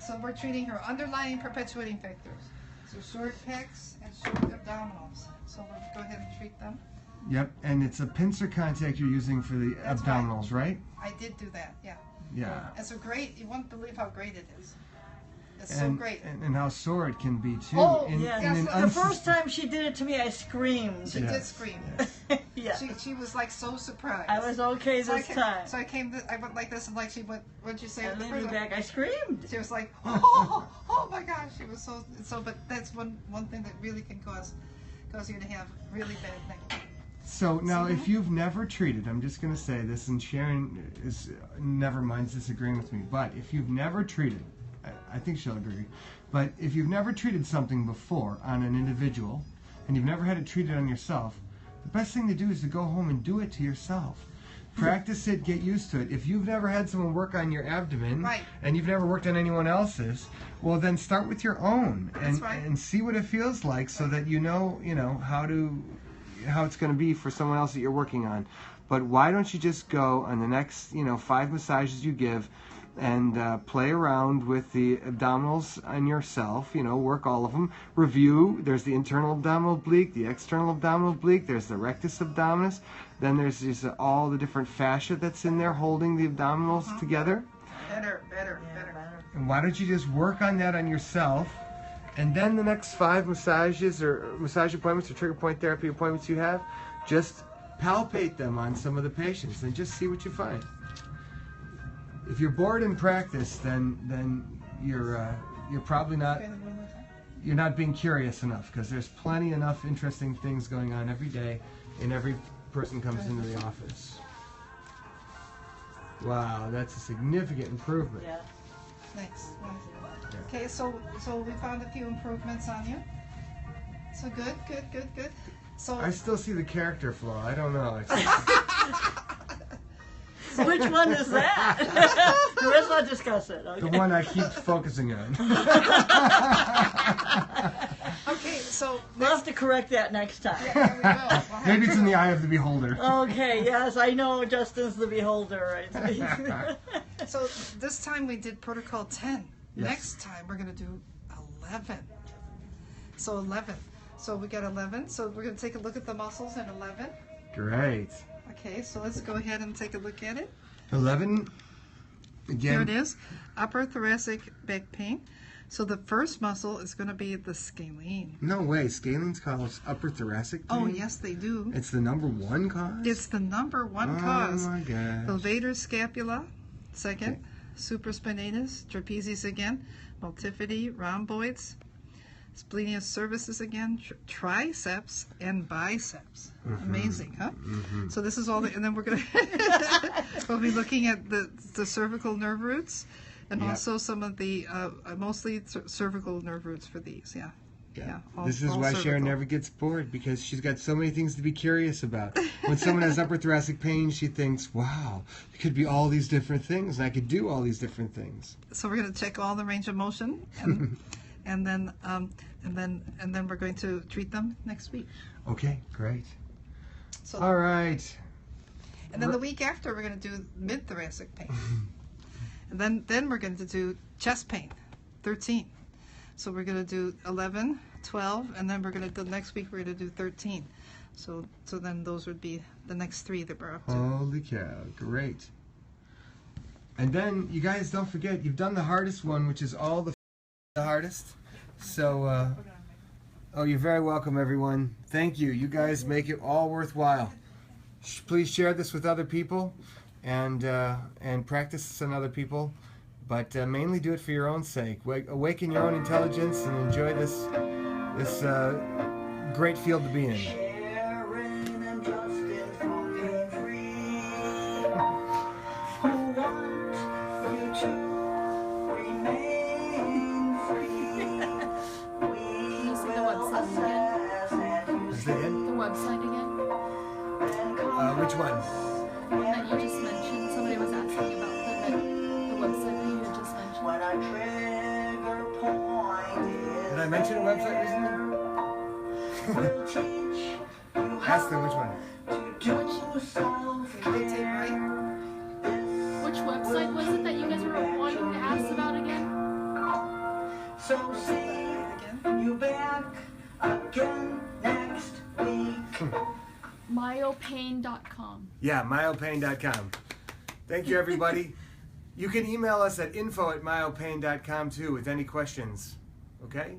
S1: So we're treating her underlying perpetuating factors. So short pecs and short abdominals. So we'll go ahead and treat them.
S3: Yep, and it's a pincer contact you're using for the
S1: That's
S3: abdominals, right?
S1: I did do that, yeah.
S3: Yeah.
S1: It's a great, you won't believe how great it is. It's so great.
S3: And how sore it can be too.
S2: Oh,
S3: in,
S2: yeah.
S3: in an
S2: The first time she did it to me, I screamed.
S1: She did scream.
S2: Yeah.
S1: She was like so surprised.
S2: I was okay
S1: So
S2: this time.
S1: So I went like this and like she went, what'd you say?
S2: I leaned back, I screamed.
S1: She was like, oh my gosh, she was so, but that's one thing that really can cause you to have really bad neck.
S3: So now, if you've never treated, I'm just going to say this, and Sharon is never minds disagreeing with me, but if you've never treated, I think she'll agree, but if you've never treated something before on an individual, and you've never had it treated on yourself, the best thing to do is to go home and do it to yourself. Practice it, get used to it. If you've never had someone work on your abdomen,
S1: Right.
S3: and you've never worked on anyone else's, well then start with your own
S1: That's right.
S3: and see what it feels like, so that you know how it's going to be for someone else that you're working on. But why don't you just go on the next 5 massages you give and play around with the abdominals on yourself, work all of them, review. There's the internal abdominal oblique, the external abdominal oblique, there's the rectus abdominis, then there's just all the different fascia that's in there holding the abdominals together.
S1: Better.
S3: And why don't you just work on that on yourself, and then the next 5 massages or massage appointments or trigger point therapy appointments you have, just palpate them on some of the patients and just see what you find. If you're bored in practice, then you're probably not being curious enough, because there's plenty enough interesting things going on every day, and every person comes into the office. Wow, that's a significant improvement.
S2: Yeah.
S1: Nice. Okay, so we found a few improvements on you. So good. So
S3: I still see the character flaw. I don't know.
S2: Which one is that? Let's not discuss it. Okay.
S3: The one I keep focusing on.
S1: okay, so
S2: We'll have to correct that next time.
S1: yeah, we will. We'll have
S3: Maybe
S1: to.
S3: it's in the eye of the beholder.
S2: Okay, yes, I know Justin's the beholder. Right?
S1: So this time we did protocol 10.
S3: Yes.
S1: Next time we're going to do 11. So 11. So we got 11. So we're going to take a look at the muscles in 11.
S3: Great.
S1: Okay, so let's go ahead and take a look at it.
S3: 11. Again.
S1: There it is. Upper thoracic back pain. So the first muscle is going to be the scalene.
S3: No way. Scalene's called upper thoracic pain?
S1: Oh, yes, they do.
S3: It's the number 1 cause?
S1: It's the number 1 cause.
S3: Oh, my gosh.
S1: Levator scapula, second. Okay. Supraspinatus, trapezius again. Multifidi, rhomboids. Splenius cervicis again, triceps and biceps. Amazing, huh? So this is all the, and then we're going to, we'll be looking at the cervical nerve roots, and also some of the, mostly cervical nerve roots for these, yeah.
S3: This is why Sharon never gets bored, because she's got so many things to be curious about. When someone has upper thoracic pain, she thinks, wow, it could be all these different things, and I could do all these different things.
S1: So we're going to check all the range of motion, and then we're going to treat them next week.
S3: Okay, great.
S1: So,
S3: all right.
S1: And then the week after, we're going to do mid-thoracic pain. And then we're going to do chest pain, 13. So we're going to do 11, 12, and then we're going to, the next week, we're going to do 13. So then those would be the next 3 that we're up to.
S3: Holy cow, great. And then, you guys, don't forget, you've done the hardest one, which is all the hardest. So, oh, you're very welcome, everyone. Thank you. You guys make it all worthwhile. Please share this with other people, and practice this on other people. But mainly do it for your own sake. Awaken your own intelligence and enjoy this great field to be in.
S5: Sharon and Justin from Pain Free, who want you to remain free. We
S4: you say the website
S5: will assess and you
S3: Say again?
S4: The website again?
S3: Which one?
S4: The one that you just mentioned. Somebody was asking about the website that you had just mentioned.
S5: when our trigger point is
S3: Did I mention a website recently?
S5: we'll teach you
S3: Ask them which one.
S5: to do self-care.
S4: Which website was it that you guys were wanting to ask about again?
S5: So see, you better
S4: Myopane.com.
S3: Yeah, myopane.com. Thank you, everybody. You can email us at info@myopane.com too with any questions. Okay?